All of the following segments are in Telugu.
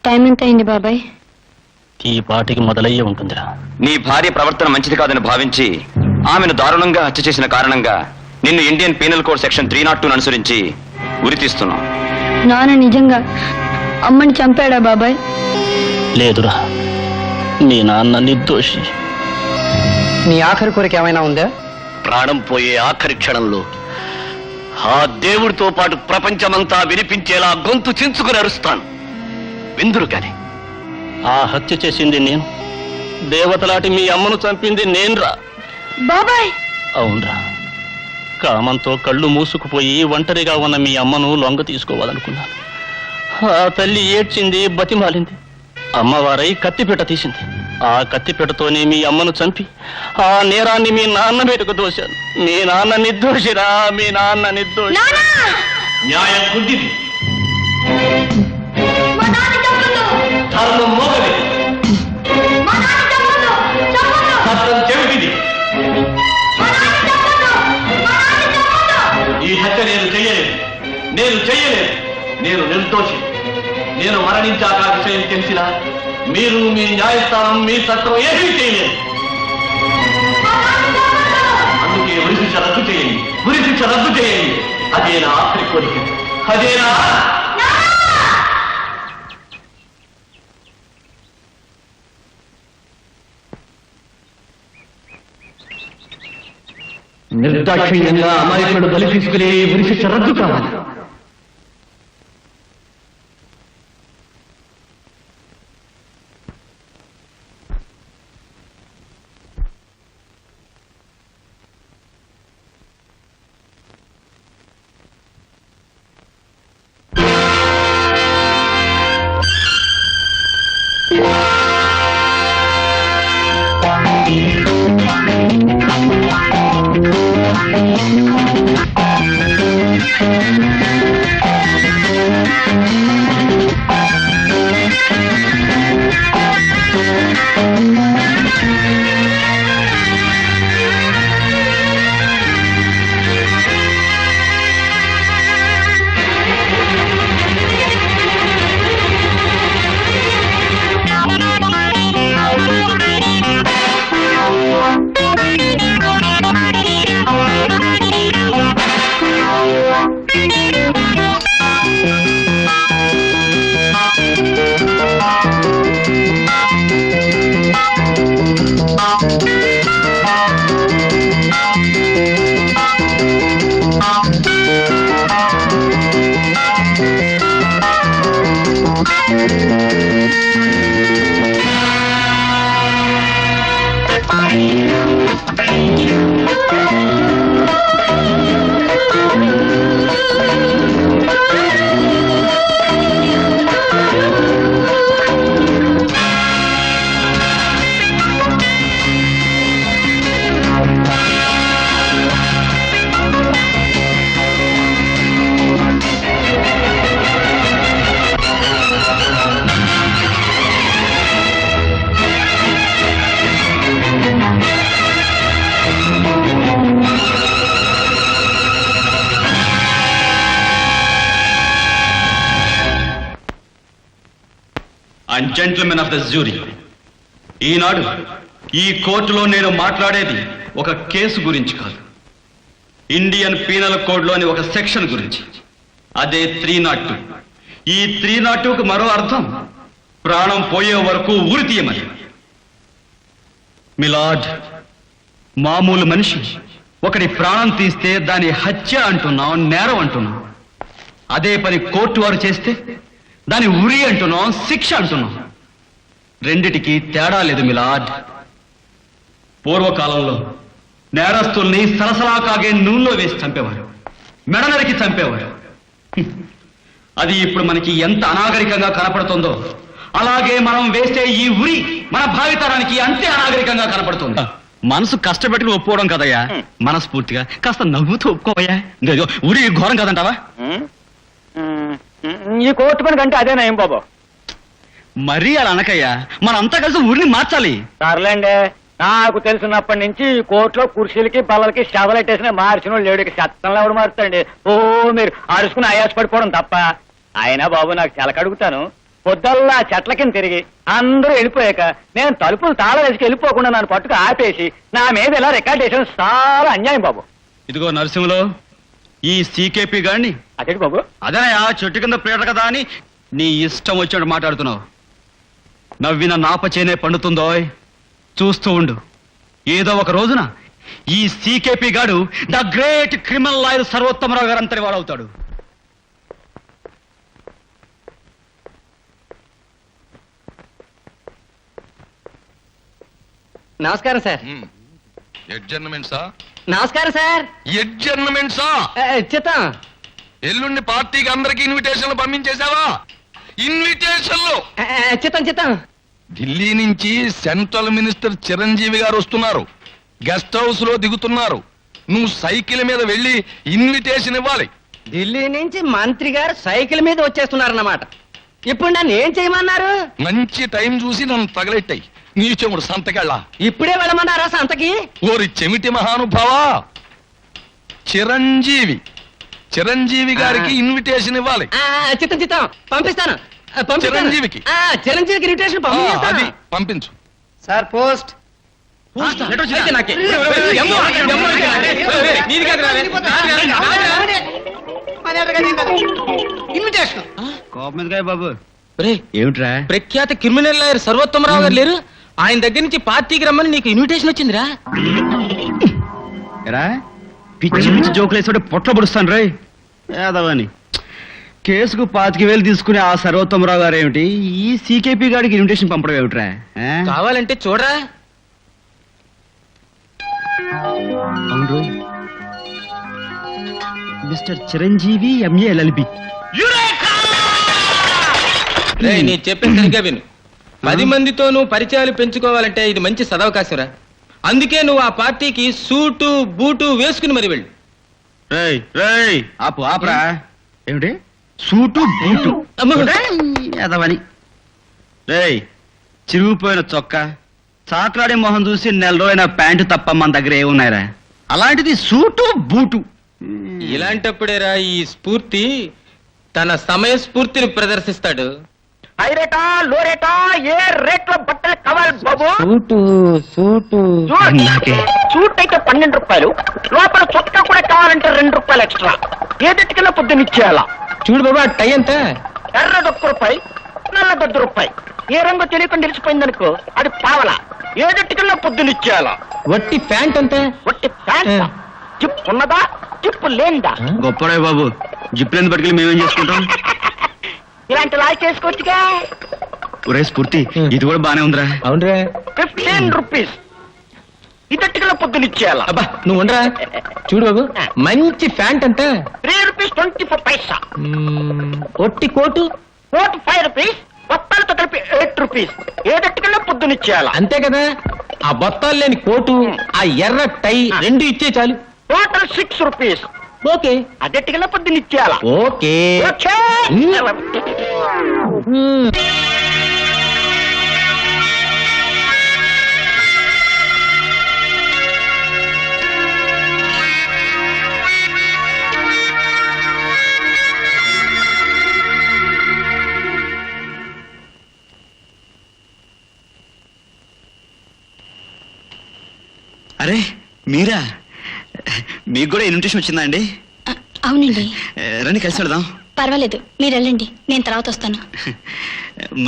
టైం ఎంత అయింది బాబాయ్? ఈ పాటికి మొదలయ్యే ఉంటుందిరా. నీ భార్య ప్రవర్తన మంచిది కాదని భావించి ఆమెను దారుణంగా హత్య చేసిన కారణంగా నిన్ను ఇండియన్ పీనల్ కోడ్ సెక్షన్ 302 అనుసరించి ఉరితీస్తున్నాం. నాన్న నిజంగా అమ్మని చంపాడా బాబాయ్? లేదురా, మీ నాన్న నిర్దోషి. నీ ఆఖరి కోరిక ఏమైనా ఉందా? ప్రాణం పోయే ఆఖరి క్షణంలో ఆ దేవుడితో పాటు ప్రపంచమంతా వినిపించేలా గొంతు చించుకుని అరుస్తాను. విందురు కాని ఆ హత్య చేసింది నేను, దేవతలాంటి మీ అమ్మను చంపింది నేనురా. బాబాయ్ అవునరా, కామంతో కళ్ళు మూసుకుపోయి ఒంటరిగా ఉన్న మీ అమ్మను లొంగ తీసుకోవాలనుకున్నాను. ఆ తల్లి ఏడ్చింది, బతిమాలింది. అమ్మవారై కత్తిపీట తీసింది. ఆ కత్తిపీటతోనే మీ అమ్మను చంపి ఆ నేరాన్ని మీ నాన్న మీదకు దోశాను. మీ నాన్న నిర్దోషిరా, మీ నాన్న నిర్దోషి. న్యాయం గుడ్డిది, ధర్మం మోగది, సత్యం చెవిటిది. ఈ హత్య నేను చెయ్యలేదు, నేను నిర్దోషి. నేను మరణించాక విషయం తెలిసినా మీరు, మీ న్యాయస్థానం, మీ చట్టం ఏమీ చేయలేదు. అందుకే ఉరిశిక్ష రద్దు చేయండి. అదేనా ఆఖరి కోరిక? అదేనా? నిర్దాక్షిణ్యంగా అమాయకుడు బలి తీసుకునే ఉరిశిక్ష రద్దు కావాలి. And gentlemen of the jury, ఈనాడు ఈ కోర్టులో నేను మాట్లాడేది ఒక కేసు గురించి కాదు, ఇండియన్ పీనల్ కోడ్లోని ఒక సెక్షన్ గురించి. అదే 302. ఈ 302కు మరో అర్థం ప్రాణం పోయే వరకు ఊరి తీయమని. మిలాడ్, మామూలు మనిషి ఒకటి ప్రాణం తీస్తే దాని హత్య అంటున్నాం, నేరం అంటున్నాం. అదే పని కోర్టు వారు చేస్తే దాని ఉరి అంటున్నాం, శిక్ష అంటున్నాం. రెండిటికి తేడా లేదు మిలాడ్. పూర్వకాలంలో నేరస్తుల్ని సలసలా కాగే నూనెలో వేసి చంపేవారు, మెడనరికి చంపేవారు. అది ఇప్పుడు మనకి ఎంత అనాగరికంగా కనపడుతుందో అలాగే మనం వేసే ఈ ఉరి మన భావితరానికి అంతే అనాగరికంగా కనపడుతుంది. మనసు కష్టపెట్టుకుని ఒప్పుకోవడం కదయ్యా, మనస్ఫూర్తిగా కాస్త నవ్వుతూ ఒప్పుకోవయ్యా. ఇదిగో, ఉరి ఘోరం కదంటావా? ఈ కోర్టు పని కంటే అదేనా ఏం బాబు? మరీ అలా అనకయ్యా, మనంతా కలిసి ఊరిని మార్చాలి. సర్లేండి, నాకు తెలిసినప్పటి నుంచి కోర్టులో కుర్చీలకి బల్లలకి శవలెట్టేసిన మార్చిన వాళ్ళు లేడు. చట్టంలో ఎవడు మారుతాడండి? ఓ మీరు అరుచుకుని ఆయాసపడిపోవడం తప్ప. అయినా బాబు నాకు చెలకడుగుతాను, పొద్దుల్లా చెట్ల కింద తిరిగి అందరూ వెళ్ళిపోయాక నేను తలుపులు తాళం వేసుకు వెళ్ళిపోకుండా నన్ను పట్టుకు ఆపేసి నా మీద ఇలా రికార్డ్ చేసిన చాలా అన్యాయం బాబు. ఇదిగో నరసింహలో, ఈ సీకేపీ గాడిని అదేంటి బాబు? అదనయా చెట్టు కింద పీట కదా అని నీ ఇష్టం వచ్చినట్టు మాట్లాడుతున్నావు. నవ్విన నాపచేనే పండుతుందో, చూస్తూ ఉండు. ఏదో ఒక రోజున ఈ సీకేపీ గాడు the great criminal lawyer Sarvottama Rao గారు అంతటి వాడవుతాడు. నమస్కారం సార్. ఎడ్జర్నమెంట్సా? నమస్కారం సార్. ఎడ్జర్నమెంట్సా? చిత్తం. ఎల్లుండి పార్టీకి అందరికి ఇన్విటేషన్లు పంపించేశావా? ఇన్విటేషన్లు చిత్తం. ఢిల్లీ నుంచి సెంట్రల్ మినిస్టర్ చిరంజీవి గారు వస్తున్నారు. గెస్ట్ హౌస్ లో దిగుతున్నారు. నువ్వు సైకిల్ మీద వెళ్ళి ఇన్విటేషన్ ఇవ్వాలి. ఢిల్లీ నుంచి మంత్రి గారు సైకిల్ మీద వచ్చేస్తున్నారన్నమాట. ఇప్పుడు నన్ను ఏం చేయమన్నారు? మంచి టైం చూసి నన్ను తగలెట్టాయి. నీ చెముడు సంతకెళ్ళా. ఇప్పుడే వెళ్ళమన్నారా సంతకి? ఓరి చెమిటి మహానుభావా, చిరంజీవి గారికి ఇన్విటేషన్ ఇవ్వాలి. చిత్తం పంపిస్తాను. చిరంజీవికి? చిరంజీవికి ఇన్విటేషన్ అది పంపించు. Sir post. ఇన్విటేషన్. బాబు ఏమిట్రా? ప్రఖ్యాత క్రిమినల్ లాయర్ సర్వోత్తమరావు గారు లేరు? ఆయన దగ్గర నుంచి పార్టీకి రమ్మని నీకు ఇన్విటేషన్ వచ్చిందిరా. పిచ్చి పిచ్చి జోకులు వేసాడు పొట్ల పొడుస్తాను రే యాదవని. కేసుకు 25,000 తీసుకునే ఆ సర్వోత్తమరావు గారు ఏమిటి ఈ సీకేపీ గారికి ఇన్విటేషన్ పంపడం ఏమిట్రా? కావాలంటే చూడరా. అవును, మిస్టర్ చిరంజీవి ఎంఏ ఎల్ఎల్బి. నేను చెప్పిన సరిగ్గా విను. 10 మందితో పరిచయాలు పెంచుకోవాలంటే ఇది మంచి సదవకాశంరా. అందుకే నువ్వు ఆ పార్టీకి సూటు బూటు వేసుకుని మరి వెళ్ళు. ఆపరా ఏమిటి సూటు బూటు యాదవని? రేయ్, చిరిగిపోయిన చొక్కా, చాట్లాడే మొహం చూసి 4 రోజులైన ప్యాంటు తప్ప మన దగ్గర ఏమున్నాయిరా? అలాంటిది సూటు బూటు. ఇలాంటప్పుడేరా ఈ స్ఫూర్తి తన సమయ స్ఫూర్తిని ప్రదర్శిస్తాడు. హై రేటా లో రేటా ఏ రేట్లో బట్టలు కావాలి బాబు? సూటు సూట్ అయితే 12 రూపాయలు, లోపల చొక్కా కూడా కావాలంటే 2 రూపాయలు ఎక్స్ట్రా. ఏదెట్టుకన్నా పొద్దునిచ్చేయాలా? చూడు బాబా, టై ఎంత? ఎర్రది 1 రూపాయి, నల్లది 1 రూపాయి. ఏ రంగు తెలియకుండా తెలిసిపోయిందనుకో అది పావలా. ఏదెట్టుకన్నా పొద్దునిచ్చేయాలా? వట్టి ప్యాంట్ ఎంత? ఒట్టి ప్యాంట్. జిప్ ఉన్నదా జిప్పు లేందా? గొప్పడే బాబు, జిప్లేని పట్టుకెళ్ళి మేమేం చేసుకుంటాం? ఇలాంటి లాయ్ చేసుకోవచ్చుగా. ఒరే స్ఫూర్తి, ఇది కూడా బానే ఉందిరా. అవునరా. 15 రూపీస్. ఇదట్టుకన్నా పొద్దునిచ్చేయాలా? అబ్బా నువ్వు ఉండరా. చూడు బాబు, మంచి ప్యాంట్ ఎంత? 3 రూపీస్ 24 పైసా. ఒట్టి కోటు? కోట్ 5 రూపీస్, బొత్తాలతో కలిపి 8 రూపీస్. ఏదట్టుకన్నా పొద్దునిచ్చేయాలా? అంతే కదా. ఆ బొత్తాలు లేని కోటు, ఆ ఎర్ర టై 2 ఇచ్చే చాలు. Total 6 rupees. ఓకే. అదట్టుకన్నా పొద్దునిచ్చేయాలా? ఓకే. ఓకే. అరే మీరా? మీకు కూడా ఇన్విటేషన్ వచ్చిందా అండి? అవునండి. రండి కలిసి వెళదాం. పర్వాలేదు, మీరు వెళ్ళండి, నేను తర్వాత వస్తాను.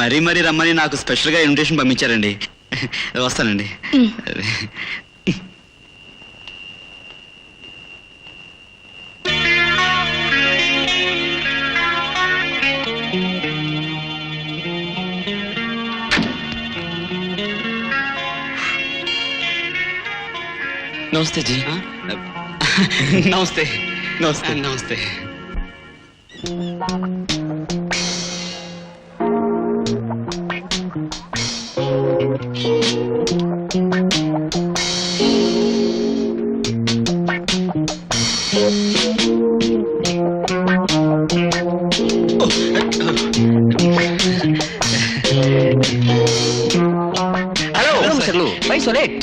మరీ రమ్మని నాకు స్పెషల్గా ఇన్విటేషన్ పంపించారండి. వస్తానండి. ఉమ్. నమస్తే జీ. నమస్తే నమస్తే నమస్తే. హలో మిస్టర్ లు, why so late?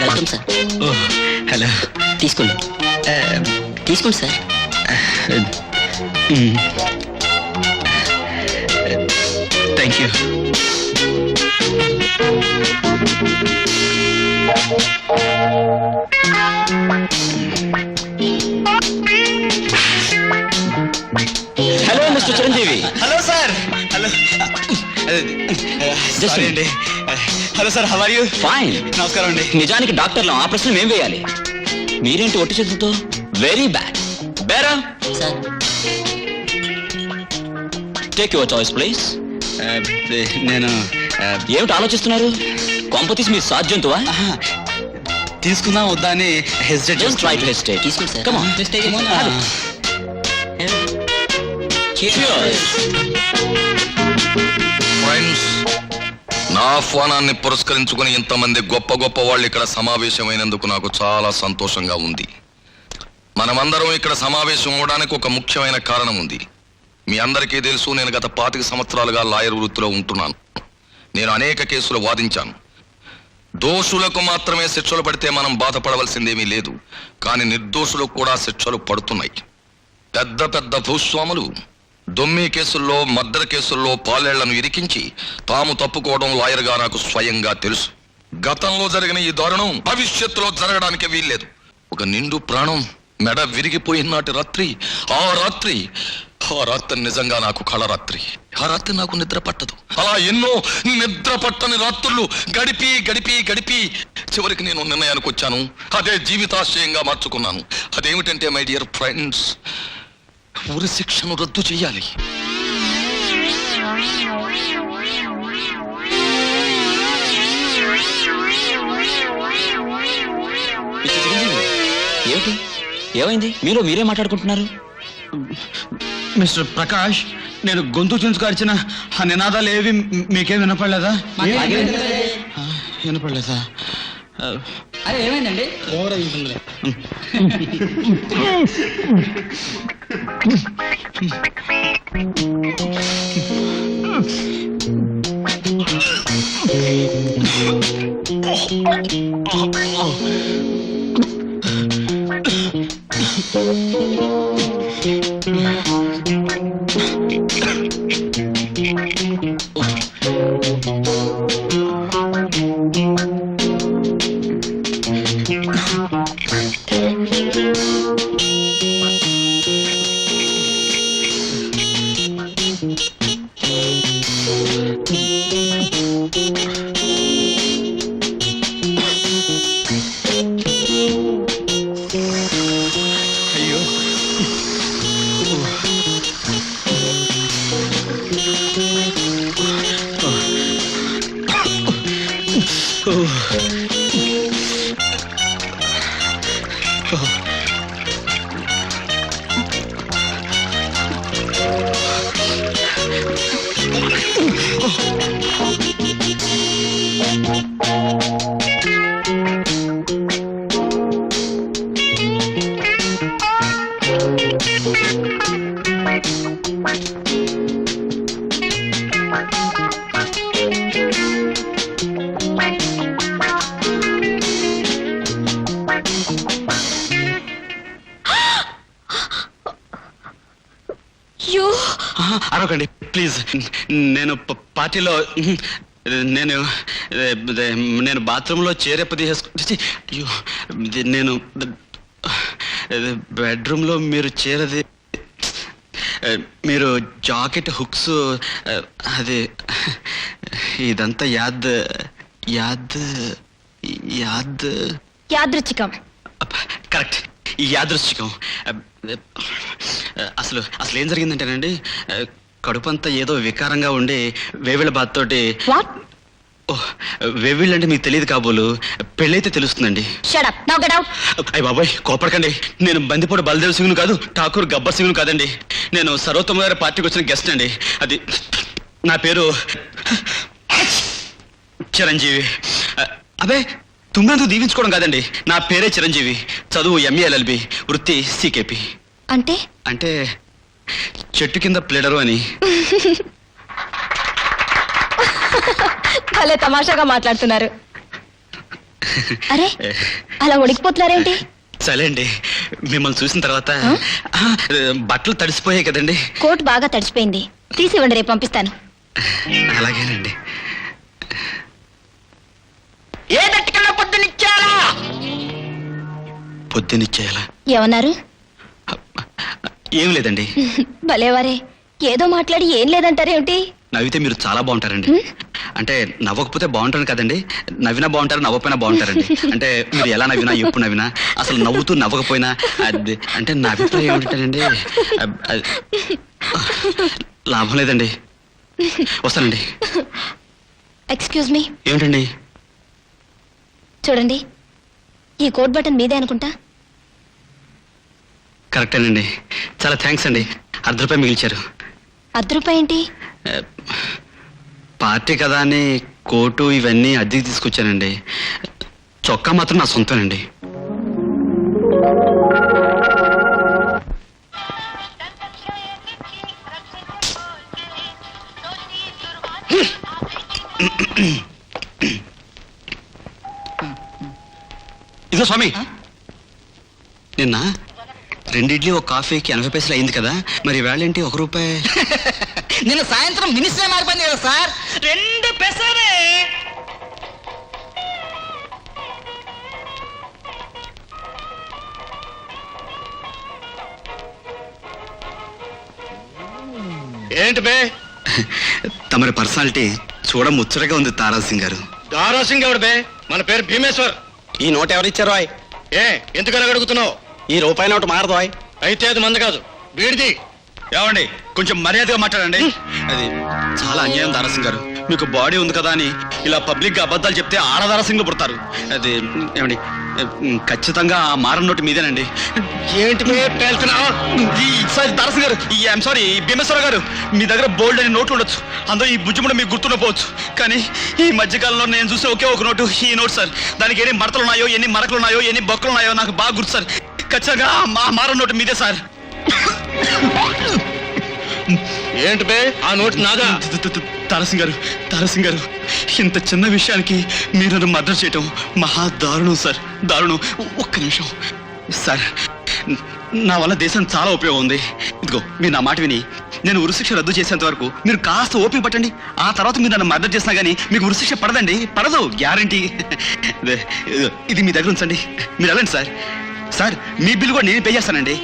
Welcome sir. Hello. తీసుకోండి తీసుకోండి sir. Thank you. Hello mister Chiranjeevi. Hello sir. Hello. Just a అండి. హలో sir, how are you? Fine. నమస్కారం అండి. నిజానికి డాక్టర్లు ఆ ప్రశ్న ఏం వేయాలి? మీరేంటి ఒట్టి చేతులతో? Very bad. Bearer sir take your choice please. నేను ఏమిటి ఆలోచిస్తున్నారు? కొంపతీసి మీ సాధ్యంతువా? తీసుకుందాం వద్దా అని hesitate just try to hesitate. తీసుకోండి sir. Come on. Just take it. Cheers. Friends, నా ఆహ్వానాన్ని పురస్కరించుకుని ఇంతమంది గొప్ప గొప్ప వాళ్ళు ఇక్కడ సమావేశమైనందుకు నాకు చాలా సంతోషంగా ఉంది. మనమందరం ఇక్కడ సమావేశం అవడానికి ఒక ముఖ్యమైన కారణం ఉంది. మీ అందరికీ తెలుసు, నేను గత 25 సంవత్సరాలుగా లాయర్ వృత్తిలో ఉంటున్నాను. నేను అనేక కేసులు వాదించాను. దోషులకు మాత్రమే శిక్షలు పడితే మనం బాధపడవలసిందేమీ లేదు, కానీ నిర్దోషులకు కూడా శిక్షలు పడుతున్నాయి. పెద్ద పెద్ద భూస్వాములు దొమ్మి కేసుల్లో, మర్డర్ కేసుల్లో పాలేళ్లను ఇరికించి తాము తప్పుకోవడం లాయర్గా నాకు స్వయంగా తెలుసు. గతంలో జరిగిన ఈ దారుణం భవిష్యత్తులో జరగడానికి వీల్లేదు. ఒక నిండు ప్రాణం మెడ విరిగిపోయిన నాటి రాత్రి, ఆ రాత్రి నిజంగా నాకు కళరాత్రి. ఆ రాత్రి నాకు నిద్ర పట్టదు. అలా ఎన్నో నిద్ర పట్టని రాత్రులు గడిపి గడిపి గడిపి చివరికి నేను నిర్ణయానికి వచ్చాను. అదే జీవితాశయంగా మార్చుకున్నాను. అదేమిటంటే మై డియర్ ఫ్రెండ్స్, ఉరి శిక్షను రద్దు చేయాలి. మిస్టర్ చిరంజీవి, ఏమిటి? ఏమైంది? మీరే మాట్లాడుకుంటున్నారు? మిస్టర్ ప్రకాష్, నేను గొంతు చించుకొచ్చిన ఆ నినాదాలు ఏవి మీకేం వినపడలేదా? వినపడలేదా? అరే ఏమైందండి? అయ్యో, అరవకండి ప్లీజ్. నేను పార్టీలో నేను బాత్రూంలో చేరేపది నేను బెడ్రూమ్లో మీరు చేరది, మీరు జాకెట్ హుక్స్, అది ఇదంతా యాద్ యాద్ యాదృచ్ఛికం. కరెక్ట్, యాదృశ్చికం. అసలు అసలు ఏం జరిగిందంటేనండి, కడుపంతా ఏదో వికారంగా ఉండి వేవిళ్ళ బాధతోటి. వాట్? వేవిళ్ళు అంటే మీకు తెలియదు కాబోలు, పెళ్ళైతే తెలుస్తుందండి. Shut up. Now get out. అయ్య బాబాయ్ కోపడకండి, నేను బందిపోటు బలదేవ్ సింగ్ను కాదు, ఠాకూర్ గబ్బర్ సింగ్ను కాదండి. నేను సర్వోత్తమ గారి పార్టీకి వచ్చిన గెస్ట్ అండి. అది నా పేరు చిరంజీవి. అబే తుమ్మెందుకు దీవించుకోవడం కాదండి, నా పేరే చిరంజీవి. చదువు MA LLB, వృత్తి CKP. అంటే అంటే చెట్టు కింద ప్లేడరు అని. భలే తమాషాగా మాట్లాడుతున్నారు. అరే అలా ఉడికిపోతున్నారేంటి? సరే అండి, మిమ్మల్ని చూసిన తర్వాత బట్టలు తడిసిపోయాయి కదండి. కోట్ బాగా తడిసిపోయింది, తీసి ఇవ్వండి, రేపు పంపిస్తాను. అలాగేనండి. ఏ దట్టికల్లో పొద్దునిచ్చారా? పొద్దునిచ్చేయాలా? ఏమన్నారు? ఏం లేదండి. భలేవారే, ఏదో మాట్లాడి ఏం లేదంటారేమిటి? నవ్వితే మీరు చాలా బాగుంటారండి. అంటే నవ్వకపోతే బాగుంటాను కదండి, నవ్వినా బాగుంటారు, నవ్వపోయినా బాగుంటారండి. అంటే మీరు ఎలా నవ్వినా, ఎప్పుడు నవ్వినా, అసలు నవ్వుతూ నవ్వకపోయినా, అది అంటే నా అభిప్రాయం ఏమిటండి, లాభం లేదండి. వస్తానండి. Excuse me. ఏమిటండి? చూడండి, ఈ కోట్ బటన్ మీదే అనుకుంటా. కరెక్టేనండి, చాలా థ్యాంక్స్ అండి. ₹1 మిగిల్చారు. ₹1 ఏంటి? పార్టీ కదా అని కోటు ఇవన్నీ అద్దెకి తీసుకొచ్చానండి. చొక్కా మాత్రం నా సొంతనండి. ఇదో స్వామి, నిన్న 2 ఇడ్లీ 1 కాఫీకి 80 పైసలు అయింది కదా, మరి వేళ ఏంటి ₹1? నిన్న సాయంత్రం మినిస్టర్ మారిపోయింది కదా సార్, 2 పెసరే. ఏంటి బే? తమరి పర్సనాలిటీ చూడ ముచ్చటగా ఉంది తారాసింగ్ గారు. దారాసింగ్ ఎవడు బే? మన పేరు భీమేశ్వర్. ఈ నోట్ ఎవరిచ్చారో? ఏ ఎందుకని అడుగుతున్నావు? ఈ రూపాయి నోటు మారదు. అయితే అది మంది కాదు, వీడిది. ఏమండి కొంచెం మర్యాదగా మాట్లాడండి. అది చాలా అన్యాయం దారాసింగ్ గారు. మీకు బాడీ ఉంది కదా అని ఇలా పబ్లిక్ గా అబద్ధాలు చెప్తే ఆడదారాసింగ్లు పుడతారు. అది ఏమండి, ఖచ్చితంగా ఆ మారం నోటు మీదేనండి. ఏంటి సారీ దారాసింగ్ గారు, ఐఎమ్ సారీ భీమేశ్వర గారు, మీ దగ్గర బోల్డ్ అని నోట్లు ఉండొచ్చు, అందులో ఈ బుజ్జి కూడా మీకు గుర్తుండపోవచ్చు. కానీ ఈ మధ్యకాలంలో నేను చూసే ఒకే ఒక నోటు ఈ నోటు సార్. దానికి ఎన్ని మడతలు ఉన్నాయో, ఎన్ని మరకలు ఉన్నాయో, ఎన్ని బొక్కలు ఉన్నాయో నాకు బాగా గుర్తు సార్. ఖచ్చితంగా ఆ మారం నోటు మీదే సార్. ఏంటి బే ఆ నోటు నాదా? తారసింగ్ గారు, ఇంత చిన్న విషయానికి మీరు నన్ను మర్డర్ చేయటం మహా దారుణం సార్, దారుణం. ఒక్క నిమిషం సార్, నా వల్ల దేశం చాలా ఉపయోగం ఉంది. ఇదిగో మీరు నా మాట విని నేను ఉరిశిక్ష రద్దు చేసేంత వరకు మీరు కాస్త ఓపిక పట్టండి. ఆ తర్వాత మీరు నన్ను మర్డర్ చేసినా కానీ మీకు ఉరిశిక్ష పడదండి, పడదు, గ్యారంటీ. ఇది మీ దగ్గర ఉంచండి, మీరు వెళ్ళండి సార్. సార్ మీ బిల్ కూడా నేను పే చేస్తానండి.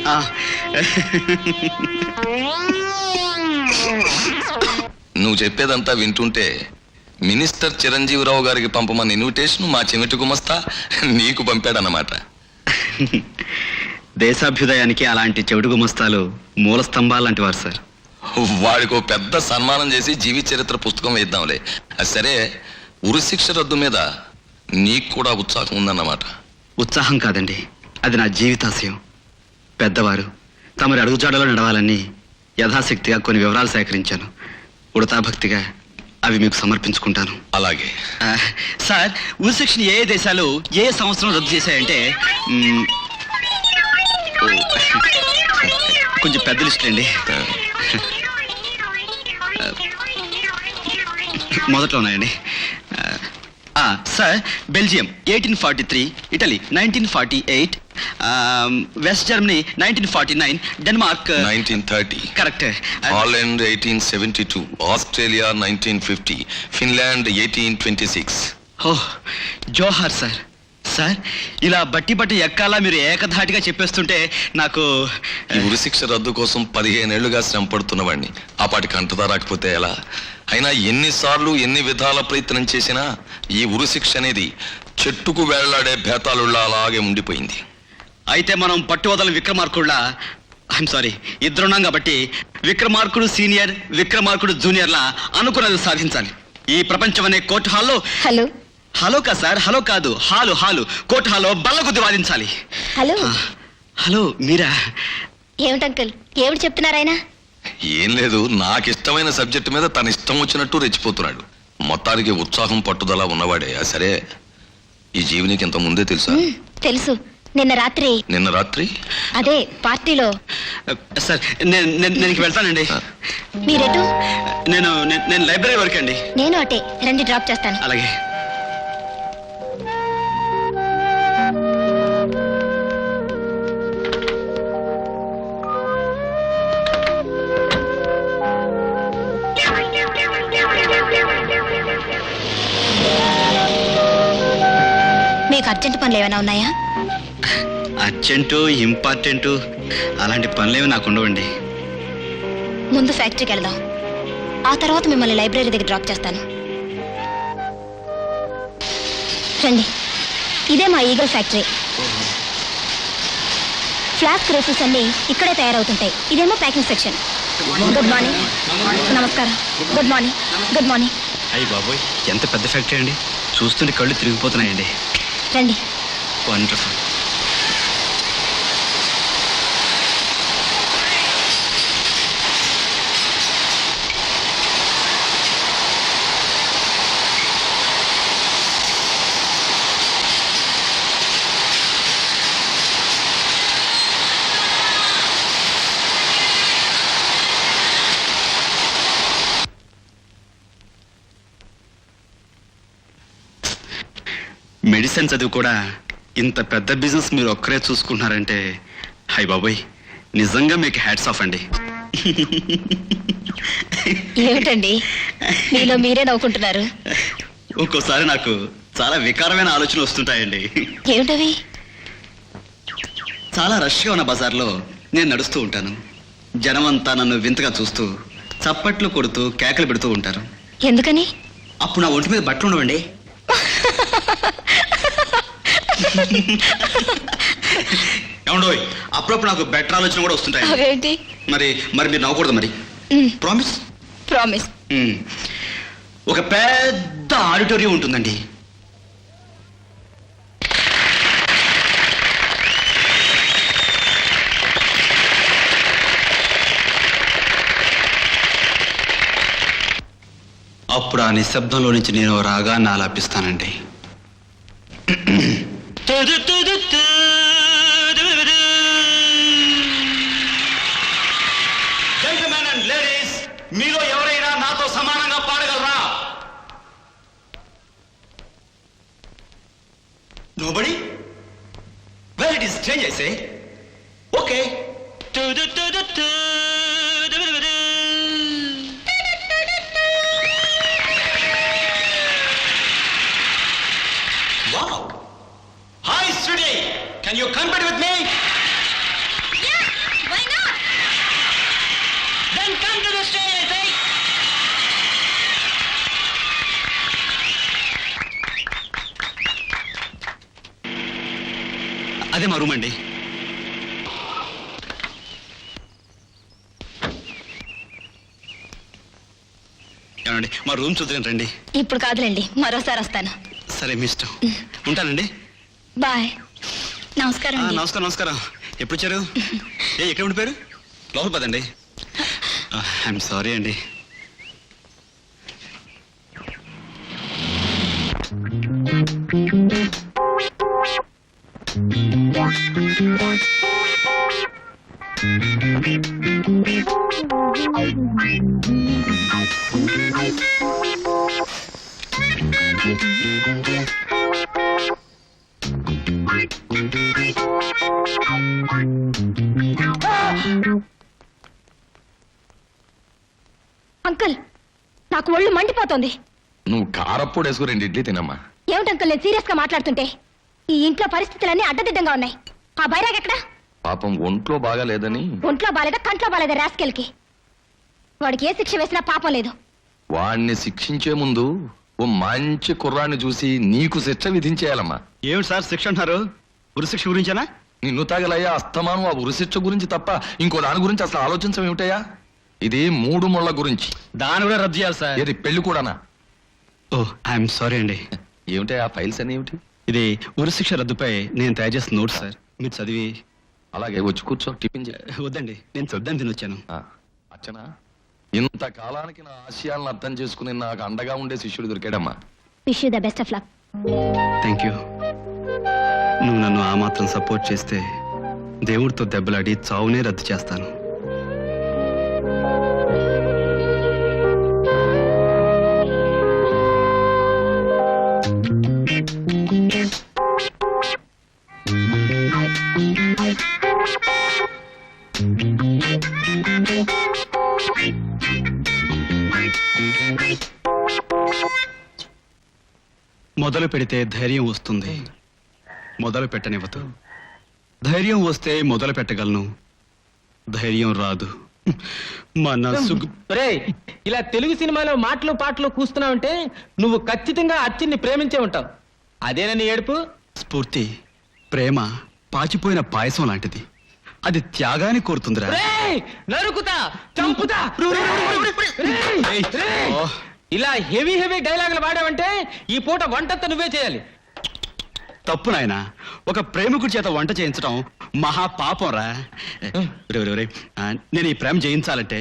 నువ్వు చెప్పేదంతా వింటుంటే మినిస్టర్ చిరంజీవిరావు గారికి పంపమన్న ఇన్విటేషన్ మా చెమిటి గుమస్తా నీకు పంపాడన్నమాట. దేశాభ్యుదయానికి అలాంటి చెవిటి గుమస్తాలు మూల స్తంభాలు లాంటి వారు సార్. వాడికి పెద్ద సన్మానం చేసి జీవిత చరిత్ర పుస్తకం వేద్దాంలే. అది సరే, ఉరిశిక్ష రద్దు మీద నీకు కూడా ఉత్సాహం ఉందన్నమాట. ఉత్సాహం కాదండి, అది నా జీవితాశయం. పెద్దవారు తమరి అడుగుజాడలో నడవాలని యథాశక్తిగా కొన్ని వివరాలు సేకరించాను. ఉడతాభక్తిగా అవి మీకు సమర్పించుకుంటాను. అలాగే సార్, ఉరిశిక్షను ఏ దేశాలు ఏ సంవత్సరం రద్దు చేశాయంటే కొంచెం పెద్ద లిస్ట్ అండి. మొదట్లో ఉన్నాయండి. Sir, Belgium 1843, Italy 1948, West Germany 1949, Denmark 1930, correct, Holland 1872, Australia 1950, Finland 1826. Oh జోహార్ సార్. సార్, ఇలా బట్టి ఎక్కాలా మీరు ఏకధాటిగా చెప్పేస్తుంటే నాకు ఈ ఉరిశిక్ష రద్దు కోసం 15 ఏళ్లుగా శ్రమ పడుతున్నవాడిని. ఆ పాటికి అంటదా రాకపోతే ఎలా? అయినా ఎన్నిసార్లు ఎన్ని విధాల ప్రయత్నం చేసినా ఈ ఉరిశిక్ష అనేది చెట్టుకు వేళ్లాడే భేతాలుళ్ళ అలాగే ఉండిపోయింది. అయితే మనం పట్టువదల విక్రమార్కుళ్ళ ఐఎమ్ సారీ ఇద్దరున్నాం కాబట్టి విక్రమార్కుడు సీనియర్ విక్రమార్కుడు జూనియర్లా అనుకున్నది సాధించాలి. ఈ ప్రపంచం అనే కోర్టు హాల్లో హలో హలో కాదు సార్, హలో కాదు, హాలు కోర్టు హాల్లో బల్ల కొద్ది వాదించాలి. హలో హలో మీరా? ఏమిటంకుల్ ఏమిటి చెప్తున్నారు ఆయన? ఏం లేదు, నాకిష్టమైన సబ్జెక్టు మీద తన ఇష్టం వచ్చినట్టు రెచ్చిపోతున్నాడు. మొత్తానికి ఉత్సాహం పట్టుదల ఉన్నవాడే. సరే, ఈ జీవనికి ఇంత ముందే తెలుసా? తెలుసు. నిన్న రాత్రి అదే పార్టీలో. సార్ నేను వెళ్తానండి. మీరెటు? నేను లైబ్రరీ వరకు అండి. నేను అటే, రండి డ్రాప్ చేస్తాను. అలాగే. మీకు అర్జెంట్ పనులు ఏమైనా ఉన్నాయా? అర్జెంటు ఇంపార్టెంటు అలాంటి పనులేవి నాకు ఉండవండి. ముందు ఫ్యాక్టరీకి వెళ్దాం, ఆ తర్వాత మిమ్మల్ని లైబ్రరీ దగ్గర డ్రాప్ చేస్తాను. రండి, ఇదే మా ఈగల్ ఫ్యాక్టరీ. ఫ్లాస్క్ రేఫిల్స్ అన్ని ఇక్కడే తయారవుతుంటాయి. ఇదేమో ప్యాకింగ్ సెక్షన్. Good morning. నమస్కారం. Good morning. Good morning. అయ్యి బాబోయ్, ఎంత పెద్ద ఫ్యాక్టరీ అండి. చూస్తుంటే కళ్ళు తిరిగిపోతున్నాయండి. రండి. వండర్ఫుల్. మెడిసిన్ చదువు కూడా ఇంత పెద్ద బిజినెస్ మీరు ఒక్కరే చూసుకుంటున్నారంటే హై బాబోయ్, నిజంగా మీకు హ్యాట్స్ ఆఫ్ అండి. ఏమిటండి మీలో మీరే నవ్వుకుంటున్నారు? ఒక్కోసారి నాకు చాలా వికారమైన ఆలోచనలు వస్తుంటాయండి. ఏమిటవి? చాలా రష్గా ఉన్న బజార్లో నేను నడుస్తూ ఉంటాను. జనమంతా నన్ను వింతగా చూస్తూ చప్పట్లు కొడుతూ కేకలు పెడుతూ ఉంటారు. ఎందుకని? అప్పుడు నా ఒంటి మీద బట్టలు ఉండవండి. ఏమండోయ్, అప్పుడప్పుడు నాకు బెటర్ ఆలోచన కూడా వస్తుంటాయి. అవేంటి? మరి మీరు నవ్వకూడదు. మరి ప్రామిస్? ప్రామిస్. ఒక పెద్ద ఆడిటోరియం ఉంటుందండి. అప్పుడు ఆ నిశ్శబ్దంలో నుంచి నేను రాగాన్ని ఆలాపిస్తానండి. Gentlemen and ladies, మీలో ఎవరైనా నాతో సమానంగా పాడగలరా? Nobody? Well, it is strange, I say. Okay. Wow. Hi, Sweetie. Can you compete with me? Yeah, why not? Then come to the stage, I say. అదే మా రూమ్ అండి. ఏమండి, మా రూమ్ చూద్దాం రండి. ఇప్పుడు కాదులేండి, మరోసారి వస్తాను. సరే, మీ ఇష్టం. ఉంటానండి. బాయ్. నమస్కారం. నమస్కారం. ఎప్పుడు వచ్చారు? ఎక్కడ ఉండిపోయారు? లోపల పదండి. ఐఎమ్ సారీ అండి. అంకుల్, నాకు ఒళ్ళు మండిపోతుంది. నువ్వు కారప్పుడు వేసుకు 2 ఇడ్లీ తినమ్మా. ఏమిటి అంకుల్ నేను సీరియస్ గా మాట్లాడుతుంటే? ఈ ఇంట్లో పరిస్థితులన్నీ అడ్డదిడ్డంగా ఉన్నాయి. ఆ బైరాగ్ ఎక్కడా? పాపం ఒంట్లో బాగా లేదని. ఒంట్లో బాలేదా కంట్లో బాలేదా రాస్కెల్కి? వాడికి ఏ శిక్ష వేసినా పాపం లేదు. వాణ్ణి శిక్షించే ముందు ఓ మంచి కుర్రాన్ని చూసి నీకు శిక్ష విధించేయాలమ్మా. ఏమిటి సార్ శిక్ష అంటున్నారు? ఉరి శిక్ష గురించేనా? నిన్ను తగలయ్యా అస్తమానం ఆ ఉరిశిక్ష గురించి తప్ప ఇంకో దాని గురించి అసలు ఆలోచించమేమిటయ్యా? ఇది 3 ముళ్ళ గురించి. దాన్ని కూడా రద్దు చేయాలి సార్. ఏది పెళ్లి కూడానా? ఓ ఐఎమ్ సారీ అండి. ఏమిటయ్యా ఫైల్స్ అని ఏమిటి? ఇది ఉరి శిక్ష రద్దుపై నేను తయారు చేసిన నోట్ సార్. మీరు చదివి. అలాగే వచ్చి కూర్చో, టిఫిన్ చేయి. వద్దండి, నేను చదువుదాం తినొచ్చాను. అచ్చనా, ఇంత కాలానికి నా ఆశయాలను అర్థం చేసుకుని నాకు అండగా ఉండే శిష్యుడు దొరికాడమ్మా. Wish you the best of luck. Thank you. నువ్వు నన్ను ఆ మాత్రం సపోర్ట్ చేస్తే దేవుడితో దెబ్బలాడి చావునే రద్దు చేస్తాను. మొదలు పెడితే ధైర్యం వస్తుంది, మొదలు పెట్టనివ్వదు. ధైర్యం వస్తే మొదలు పెట్టగలను, ధైర్యం రాదు. మనసు రేయ్, ఇలా తెలుగు సినిమాలో మాటలు పాటలు కూస్తున్నావంటే నువ్వు ఖచ్చితంగా అచ్చిని ప్రేమించే ఉంటావు. అదేనా నీ ఏడుపు? స్ఫూర్తి, ప్రేమ పాచిపోయిన పాయసం లాంటిది. అది త్యాగాన్ని కోరుతుందిరా. రేయ్, నరుకుతా, చంపుతా. రేయ్, రేయ్, ఇలా హెవీ డైలాగులు వాడావంటే ఈ పూట వంటంతా నువ్వే చేయాలి. తప్పు నాయనా, ఒక ప్రేమికుడి చేత వంట చేయించడం మహా పాపం రా. నేను ఈ ప్రేమ జయించాలంటే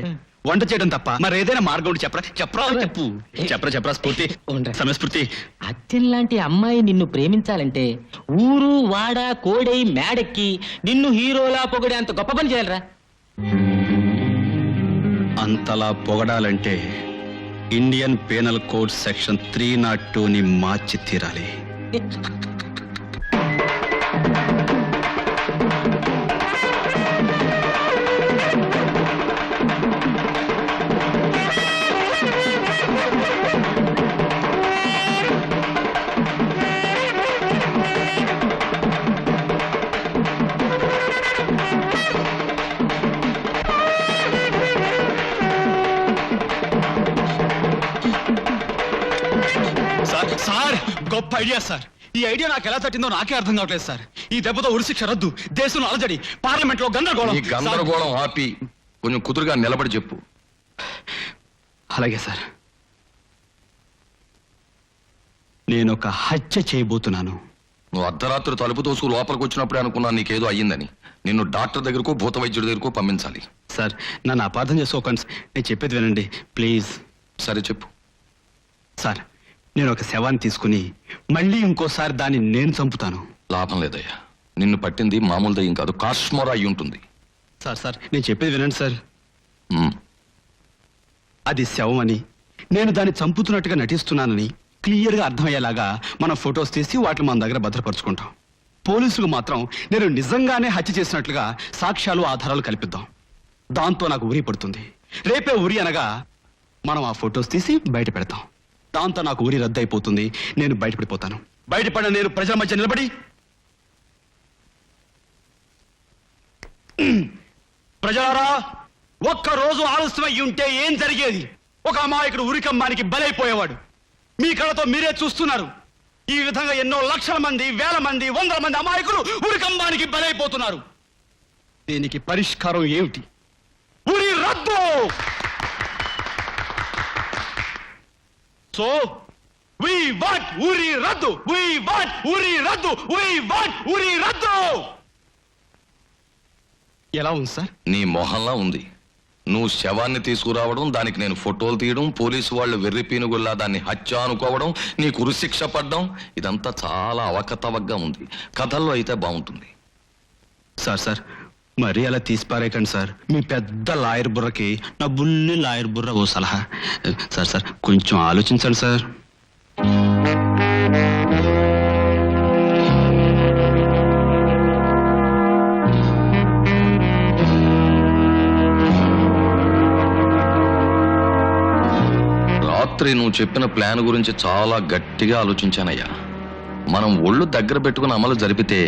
వంట చేయడం తప్ప మరి ఏదైనా మార్గం ఉంటే చెప్పరా స్ఫూర్తి, సమయస్ఫూర్తి. అచ్చన్ లాంటి అమ్మాయి నిన్ను ప్రేమించాలంటే ఊరు వాడ కోడై మేడెక్కి నిన్ను హీరోలా పొగడే అంత గొప్ప పని చేయాలరా. అంతలా పొగడాలంటే ఇండియన్ పీనల్ కోడ్ సెక్షన్ 302ని మార్చి తీరాలి. సార్, గొప్ప ఐడియా సార్. ఈ ఐడియా నాకు ఎలా తట్టిందో నాకే అర్థం కావట్లేదు సార్. ఈ దెబ్బతో ఉరిశిక్ష రద్దు, దేశంలో అలజడి, పార్లమెంట్ లో గందరగోళం. ఈ గందరగోళం ఆపి కొంచెం కుదురుగా నిలబడి చెప్పు. అలాగే సార్. నేను ఒక హత్య చేయబోతున్నాను. నువ్వు అర్ధరాత్రి తలుపు తోసుకు లోపలికి వచ్చినప్పుడే అనుకున్నాను నీకేదో అయ్యిందని. నిన్ను డాక్టర్ దగ్గరకు భూత వైద్యుడి దగ్గరకు పంపించాలి. సార్, నన్ను అపార్థం చేసుకోకండి. నేను చెప్పేది వినండి ప్లీజ్. సరే చెప్పు. సార్, నేను ఒక శవాన్ని తీసుకుని మళ్ళీ ఇంకోసారి దాన్ని నేను చంపుతాను. లాభం లేదయ్యా, నిన్ను పట్టింది మామూలు దయ్యం కాదు, కాస్మోరా అయి ఉంటుంది. సార్ నేను చెప్పేది వినండి సార్. ఉమ్. అది శవం అని, నేను దాన్ని చంపుతున్నట్టుగా నటిస్తున్నానని క్లియర్గా అర్థమయ్యేలాగా మనం ఫొటోస్ తీసి వాటిని మన దగ్గర భద్రపరుచుకుంటాం. పోలీసులు మాత్రం నేను నిజంగానే హత్య చేసినట్లుగా సాక్ష్యాలు ఆధారాలు కల్పిద్దాం. దాంతో నాకు ఉరి పడుతుంది. రేపే ఉరి అనగా మనం ఆ ఫొటోస్ తీసి బయట పెడతాం. దాంతో నాకు ఊరి రద్దు అయిపోతుంది, నేను బయటపడిపోతాను. బయటపడిన నేను ప్రజల మధ్య నిలబడి, ప్రజలారా, ఒక్కరోజు ఆలస్యమై ఉంటే ఏం జరిగేది? ఒక అమాయకుడు ఉరికంబానికి బలైపోయేవాడు. మీ కళ్ళతో మీరే చూస్తున్నారు. ఈ విధంగా ఎన్నో లక్షల మంది, వేల మంది, వందల మంది అమాయకులు ఉరికంబానికి బలైపోతున్నారు. దీనికి పరిష్కారం ఏమిటి? ఉరి రద్దు. So, we want uri raddu. We want uri raddu. We want uri raddu. ఎలా ఉంది సార్? నీ మొహంలా ఉంది. నువ్వు శవాన్ని తీసుకురావడం, దానికి నేను ఫోటోలు తీయడం, పోలీసు వాళ్ళు వెర్రి పీనుగుల్లా దాన్ని హత్య అనుకోవడం, నీకు ఉరిశిక్ష పడ్డం, ఇదంతా చాలా అవకతవకగా ఉంది. కథల్లో అయితే బాగుంటుంది. సార్ మరీ అలా తీసి పారేయకండి సార్. మీ పెద్ద లాయర్ బుర్రకి నా బుల్లి లాయర్ బుర్ర ఓ సలహా. సార్ కొంచెం ఆలోచించండి సార్. రాత్రి నువ్వు చెప్పిన ప్లాన్ గురించి చాలా గట్టిగా ఆలోచించానయ్యా. మనం ఒళ్ళు దగ్గర పెట్టుకుని అమలు జరిపితే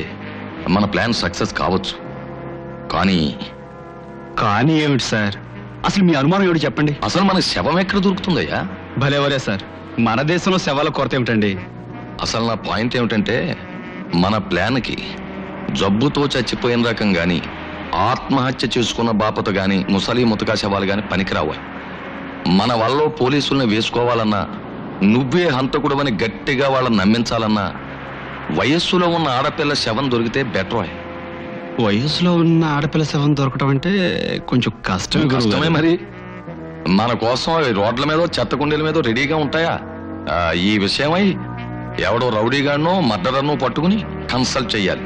మన ప్లాన్ సక్సెస్ కావచ్చు. కానీ ఏమిటి సార్? అసలు మీ అనుమానం ఏమిటి చెప్పండి. అసలు మన శవం ఎక్కడ దొరుకుతుందయ్యా? భలేవరే సార్, మన దేశంలో శవాల కొరత ఏమిటండి? అసలు నా పాయింట్ ఏమిటంటే మన ప్లాన్కి జబ్బుతో చచ్చిపోయిన రకం గాని ఆత్మహత్య చేసుకున్న బాపత గాని ముసలి ముతకా శవాలు గాని పనికిరావు. మన వల్ల పోలీసుల్ని వేసుకోవాలన్నా నువ్వే హంతకుడవని గట్టిగా వాళ్ళని నమ్మించాలన్నా వయస్సులో ఉన్న ఆడపిల్ల శవం దొరికితే బెటర్. వయసులో ఉన్న ఆడపిల్ల శవం దొరకటం అంటే కొంచెం కష్టమే మరి. మన కోసం అవి రోడ్ల మీద చెత్త కుండీల మీద రెడీగా ఉంటాయా? ఈ విషయమై ఎవడో రౌడీగానో మర్డరర్ను పట్టుకుని కన్సల్ట్ చెయ్యాలి.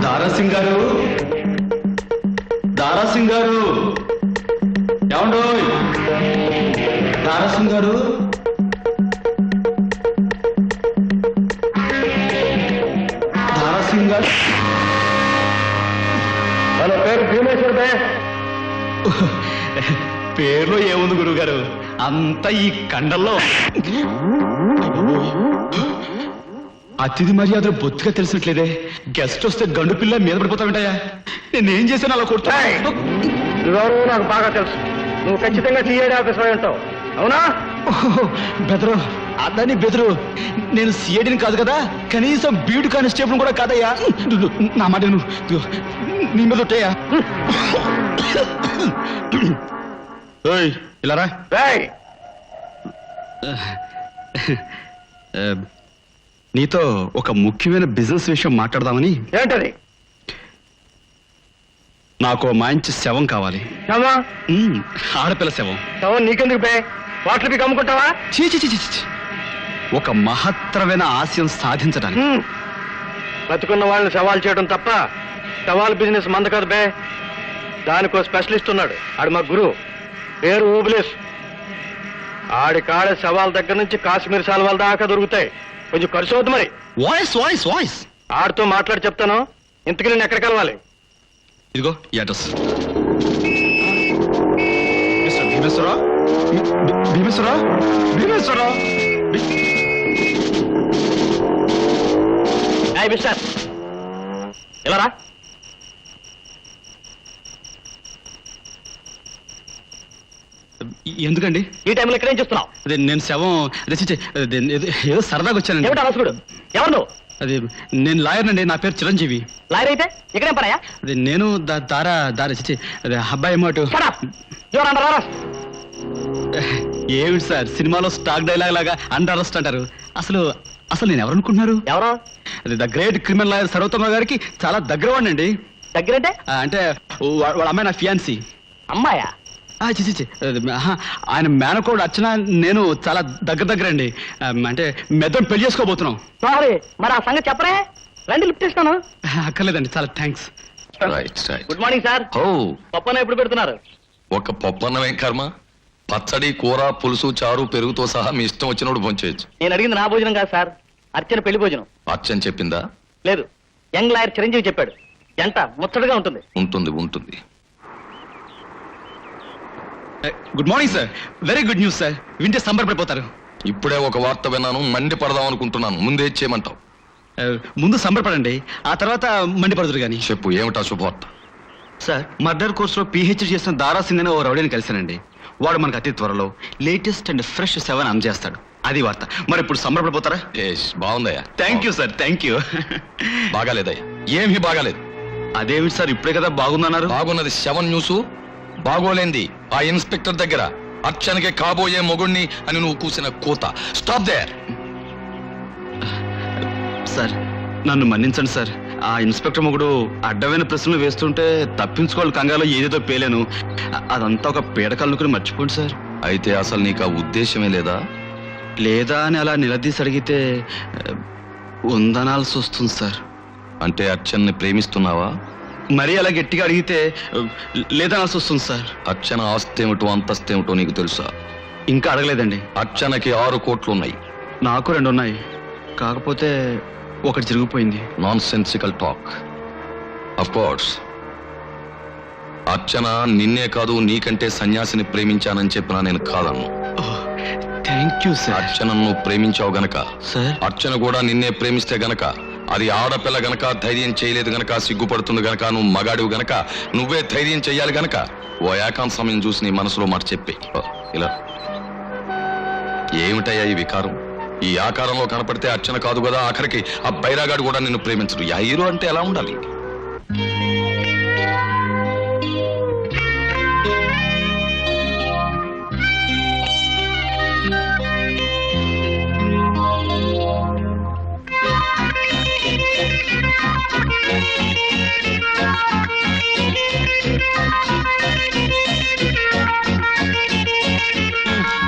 దారాసింగ్ గారు, దారాసింగ్ గారు, ఏమండోయ్ దారాసింగ్ గారు, దారాసింగ్ గారు. మన పేరు భీమేశ్వర్ బే. పేర్లో ఏముంది గురువు గారు, అంతా ఈ కండల్లో. అతిథి మర్యాదలు బొత్తిగా తెలిసినట్లేదే. గెస్ట్ వస్తే గండు పిల్ల మీద పడిపోతావుంటాయా? నేనేం చేశాను అలా కొట్టా? ఎవరు నాకు బాగా తెలుసు. నువ్వు ఖచ్చితంగా సిఐడి ఆఫీసర్ ఉంటావు, అవునా? బెదరు, అదని బెదరు. నేను సిఐడిని కాదు కదా, కనీసం బీడు కానిస్టేబుల్ కూడా కాదయ్యా. నా మాట నువ్వు నీ మీద ఉంటాయా? ఇలా రా. నీతో ఒక ముఖ్యమైన బిజినెస్ విషయం మాట్లాడదామని. ఏంటది? నాకు మంచి శవం కావాలి. ఆడపిల్ల శవం. శవం నీకెందుకు బే? వాటికి అమ్ముకుంటావా? చీ చీ చీ చీ. ఒక మహత్తరమైన ఆశయం సాధించడానికి. బతుకున్న వాళ్ళని సవాల్ చేయడం తప్ప సవాల్ బిజినెస్ మంద కాదు బే. దానికో స్పెషలిస్ట్ ఉన్నాడు, ఆడు మా గురువు, పేరు ఓబులేస్. ఆడి కాడ సవాల్ దగ్గర నుంచి కాశ్మీర్ సవాల్ దాకా దొరుకుతాయి. కొంచెం ఖర్చు అవుతుంది మరి. వాయిస్ వాయిస్ వాయిస్ ఆడితో మాట్లాడి చెప్తాను. ఇంతకీ నేను ఎక్కడ కలవాలి? ఇదిగో ఈ address. Mister Bhimeswara Rao, Bhimeswara Rao, Bhimeswara Rao. Mister ఎలా రా? ఎందుకండి ఈ టైంలో ఇక్కడ ఏం చేస్తున్నావు? అదే నేను శవం ఏదో సరదాగా వచ్చానండి. ఏమిటా రసగుడు? ఎవరు నువ్వు? అది నేను లాయర్ అండి, నా పేరు చిరంజీవి. లాయర్ అయితే ఇక్కడేం పరాయా? అది నేను దారా చిచ్చి అదే అబ్బాయి ఏమోటు. ఏమిటి సార్, సినిమాలో స్టాక్ డైలాగ్ లాగా అండర్ అరెస్ట్ అంటారు. అసలు అసలు నేను ఎవరనుకుంటున్నారు? ఎవరో? అది ద గ్రేట్ క్రిమినల్ లాయర్ సర్వోత్తమ గారికి చాలా దగ్గర వాడినండి. దగ్గరంటే? అంటే వాళ్ళ అమ్మాయి నా ఫియాన్సీ. అమ్మాయా? చిచి ఆయన మేనకోడు అర్చన నేను చాలా దగ్గర అండి. అంటే మెద్దం పెళ్లి చేసుకోబోతున్నాం. సారీ, మరి ఆ సంగతి చెప్పరే. రండి, లిఫ్ట్ ఇస్తాను. అక్కర్లేదండి, చాలా thanks. Right right. Good morning sir. ఓ, పప్పన ఎప్పుడు పెడుతున్నారు? ఒక పప్పన్నమేం కర్మ, పచ్చడి కూర పులుసు చారు పెరుగుతో సహా మీ ఇష్టం వచ్చినప్పుడు భోంచేయచ్చు. నేను అడిగింది నా భోజనం కాదు సార్, అర్చన పెళ్లి భోజనం. అచ్చని చెప్పిందా? లేదు, యంగ్ లాయర్ చిరంజీవి చెప్పాడు. ఎంత ముచ్చటగా ఉంటుంది. ఉంటుంది ఉంటుంది. Good morning sir, very good news sir. వింటే సంబరపడిపోతారు. ఇప్పుడే ఒక వార్త విన్నాను, మండిపడదాం అనుకుంటున్నాను. ముందే చేయమంటావు? ముందు సంబరపడండి, ఆ తర్వాత మండిపడదురు గాని. చెప్పు, ఏమిటా శుభవార్త? సార్, మర్డర్ కోర్సులో పిహెచ్డి చేసిన దారా సింగ్ అనే ఓ రౌడీని కలిశానండి. వాడు మనకు అతి త్వరలో లేటెస్ట్ అండ్ ఫ్రెష్ సెవెన్ అందజేస్తాడు. అది వార్త. మరి ఇప్పుడు సంబరపడిపోతారా? బాగుందయ్యా. Thank you sir, thank you. బాగాలేదయ్యా, ఏమీ బాగాలేదు. అదేమిటి సార్, ఇప్పుడే కదా బాగుందన్నారు? బాగున్నది సెవెన్ న్యూస్, బాగోలేంది ఆ ఇన్స్పెక్టర్ దగ్గర అర్చనకి కాబోయే మొగుణ్ణి అని నువ్వు కూసిన కూత. Stop there. సార్, నన్ను మన్నించండి సార్. ఆ ఇన్స్పెక్టర్ మొగుడు అడ్డమైన ప్రశ్నలు వేస్తుంటే తప్పించుకోవాలి కంగాలో ఏదేదో పేలేను. అదంతా ఒక పీడకల్నుకుని మర్చిపోండి సార్. అయితే అసలు నీకు ఆ ఉద్దేశమే లేదా? లేదా అని అలా నిలదీసి అడిగితే ఉందనాల్సి వస్తుంది సార్. అంటే అర్చన్ని ప్రేమిస్తున్నావా? మరీ అలా గట్టిగా అడిగితే లేదనాల్సి వస్తుంది సార్. అర్చన ఆస్తేమిటో అంతస్తేమిటో నీకు తెలుసా? ఇంకా అడగలేదండి. అర్చనకి 6 కోట్లు ఉన్నాయి. నాకు 2 ఉన్నాయి, కాకపోతే ఒకటి జరిగిపోయింది. Nonsensical talk. Of course Archana నిన్నే కాదు నీకంటే సన్యాసిని ప్రేమించానని చెప్పినా నేను కాదన్ను. Thank you sir. అర్చనను నువ్వు ప్రేమించావు గనక, సార్ అర్చన కూడా నిన్నే ప్రేమిస్తే గనక, అది ఆడపిల్ల గనక, ధైర్యం చేయలేదు గనక, సిగ్గుపడుతుంది గనక, నువ్వు మగాడివి గనక, నువ్వే ధైర్యం చెయ్యాలి గనక ఓ ఏకాంత సమయం చూసి నీ మనసులో మాట చెప్పి ఇలా. ఏమిటయ్యా ఈ వికారం? ఈ ఆకారంలో కనపడితే అర్చన కాదు కదా, ఆఖరికి ఆ బైరాగాడు కూడా నిన్ను ప్రేమించడు. యా హీరో అంటే ఎలా ఉండాలి?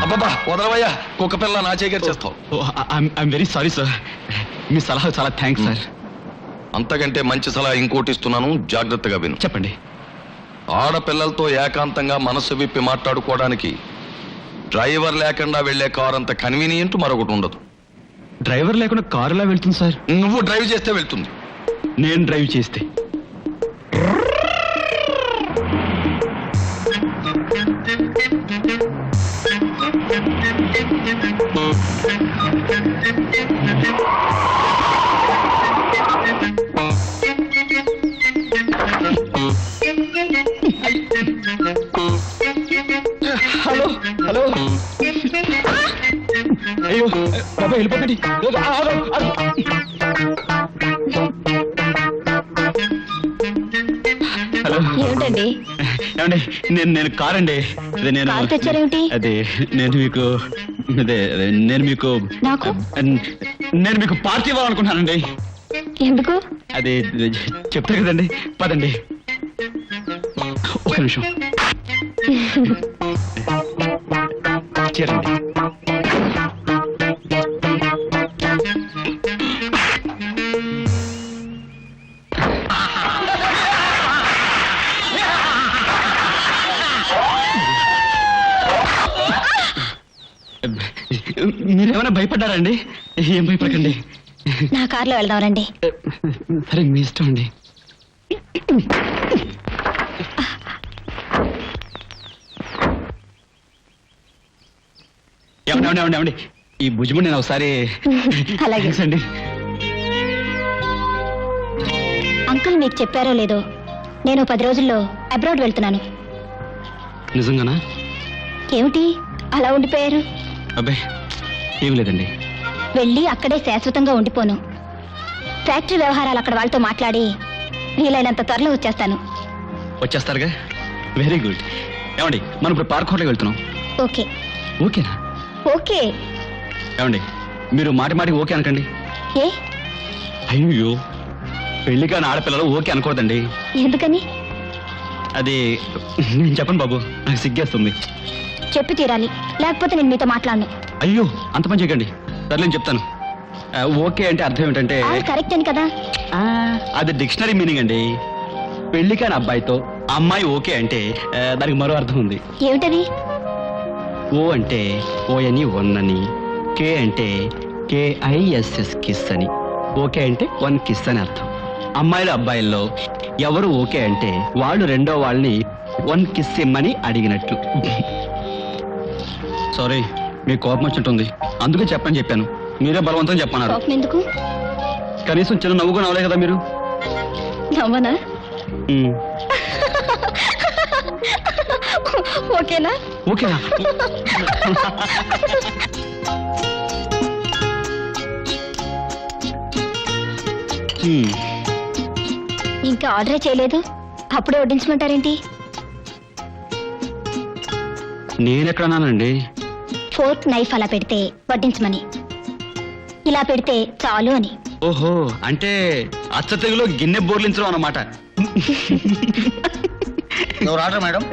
అబ్బబ్బా వదలవయ్యా, కుక్క పిల్ల నా చేగర్ చేస్తావు. I'm very sorry sir. మీ సలహా చాలా థ్యాంక్స్ సార్. అంతకంటే మంచి సలహా ఇంకోటి ఇస్తున్నాను, జాగ్రత్తగా విను. చెప్పండి. ఆడపిల్లలతో ఏకాంతంగా మనసు విప్పి మాట్లాడుకోవడానికి డ్రైవర్ లేకుండా వెళ్లే కారు అంత కన్వీనియంట్ మరొకటి ఉండదు. డ్రైవర్ లేకుండా కారు ఎలా వెళ్తుంది సార్? నువ్వు డ్రైవ్ చేస్తే వెళ్తుంది. నేను డ్రైవ్ చేస్తే? హలో హలో, అయ్యో బాబా వెళ్ళిపోకండి. హలో ఏమిటండి? ఏమండి, నేను కారండి. అదే నేను కారు తెచ్చారేమిటి? అదే నేను మీకు నాకు? నేను మీకు పార్టీ ఇవ్వాలనుకుంటున్నానండి. ఎందుకు? అది చెప్తారు కదండి, పదండి. ఒక నిమిషం చేరండి. మీరేమైనా భయపడ్డారండి? ఏం భయపడకండి. నా కార్లో వెళ్దాం రండి. సరే మీ ఇష్టం అండి. ఏమండి, ఈ భుజము నేను ఒకసారి. అలాగే. థాంక్స్ అండి. అంకుల్ మీకు చెప్పారో లేదో, నేను 10 రోజుల్లో అబ్రాడ్ వెళ్తున్నాను. నిజంగానా? ఏమిటి అలా ఉండిపోయారు? అబ్బాయి ఏం లేదండి. వెళ్ళి అక్కడే శాశ్వతంగా ఉండిపోను. ఫ్యాక్టరీ వ్యవహారాలు అక్కడ వాళ్ళతో మాట్లాడి వీలైనంత త్వరలో వచ్చేస్తాను. వచ్చేస్తారుగా? Very good. ఏమండి, మనం ఇప్పుడు పార్క్ హోటల్కి వెళ్తున్నాం. ఓకే. ఓకేనా? ఓకే. ఏమండి, మీరు మాటికి ఓకే అనకండి. ఏ? అయ్యో, పెళ్లి కాని ఆడపిల్లలు ఓకే అనుకోదండి. ఎందుకని? అది నేను చెప్పను బాబు, నాకు సిగ్గేస్తుంది. చెప్పి తీరాలి, లేకపోతే నేను మీతో మాట్లాడను. అయ్యో, అంత పని చేయకండి. సరే నేను చెప్తాను. ఓకే అంటే అర్థం ఏమిటంటే, కరెక్ట్ అని కదా. అది డిక్షనరీ మీనింగ్ అండి. పెళ్లి కాని అబ్బాయితో అమ్మాయి ఓకే అంటే దానికి మరో అర్థం ఉంది. ఏమిటది? ఓ అంటే ఓయని వన్నని, కే అంటే KISS కిస్ అని, ఓకే అంటే 1 కిస్ అని అర్థం. అమ్మాయిల అబ్బాయిల్లో ఎవరు ఓకే అంటే వాళ్ళు రెండో వాళ్ళని 1 కిస్ ఇమ్మని అడిగినట్లు. సారీ, మీకు కోపం వచ్చినట్టుంది, అందుకే చెప్పాను. మీరే బలవంతం చెప్పన్నారు. కోపం ఎందుకు? కనీసం చిన్న నవ్వుగా నవ్వలే కదా మీరు. నవ్వనా? ఓకేనా? ఓకేనా? ఇంకా ఆర్డరే చేయలేదు, అప్పుడే వడ్డించమంటారేంటి? నేనెక్కడన్నానండి? ఫోర్క్ నైఫ్ అలా పెడితే వడ్డించమని, ఇలా పెడితే చాలు అని. ఓహో, అంటే అచ్చ తెగులో గిన్నె బోర్లించడం అన్నమాట. Order madam.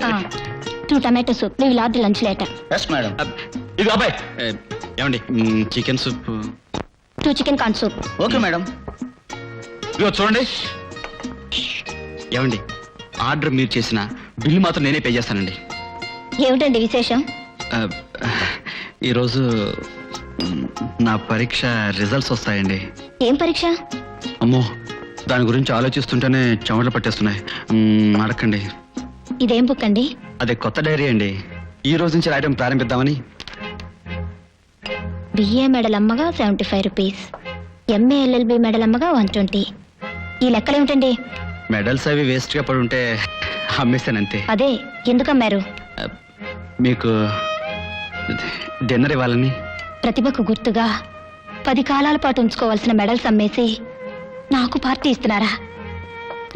2 tomato soup. We will order lunch later. Yes madam. ఇది అబ్బాయి ఏమండి, chicken soup. 2 chicken corn soup. Okay madam. ఇదిగో చూడండి. ఏమండి, ఆర్డర్ మీరు చేసిన బిల్లు మాత్రం నేనే పే చేస్తానండి. ఏమిటండి విశేషం? ఈరోజు నా పరీక్ష రిజల్ట్స్ వస్తాయండి. ఏం పరీక్ష? అమ్మో, దాని గురించి ఆలోచిస్తుంటేనే చెమటలు పట్టేస్తున్నాయి. అడగండి. ఇదేం బుక్ అండి? అదే కొత్త డైరీ అండి, ఈ రోజు నుంచి రాయడం ప్రారంభిద్దామని. బిఏ మెడల్ అమ్మగా 75 రూపీస్, ఎంఏ ఎల్ఎల్బి మెడల్ అమ్మగా 120. ఈ లెక్కలు ఏమిటండి? మెడల్స్ అవి వేస్ట్గా పడి ఉంటే అమ్మేస్తానంతే. అదే ఎందుకు అమ్మారు? మీకు డిన్నర్ ఇవ్వాలని. ప్రతిభకు గుర్తుగా 10 కాలాల పాటు ఉంచుకోవాల్సిన మెడల్స్ అమ్మేసి నాకు పార్టీ ఇస్తున్నారా?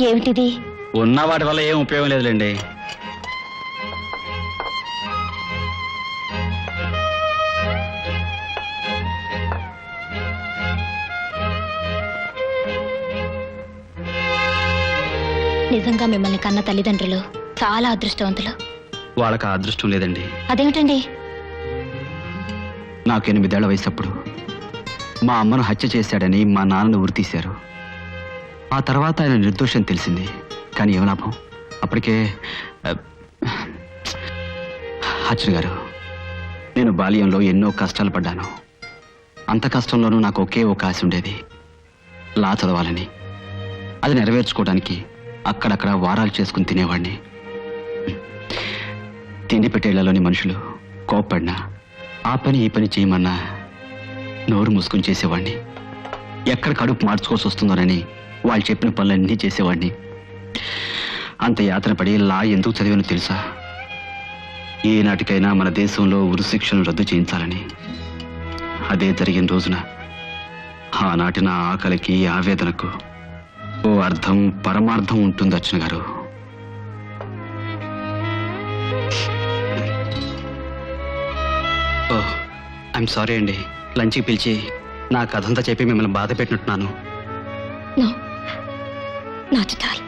ఏమిటిది? ఉన్న వాటి వల్ల ఏం ఉపయోగం లేదులేండి. నిజంగా మిమ్మల్ని కన్న తల్లిదండ్రులు చాలా అదృష్టవంతులు. వాళ్ళకి ఆ అదృష్టం లేదండి. అదేమిటండి? నాకు 8 ఏళ్ల వయసప్పుడు మా అమ్మను హత్య చేశాడని మా నాన్నను ఉరితీశారు. ఆ తర్వాత ఆయన నిర్దోషం తెలిసింది. కానీ ఏం లాభం? అప్పటికే అర్జున్ గారు, నేను బాల్యంలో ఎన్నో కష్టాలు పడ్డాను. అంత కష్టంలోనూ నాకు ఒకే ఒక ఆశ ఉండేది, లా చదవాలని. అది నెరవేర్చుకోవడానికి అక్కడక్కడ వారాలు చేసుకుని తినేవాడిని. తిండి పెట్టేళ్లలోని మనుషులు కోప్పడినా, ఆ పని ఈ పని చేయమన్నా నోరు మూసుకుని చేసేవాడిని. ఎక్కడ కడుపు మార్చుకోవాల్సి వస్తుందోనని వాళ్ళు చెప్పిన పనులన్నీ చేసేవాడిని. అంత యాతన పడి లా ఎందుకు చదివానో తెలుసా? ఏనాటికైనా మన దేశంలో ఉరిశిక్షను రద్దు చేయించాలని. అదే జరిగిన రోజున ఆనాటి నా ఆకలికి, ఆవేదనకు ఓ అర్థం, పరమార్థం ఉంటుంది అర్జున్ గారు. ఓ ఐఎమ్ సారీ అండి, లంచ్కి పిలిచి నా కథంతా చెప్పి మిమ్మల్ని బాధ పెట్టినట్టున్నాను. No, not at all.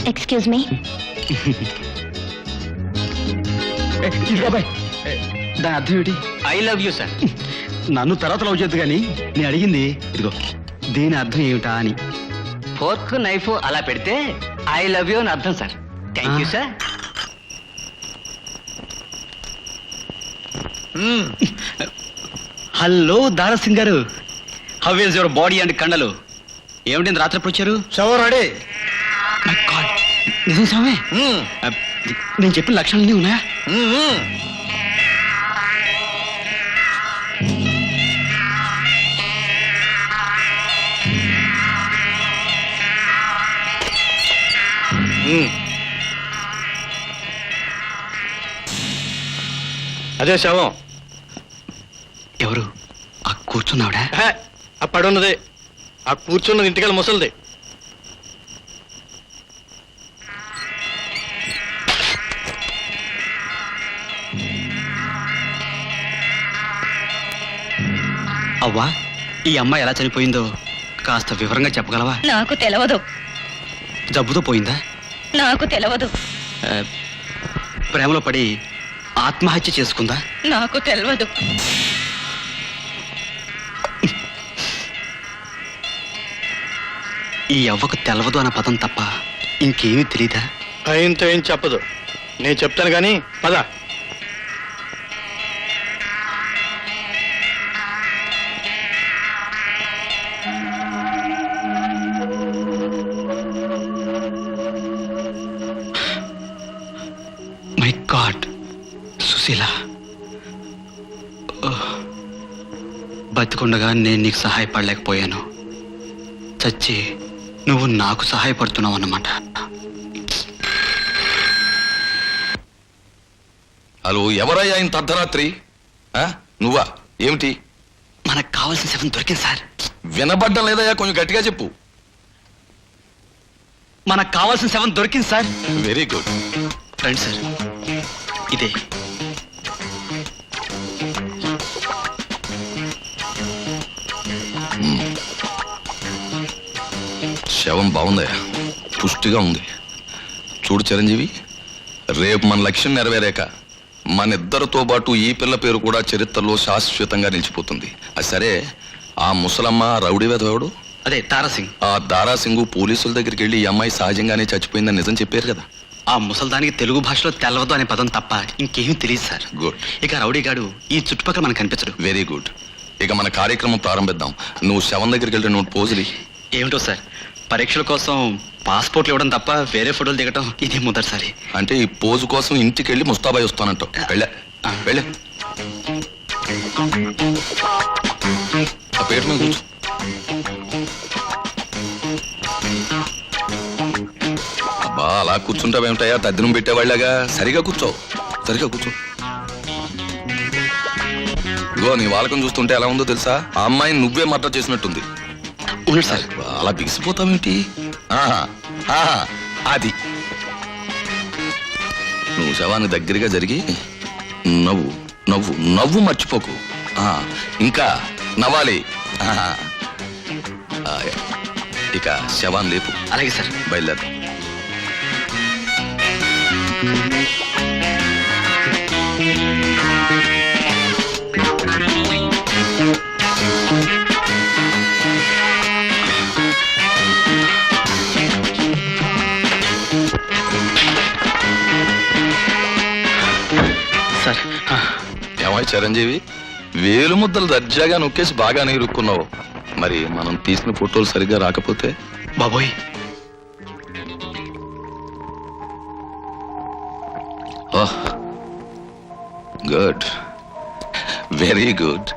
Excuse me. దాని అర్థం ఏంటి? I love you sir. నన్ను తర్వాత లవ్ చేద్దు కానీ నేను అడిగింది ఇదిగో, దీని అర్థం ఏమిటా అని. ఫోర్క్ నైఫ్ అలా పెడితే ఐ లవ్ యూ అని అర్థం సార్. Thank you sir. Hello Dara Singh garu, how is your body and కండలు? ఏమిటి రాత్రి ఎప్పుడు వచ్చారు? షవర్ మై గాడ్, నిజం సామే? నేను చెప్పిన లక్షణాలన్నీ ఉన్నాయా? అదే శవం. ఎవరు ఆ కూర్చున్నావిడ? అప్పుడున్నది ఆ కూర్చున్నది ఇంటికల్ ముసలిది. అవ్వా, ఈ అమ్మాయి ఎలా చనిపోయిందో కాస్త వివరంగా చెప్పగలవా? నాకు తెలవదు. జబ్బుతో పోయిందా? నాకు తెలవదు. ప్రేమలో పడి ఆత్మహత్య చేసుకుందా? నాకు తెలవదు. ఈ అవ్వకు తెలవదు అన్న పదం తప్ప ఇంకేమీ తెలీదా? ఆయనతో ఏం చెప్పదు, నేను చెప్తాను కానీ పద. మై గాడ్, సుశీల, బతికుండగా నేను నీకు సహాయపడలేకపోయాను. చచ్చి నువ్వు నాకు సహాయపడుతున్నావు అన్నమాట. హలో, ఎవరయ్యా ఇంత అర్ధరాత్రి? నువ్వా? ఏమిటి? మనకు కావాల్సిన శవం దొరికింది సార్. వినబడ్డం లేదయ్యా, కొంచెం గట్టిగా చెప్పు. మనకు కావాల్సిన శవం దొరికింది సార్. Very good. రండి సార్, ఇదే. శవం బాగుందయ్యా, పుష్టిగా ఉంది. చూడు చిరంజీవి, రేపు మన లక్ష్యం నెరవేరాక మన ఇద్దరితో పాటు ఈ పిల్ల పేరు కూడా చరిత్రలో శాశ్వతంగా నిలిచిపోతుంది. అది సరే, ఆ ముసలమ్మ రౌడీ వెధవడు అదే తారాసింగ్. ఆ దారాసింగు పోలీసుల దగ్గరికి వెళ్ళి ఈ అమ్మాయి సహజంగానే చచ్చిపోయిందని నిజం చెప్పారు కదా. ఆ ముసల్దానికి తెలుగు భాషలో తెలవదు అనే పదం తప్ప ఇంకేమీ తెలియదు సార్. గుడ్, ఇక రౌడీగాడు ఈ చుట్టుపక్కల మనకు కనిపించడు. Very good. ఇక మన కార్యక్రమం ప్రారంభిద్దాం. నువ్వు శవం దగ్గరికి వెళ్ళి నువ్వు పోజులి. ఏమిటో సార్, పరీక్షల కోసం పాస్పోర్ట్లు ఇవ్వడం తప్ప వేరే ఫోటోలు దిగటం ఇదే మొదటిసారి. అంటే ఈ పోజు కోసం ఇంటికి వెళ్ళి ముస్తాబాయి వస్తానంటావు. వెళ్ళే వెళ్ళే ఆ పేట మీద కూర్చో. అబ్బా అలా కూర్చుంటావేమిటయా, తద్దినం పెట్టేవాళ్ళగా. సరిగా కూర్చో, సరిగా కూర్చో. ఇగో నీ వాళ్ళకం చూస్తుంటే ఎలా ఉందో తెలుసా? ఆ అమ్మాయిని నువ్వే మర్డర్ చేసినట్టుంది. అవును సార్. అలా బిగిసిపోతావేంటి? ఆహా, ఆహా, అది నువ్వు శవానికి దగ్గరగా జరిగి నవ్వు నవ్వు నవ్వు మర్చిపోకు. ఇంకా నవ్వాలి. ఆహా. ఇక శవాన్ని లేపు. అలాగే సార్. బయలుదేరు. సార్ ఏమాయి చిరంజీవి, వేలు ముద్దలు దర్జాగా నొక్కేసి బాగానే ఇరుక్కున్నావు. మరి మనం తీసిన ఫోటోలు సరిగ్గా రాకపోతే? బాబోయ్, గుడ్, వెరీ గుడ్.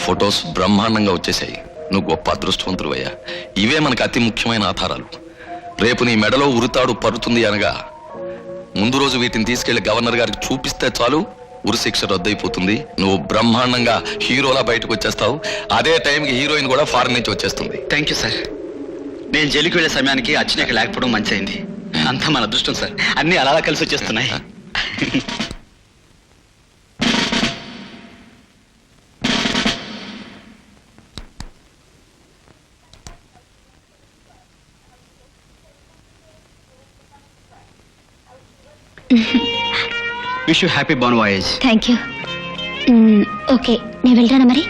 ఫొటోస్ బ్రహ్మాండంగా వచ్చేసాయి. నువ్వు గొప్ప అదృష్టవంతుడువయ్యా. ఇవే మనకు అతి ముఖ్యమైన ఆధారాలు. రేపు నీ మెడలో ఉరితాడు పడుతుంది అనగా ముందు రోజు వీటిని తీసుకెళ్లి గవర్నర్ గారికి చూపిస్తే చాలు, ఉరిశిక్ష రద్దయిపోతుంది. నువ్వు బ్రహ్మాండంగా హీరోలా బయటకు వచ్చేస్తావు. అదే టైంకి హీరోయిన్ కూడా ఫారెన్ నుంచి వచ్చేస్తుంది. Thank you sir. నేను జైలుకి వెళ్ళే సమయానికి అచ్చినాక లేకపోవడం మంచి అయింది. అంతా మన అదృష్టం సార్. అన్ని అలా కలిసి వచ్చేస్తున్నాయి. Wish you happy bone voyage. Thank you. Okay, నేను వెళ్తానా మరి?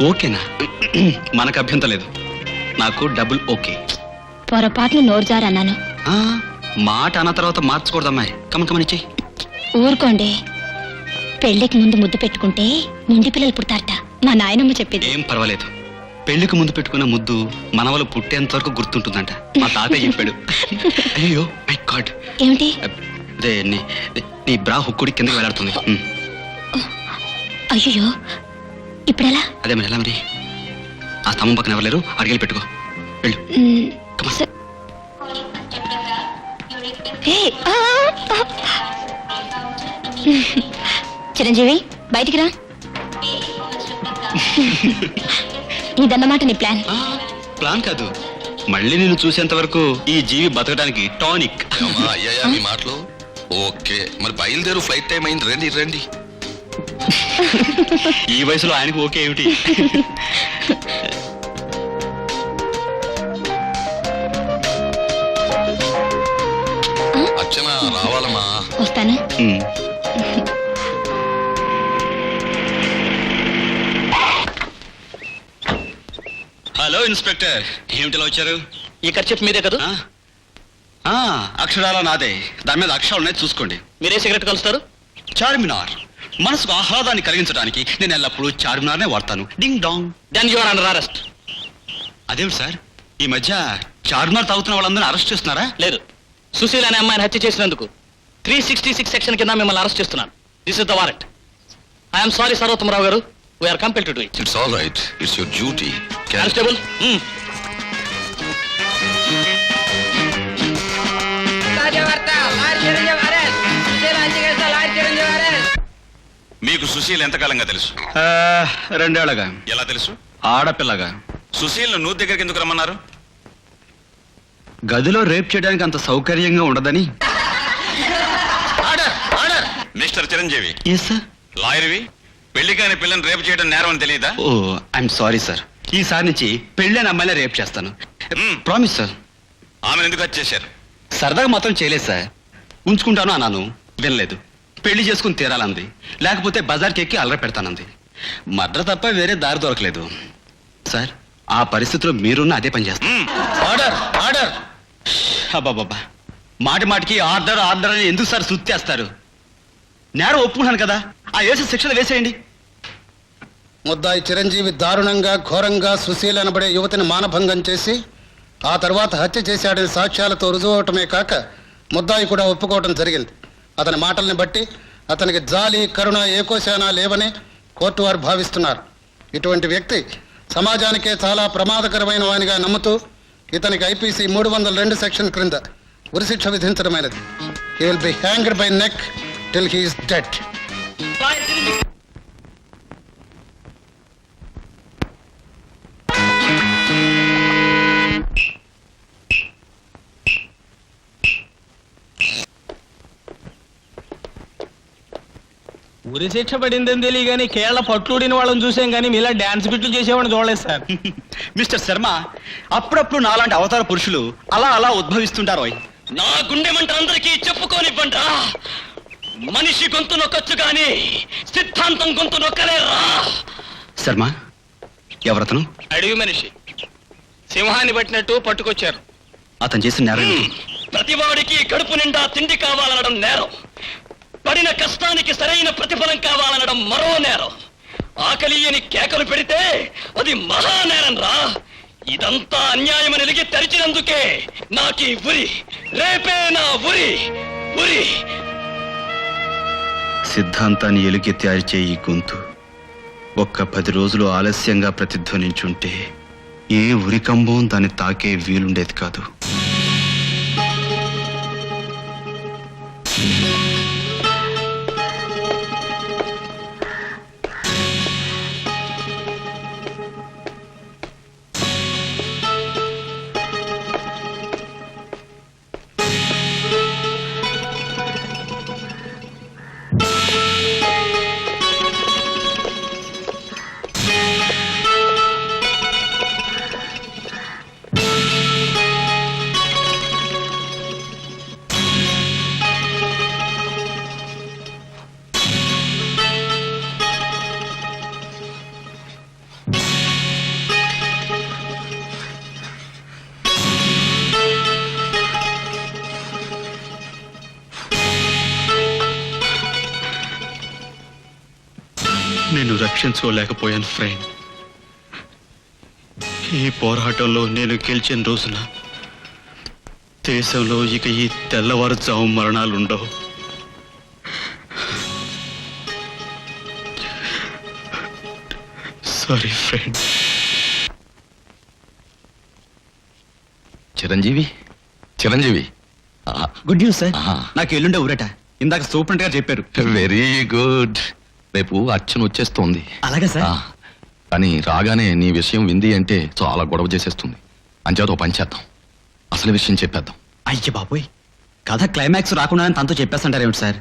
ఓకేనా? మనకు అభ్యంతరం లేదు. నాకు డబుల్ ఓకే. పొరపాట్లు నోరు జారన్నాను. మాట అన్న తర్వాత మార్చకూడదమ్మాయి. కమన్ ఇచ్చేయి. ఊరుకోండి. పెళ్లికి ముందు ముద్దు పెట్టుకుంటే నిండి పిల్లలు పుడతారట, మా నాయనమ్మ చెప్పింది. ఏం పర్వాలేదు. పెళ్లికి ముందు పెట్టుకున్న ముద్దు మనవలు పుట్టేంత వరకు గుర్తుంటుందంట. మా తాతయ్య చెప్పాడు. అయ్యో మై గాడ్. ఏమిటి? అదే నీ బ్రా హుక్కుడి కిందకి వేలాడుతుంది. అయ్యో, ఇప్పుడెలా? అదే మరి ఎలా మరి? ఆ స్తంభం పక్కన ఎవరు అడిగేలు పెట్టుకో. వెళ్ళు. చిరంజీవి, బయటికి రా. ఇదన్నమాట నీ ప్లాన్? ప్లాన్ కాదు, మళ్ళీ నేను చూసేంత వరకు ఈ జీవి బతకడానికి టానిక్. అయ్యా మీ మాటలు ఓకే. మరి బయలుదేరు, ఫ్లైట్ టైం అయింది. రండి రండి. ఈ వయసులో ఆయనకు ఓకే ఏమిటి? అర్చన రావాలమ్మా. వస్తాను. హలో ఇన్స్పెక్టర్, ఏమిటిలా వచ్చారు? ఈ ఖర్చు మీదే కదా? అక్షరాల నాదే. దాని మీద అక్షరాలు ఉన్నాయి, చూసుకోండి. మీరే సిగరెట్ కలుస్తారు? చార్మినార్ మనసుకు ఆహ్లాదాన్ని కలిగించడానికి నేను ఎల్లప్పుడూ చార్మినార్నే వాడతాను. Ding dong. Then you are under arrest. అదేమిటి సార్, ఈ మధ్య చార్మినార్ తాగుతున్న వాళ్ళందరినీ అరెస్ట్ చేస్తున్నారా? లేదు, సుశీల్ అనే అమ్మాయిని హత్య చేసినందుకు 366 సెక్షన్ కింద మిమ్మల్ని అరెస్ట్ చేస్తున్నాను. This is the warrant. I'm sorry Sarvottama Rao garu, we're compelled to do it. It's all right, it's your duty. Constable, మీకు సుశీల్ ఎంతకాలంగా తెలుసు? 2 ఏళ్లగా. ఎలా తెలుసు? ఆడపిల్లగా. సుశీల్ నువ్వు దగ్గరికి ఎందుకు రమ్మన్నారు? గదిలో రేప్ చేయడానికి అంత సౌకర్యంగా ఉండదని. Mister Chiranjeevi, sir. లాయర్వి, పెళ్లి కాని పిల్లని రేపు చేయడం నేరం అని తెలియదా? ఓ ఐఎమ్ సారీ సార్. ఈసారి నుంచి పెళ్ళైన అమ్మాయిలే రేప్ చేస్తాను. Promise sir. ఆమెను ఎందుకు హత్య చేశారు? సరదాగా మాత్రం చేయలేదు సార్. ఉంచుకుంటాను అన్నాను, వినలేదు. పెళ్లి చేసుకుని తీరాలంది, లేకపోతే బజార్కి ఎక్కి అల్లరి పెడతానంది. మర్డర్ తప్ప వేరే దారి దొరకలేదు సార్. ఆ పరిస్థితిలో మీరున్న అదే పని చేస్తారు. Order order. అబ్బాబ్బా, మాటి మాటికి ఆర్డర్ ఆర్డర్ అని ఎందుకు సార్ సుత్తేస్తారు? నేరం ఒప్పుకున్నాను కదా, ఆ వేసే శిక్షణ వేసేయండి. ముద్దాయి చిరంజీవి దారుణంగా ఘోరంగా సుశీల అనబడే యువతిని మానభంగం చేసి ఆ తర్వాత హత్య చేశాడని సాక్ష్యాలతో రుజువవటమే కాక ముద్దాయి కూడా ఒప్పుకోవటం జరిగింది. అతని మాటల్ని బట్టి అతనికి జాలి కరుణ ఏకోశానా లేవని కోర్టు వారు భావిస్తున్నారు. ఇటువంటి వ్యక్తి సమాజానికే చాలా ప్రమాదకరమైన వానిగా నమ్ముతూ ఇతనికి ఐపీసీ 302 సెక్షన్ క్రింద ఉరిశిక్ష విధించడమైనది. He will be hanged by neck till he is dead. ఉరి శిక్ష పడిందని తెలియగాని కేరళ పట్లుడిన వాళ్ళని చూసాం కానీ మీలా డాన్స్ బిట్లు చేసేవాడిని చూడలేదు సార్. మిస్టర్ శర్మ, అప్పుడప్పుడు నాలాంటి అవతార పురుషులు అలా అలా ఉద్భవిస్తుంటారు. నా గుండె మంట అందరికీ చెప్పుకోనివ్వండి. మనిషి గొంతు నొక్కొచ్చు గాని సిద్ధాంతం గొంతు నొక్కలేరా. శర్మ, ఎవరతను? అడవి మనిషి సింహాన్ని పట్టినట్టు పట్టుకొచ్చారు. అతను చేసిన నేరం ఏంటి? ప్రతివాడికి కడుపు నిండా తిండి కావాలనడం నేరం. పడిన కష్టానికి సరైన ప్రతిఫలం కావాలనడం మరో నేరం. ఆకలియని కేకలు పెడితే అది మహానేరం రా. ఇదంతా అన్యాయమని ఎలిగి తెరిచినందుకే నాకీ ఉరి. రేపే నా ఉరి ఉరి. సిద్ధాంతాన్ని ఎలుగెత్తి ఈ గొంతు ఒక్క 10 రోజులు ఆలస్యంగా ప్రతిధ్వనించుంటే ఏ ఉరికంబం దాన్ని తాకే వీలుండేది కాదు. నేను రక్షించుకోలేకపోయాను ఫ్రెండ్. ఈ పోరాటంలో నేను గెలిచిన రోజున దేశంలో ఇక ఈ తెల్లవారుజాము మరణాలుండవు. Sorry friend. Chiranjeevi, Chiranjeevi, good news sir. నాకు ఎల్లుండే ఊరట. ఇందాక సూపరింట్ గా చెప్పారు. Very good. రేపు అర్చన వచ్చేస్తోంది. అలాగే సార్. కానీ రాగానే నీ విషయం వింది అంటే చాలా గొడవ చేసేస్తుంది. అంచేత ఓ పని చేద్దాం, అసలు విషయం చెప్పేద్దాం. అయ్య బాబోయ్, కథ క్లైమాక్స్ రాకుండానే తనతో చెప్పేస్తుంటారేమిటి సార్?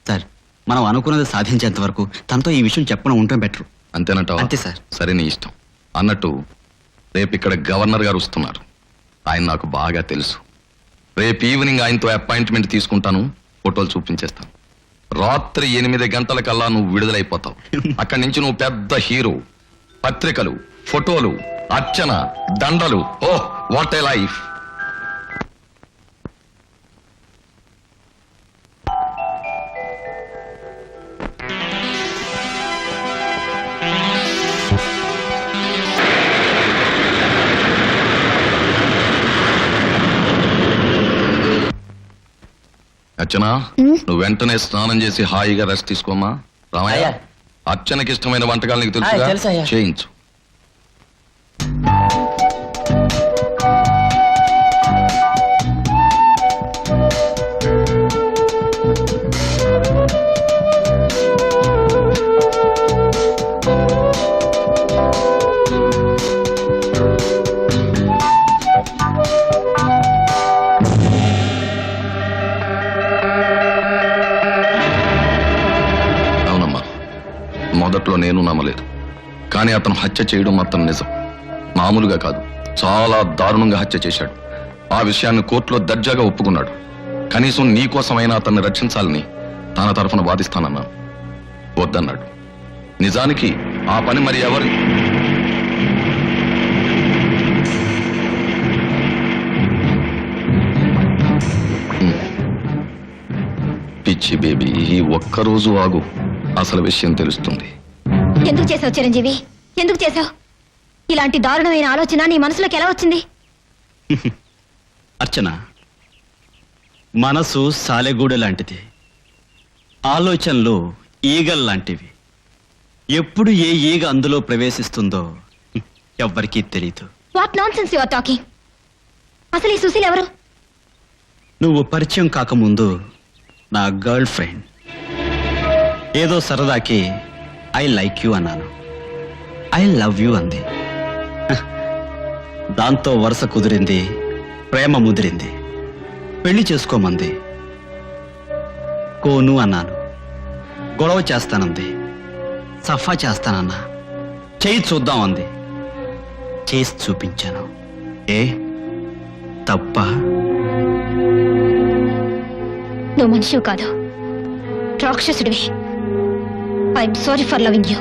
సార్, మనం అనుకున్నది సాధించేంత వరకు తనతో ఈ విషయం చెప్పడం ఉండటం బెటర్. అంతేనంటావా? అంతే సార్. సరే, నీ ఇష్టం. అన్నట్టు రేపు ఇక్కడ గవర్నర్ గారు వస్తున్నారు. ఆయన నాకు బాగా తెలుసు. రేపు ఈవినింగ్ ఆయనతో అపాయింట్మెంట్ తీసుకుంటాను, ఫోటోలు చూపించేస్తాను. రాత్రి 8 గంటలకల్లా నువ్వు విడుదలైపోతావు. అక్కడి నుంచి నువ్వు పెద్ద హీరో. పత్రికలు, ఫోటోలు, అర్చన, దండలు. ఓహ్, వాట్ ఏ లైఫ్. అర్చన, నువ్వు వెంటనే స్నానం చేసి హాయిగా రెస్ట్ తీసుకోమ్మా. రామయ్య, అర్చనకి ఇష్టమైన వంటకాలు నీకు తెలుసుగా, చేయించు. మొదట్లో నేను నమ్మలేదు, కానీ అతను హత్య చేయడం మాత్రం నిజం. మామూలుగా కాదు, చాలా దారుణంగా హత్య చేశాడు. ఆ విషయాన్ని కోర్టులో దర్జాగా ఒప్పుకున్నాడు. కనీసం నీ కోసమైనా అతన్ని రక్షించాలని తన తరఫున వాదిస్తానన్నాను. వద్దన్నాడు. నిజానికి ఆ పని మరి ఎవరి పిచ్చి బేబీ, ఈ ఒక్కరోజు ఆగు, అసలు విషయం తెలుస్తుంది. ఎందుకు చేసావు చిరంజీవి? ఎందుకు చేసావు? ఇలాంటి దారుణమైన ఆలోచన నీ మనసులోకి ఎలా వచ్చింది? అర్చన, మనసు సాలెగూడ లాంటిది, ఆలోచనలు ఈగల్ లాంటివి. ఎప్పుడు ఏ ఈగ అందులో ప్రవేశిస్తుందో ఎవ్వరికీ తెలియదు. What nonsense you are talking? అసలు ఈ సుశీల్ ఎవరు? నువ్వు పరిచయం కాకముందు నా గర్ల్ ఫ్రెండ్. ఏదో సరదాకి ఐ లైక్ యూ అన్నాను, ఐ లవ్ యూ అంది. దాంతో వరుస కుదిరింది, ప్రేమ ముదిరింది, పెళ్లి చేసుకోమంది. కోను అన్నాను, గొడవ చేస్తానంది. సఫా చేస్తానన్నా, చేయి చూద్దాం అంది. చేసి చూపించాను. ఏ తప్ప? నువ్వు మనిషివి కాదు, రాక్షసుడివి. I'm sorry for loving you.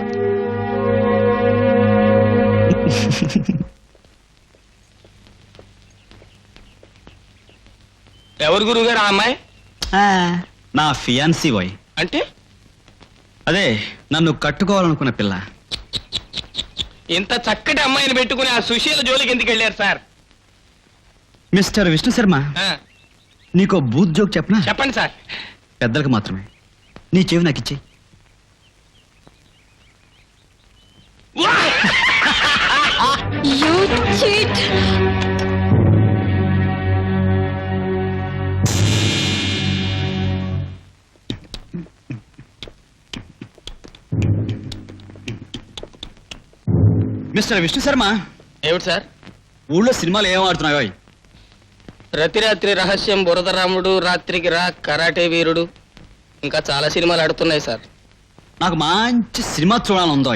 ఎవరు గురువు గారు ఆ అమ్మాయి? నా ఫియాన్సీ బాయ్. అంటే అదే నన్ను కట్టుకోవాలనుకున్న పిల్ల. ఇంత చక్కటి అమ్మాయిని పెట్టుకుని ఆ సుశీల జోలికి ఎందుకు వెళ్ళారు సార్? మిస్టర్ విష్ణు శర్మ, నీకో బూత్ జోక్ చెప్పనా? చెప్పండి సార్. పెద్దలకు మాత్రమే. నీ చెవి నాకు ఇచ్చేయి. You cheat! Mister Vishnu Sharma, ఏమిటి సార్? ఊళ్ళో సినిమాలు ఏం ఆడుతున్నాయో? రతిరాత్రి రహస్యం, బురదరాముడు, రాత్రికి రా, కరాటే వీరుడు, ఇంకా చాలా సినిమాలు ఆడుతున్నాయి సార్. నాకు మంచి సినిమా చూడాలని ఉందో.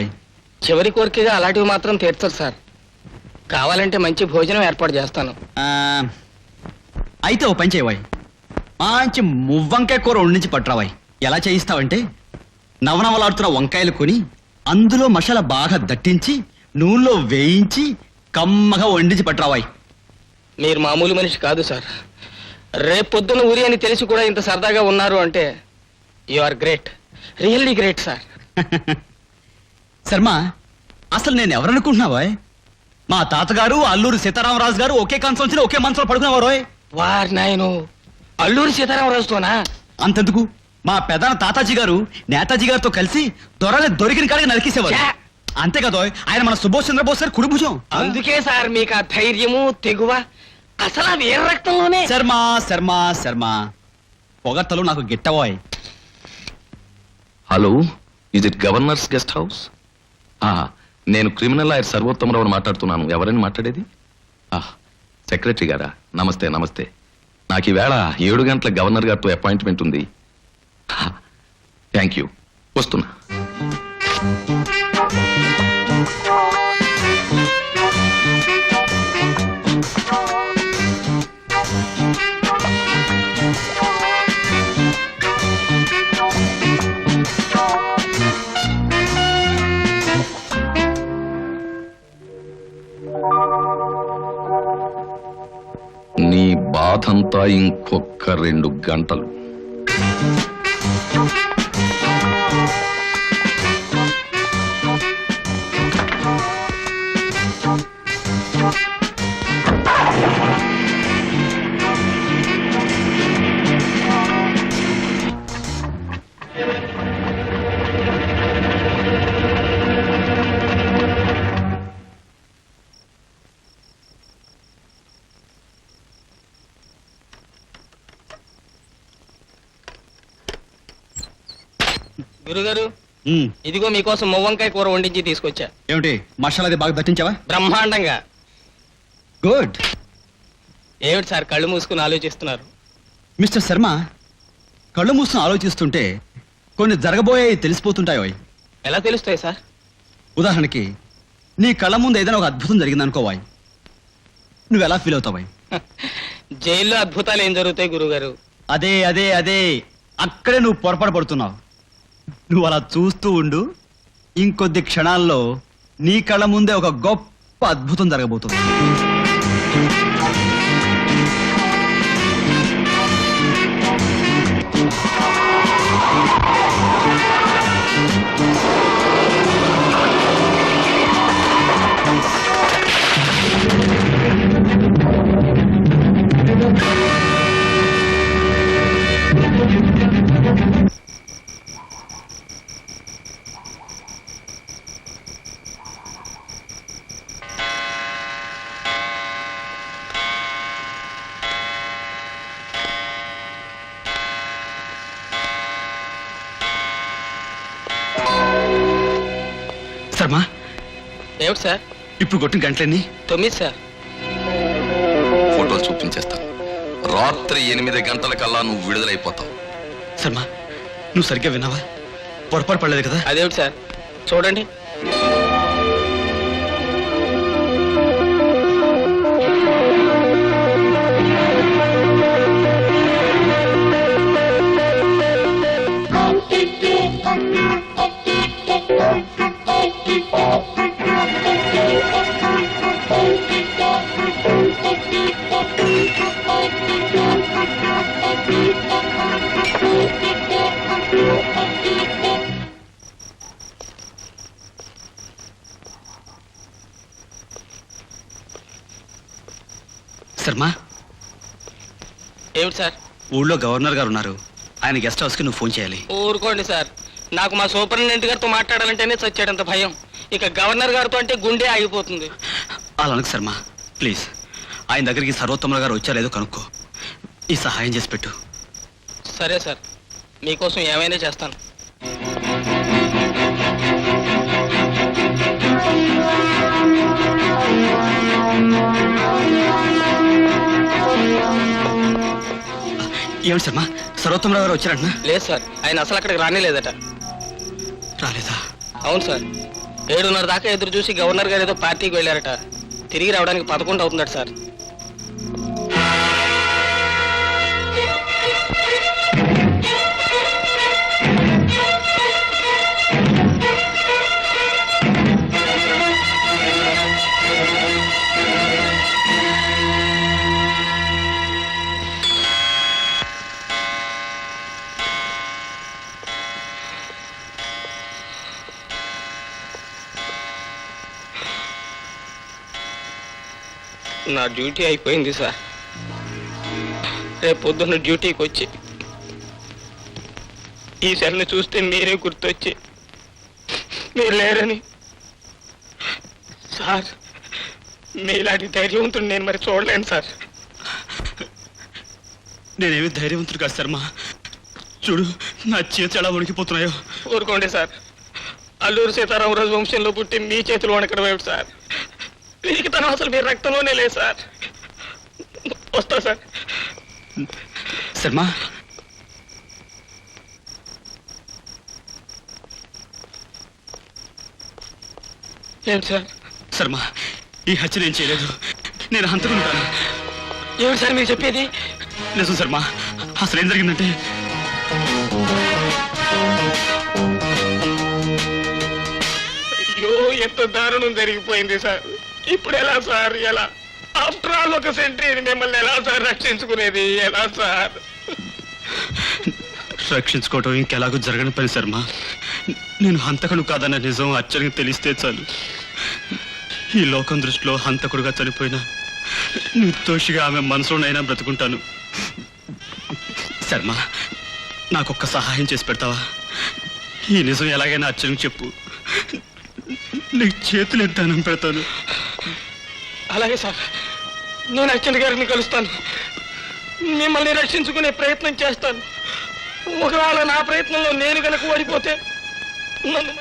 చివరి కోరికగా అలాంటివి మాత్రం తీర్చరు సార్. కావాలంటే మంచి భోజనం ఏర్పాటు చేస్తాను. అయితే ఓ పని చేయవాయి, మంచి మువ్వంకాయ కూర వండించి పట్టురావాయి. ఎలా చేయిస్తావంటే, నవనవలాడుతున్న వంకాయలు కొని అందులో మసాలా బాగా దట్టించి నూనెలో వేయించి కమ్మగా వండించి పట్టురావాయి. మీరు మామూలు మనిషి కాదు సార్. రేపొద్దున ఊరి అని తెలిసి కూడా ఇంత సరదాగా ఉన్నారు అంటే you are great, really great sir. Sharma, అసలు నేను ఎవరనుకుంటున్నావా? మా తాతగారు అల్లూరి సీతారామరాజు గారు ఒకే కన్సంలో ఒకే మనసులో పడుకునేవారు. వార్ నాయను, అల్లూరి సీతారామరాజుతోనా? అంతెందుకు, మా పెదనాన్న తాతాజీ గారు నేతాజీ గారితో కలిసి దొరలే దొరికిన కాడికి నరికేసేవారు. అంతేకాదు, ఆయన మన సుభాష్ చంద్రబోస్ గారు కుడి భుజం. అందుకే సార్ మీకు ఆ ధైర్యము, తెగువ, అసలు ఆ వీర రక్తంలోనే. శర్మ శర్మ శర్మ, పొగట్టలు నాకు గిట్టవాయ్. Hello, is it governor's guest house? నేను క్రిమినల్ లాయర్ సర్వోత్తమరావు మాట్లాడుతున్నాను. ఎవరైనా మాట్లాడేది? సెక్రటరీ గారా? నమస్తే నమస్తే. నాకు ఈవేళ 7 గంటల గవర్నర్ గారితో అపాయింట్మెంట్ ఉంది. థ్యాంక్ యూ, వస్తున్నా. నీ బాధంతా ఇంకొక 2 గంటలు. గురుగారు, ఇదిగో మీకోసం మువ్వంకాయ కూర వండించి తీసుకొచ్చా. ఏమిటి, మసాలాది బాగా దట్టించావా? బ్రహ్మాండంగా. గుడ్. ఏమిటి సార్ కళ్ళు మూసుకుని ఆలోచిస్తున్నారు? మిస్టర్ శర్మ, కళ్ళు మూసుకుని ఆలోచిస్తుంటే కొన్ని జరగబోయే తెలిసిపోతుంటాయో. ఎలా తెలుస్తాయి సార్? ఉదాహరణకి, నీ కళ్ళ ముందు ఏదైనా ఒక అద్భుతం జరిగిందనుకోవాయి, నువ్వెలా ఫీల్ అవుతావాయి? జైల్లో అద్భుతాలు ఏం జరుగుతాయి గురుగారు? అదే అదే అదే అక్కడే నువ్వు పొరపాటు పడుతున్నావు. నువ్వు అలా చూస్తూ ఉండు, ఇంకొద్ది క్షణాల్లో నీ కళ్ళ ముందే ఒక గొప్ప అద్భుతం జరగబోతుంది. శర్మ, ఏమిటి సార్? ఇప్పుడు కొట్టిన గంటలన్నీ 9 సార్. ఫోటోలు చూపించేస్తాను. రాత్రి 8 గంటలకల్లా నువ్వు విడుదలైపోతావు. శర్మ, నువ్వు సరిగ్గా విన్నావా? పొరపాటు పడలేదు కదా? అదేమిటి సార్? చూడండి. శర్మ, ఏమిటి సార్? ఊళ్ళో గవర్నర్ గారు ఉన్నారు. ఆయన గెస్ట్ హౌస్కి నువ్వు ఫోన్ చేయాలి. ఊరుకోండి సార్. నాకు మా సూపరింటెండెంట్ గారితో మాట్లాడాలంటేనే చచ్చాడంత భయం. ఇక గవర్నర్ గారితో అంటే గుండె ఆగిపోతుంది. అలా అనకు శర్మ, ప్లీజ్. ఆయన దగ్గరికి సర్వోత్తమ గారు వచ్చారేదో కనుక్కో. ఈ సహాయం చేసి పెట్టు. సరే సార్, మీకోసం ఏమైనా చేస్తాను. ఏమిటి శర్మ, సర్వోత్తమరావు గారు వచ్చారంటున్నా? లేదు సార్, ఆయన అసలు అక్కడికి రానేలేదట. రాలేదా? అవును సార్, 7:30 దాకా ఎదురు చూసి గవర్నర్ గారు ఏదో పార్టీకి వెళ్ళారట. తిరిగి రావడానికి 11 అవుతుందట సార్. నా డ్యూటీ అయిపోయింది సార్. రేపు పొద్దున్న డ్యూటీకి వచ్చి ఈ సెల్ని చూస్తే మీరే గుర్తొచ్చి మీరు లేరని. సార్, మీలాంటి ధైర్యవంతుడు నేను మరి చూడలేను సార్. నేనేమి ధైర్యవంతుడు కాదు శర్మ. చూడు, నా చేతులు ఎలా వణికిపోతున్నాయో. ఊరుకోండి సార్. అల్లూరు సీతారామరాజు వంశంలో పుట్టి మీ చేతులు వణకడం ఏమిటి సార్? పిరికితనం అసలు మీ రక్తంలోనే లేదు సార్. వస్తా సార్. శర్మ, ఏంటి సార్? శర్మ, ఈ హత్య నేను చేయలేదు. నేను హంతకుంటాను. ఏమిటి సార్ మీరు చెప్పేది? నిజం శర్మ. అసలు ఏం జరిగిందంటే, అయ్యో, ఎంత దారుణం జరిగిపోయింది సార్. ఇప్పుడు ఎలా సార్? ఎలా? ఆఫ్టర్ ఆల్ ఒక సెంట్రీని మిమ్మల్ని ఎలా సార్ రక్షించుకునేది? ఎలా సార్? రక్షించుకోవటం ఇంకెలాగో జరగని పని శర్మ. నేను హంతకుడు కాదన్న నిజం అచ్చరికి తెలిస్తే చాలు. ఈ లోకం దృష్టిలో హంతకుడుగా చనిపోయినా నిర్దోషిగా ఆమె మనసులోనైనా బ్రతుకుంటాను. శర్మ, నాకొక్క సహాయం చేసి పెడతావా? ఈ నిజం ఎలాగైనా అచ్చరికి చెప్పు. నీకు చేతులు ఎంత అన్నం పెడతాను. అలాగే సార్, నేను అర్చన గారిని కలుస్తాను. మిమ్మల్ని రక్షించుకునే ప్రయత్నం చేస్తాను. ఒకవేళ నా ప్రయత్నంలో నేను కనుక ఓడిపోతే నన్ను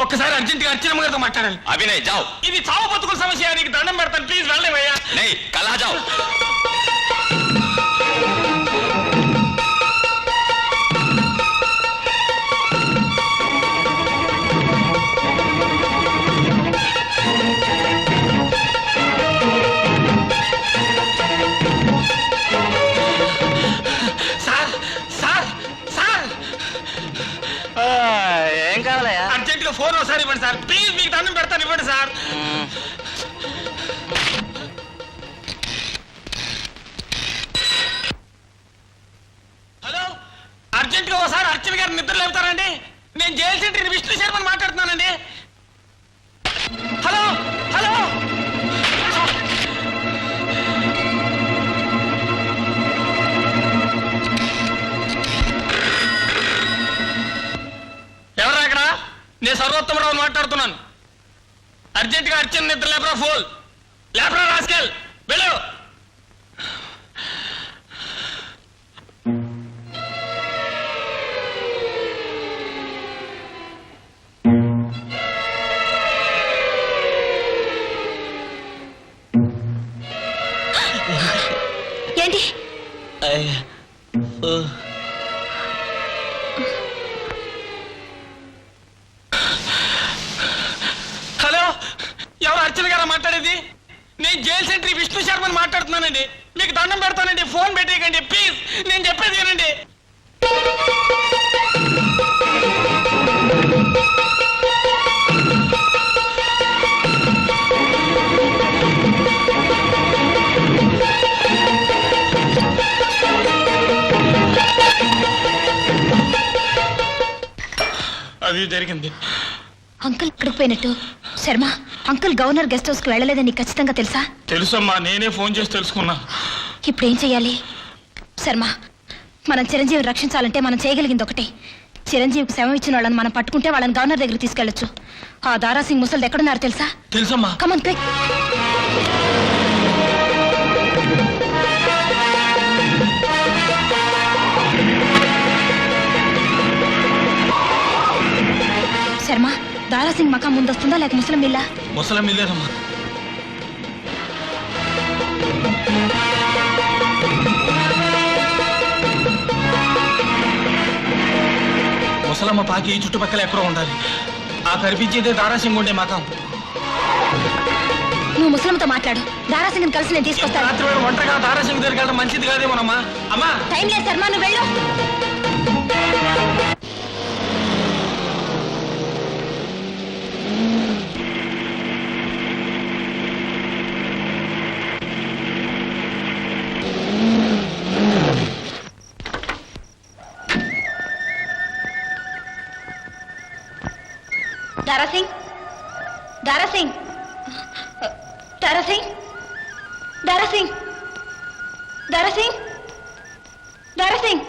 ఒక్కసారి అర్జెంట్ గా అర్చనమ్మ గారితో మాట్లాడాలి. అభినయ్ జావ్. ఇది చావు బతుకుల సమస్య. నీకు దండం పెడతాను, ప్లీజ్ వెళ్ళలేవయ్యా. नहीं कल आ जाओ. అర్జెంటుగా ఫోన్ ఒకసారి ఇవ్వండి సార్ ప్లీజ్, మీకు దండం పెడతాను, ఇవ్వండి సార్. హలో, అర్జెంటుగా ఒకసారి అర్చన గారు నిద్ర లేపుతారండి. నేను జైలు సెంటర్ విష్ణు శర్మని మాట్లాడుతున్నానండి. హలో హలో, ఎవరా అక్కడ? నేను సర్వోత్తమరావు మాట్లాడుతున్నాను. అర్జెంటుగా అర్చన నిద్ర లేపరా, ఫోన్ లేపరా రాస్కెల్, వెళ్ళు. ఏంటి? హలో, ఎవరు అర్చన గారా మాట్లాడేది? నేను జైలు సెంటర్ విష్ణు శర్మని మాట్లాడుతున్నానండి. మీకు దండం పెడతానండి, ఫోన్ పెట్టేయకండి ప్లీజ్, నేను చెప్పేది వినండి. అది జరిగింది. అంకుల్ ఇక్కడికి పోయినట్టు. Sharma, uncle governor guest house కి వెళ్ళలేదని నీకు ఖచ్చితంగా తెలుసా? తెలుసమ్మా, నేనే ఫోన్ చేసి తెలుసుకున్నా. ఇప్పుడు ఏం చెయ్యాలి? శర్మ, మనం చిరంజీవిని రక్షించాలంటే మనం చేయగలిగింది ఒకటి. చిరంజీవికి శవం ఇచ్చిన వాళ్ళని మనం పట్టుకుంటే వాళ్ళని గవర్నర్ దగ్గర తీసుకెళ్లొచ్చు. ఆ దారాసింగ్ ముసలిది ఎక్కడున్నారు తెలుసా? తెలుసమ్మా. Come on quick. శర్మ, దారాసింగ్ మకా ముందొస్తుందా లేక ముసలం ఇల్లా? ముసలం ఇల్లేదమ్మా. ముసలమ్మ పాకి ఈ చుట్టుపక్కల ఎక్కడో ఉండాలి. ఆ కనిపించేదే దారాసింగ్ ఉండే మకాం. నువ్వు ముసలంతో మాట్లాడు, దారాసింగ్ కలిసి నేను తీసుకొస్తాను. రాత్రి వేళ ఒంటరిగా దారాసింగ్ దగ్గరికి వెళ్ళడం మంచిది కాదేమోనమ్మా. అమ్మా, టైం లేదు శర్మ, నువ్వు వెళ్ళు. దారాసింగ్, దారాసింగ్, దారాసింగ్, దారాసింగ్, దారాసింగ్, దారాసింగ్.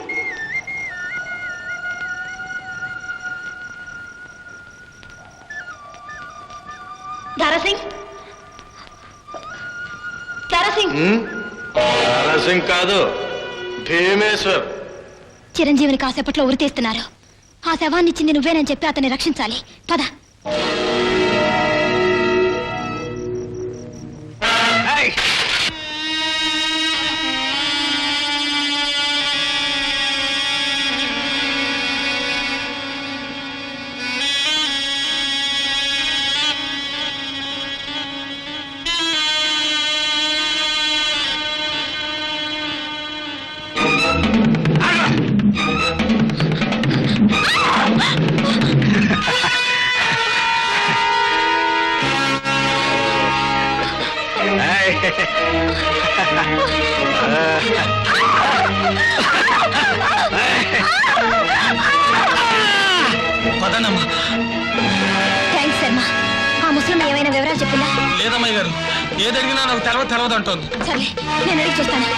దారాసింగ్, దారాసింగ్. సింగ్ కాదు, భీమేశ్వర్. చిరంజీవిని కాసేపట్లో ఉరి తీస్తున్నారు. ఆ శవాన్ని ఇచ్చింది నువ్వేనని చెప్పి అతన్ని రక్షించాలి. పద. పదనమ్మా. థ్యాంక్స్ శర్మ. ఆ ముస్లిం ఏమైనా వివరాలు చెప్పిందా? లేదమ్మాయి గారు, ఏదడిగినా నాకు తెలవదు అంటోంది. సరే, నేను అడిగి చూస్తాను.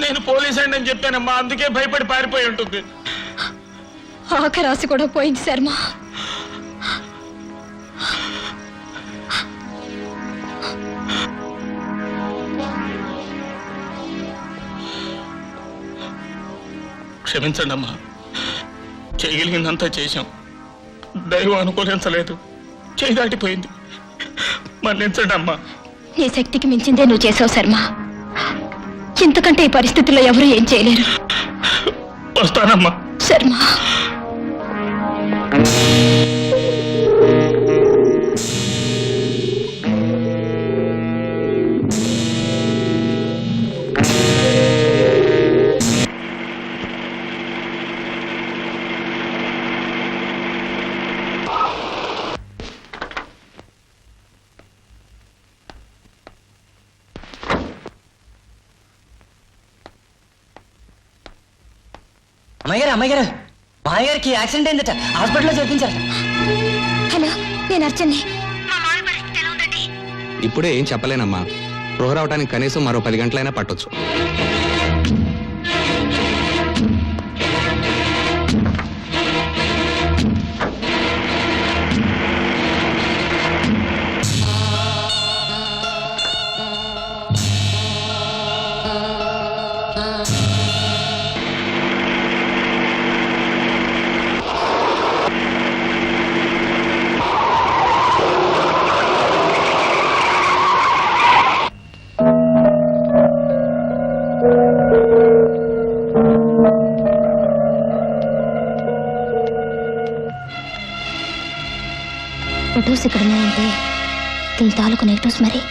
నేను పోలీస్ అని చెప్పానమ్మా, అందుకే భయపడి పారిపోయి ఉంటుంది. ఆఖరి ఆశ కూడా పోయింది శర్మ. క్షమించండి అమ్మా, చేయగలిగిందంతా చేశాం. దైవం అనుకూలించలేదు, చేయి దాటిపోయింది. మన్నించండి అమ్మా. నీ శక్తికి మించిందే నువ్వు చేసావు శర్మ. ఇంతకంటే ఈ పరిస్థితుల్లో ఎవరు ఏం చేయలేరు. వస్తానమ్మా. శర్మ, అమ్మాయి గారు మాయగారికి యాక్సిడెంట్ అయిందట, హాస్పిటల్లో చేర్పించారు. హలో, నేను అర్చన్ని. ఇప్పుడే ఏం చెప్పలేనమ్మా. స్పృహ రావడానికి కనీసం మరో 10 గంటలైనా పట్టొచ్చు. ఫొటోస్ ఇక్కడ ఉన్నాయంటే దీని తాలూకు నెగిటివ్స్ మరి.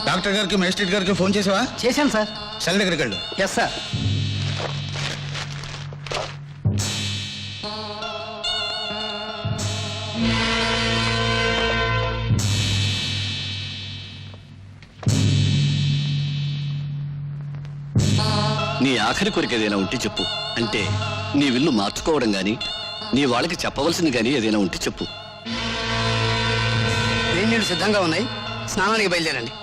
డాక్టర్ గారికి మేజిస్ట్రేట్ గారికి ఫోన్ చేసావా? చేశాను సార్. సెల్ దగ్గరికి వెళ్ళు. Yes sir. నీ ఆఖరి కోరిక ఏదైనా ఉంటే చెప్పు. అంటే నీ విల్లు మార్చుకోవడం గాని, నీ వాళ్ళకి చెప్పవలసింది గాని ఏదైనా ఉంటే చెప్పు. వేడి నీళ్ళు సిద్ధంగా ఉన్నాయి, స్నానానికి బయలుదేరండి.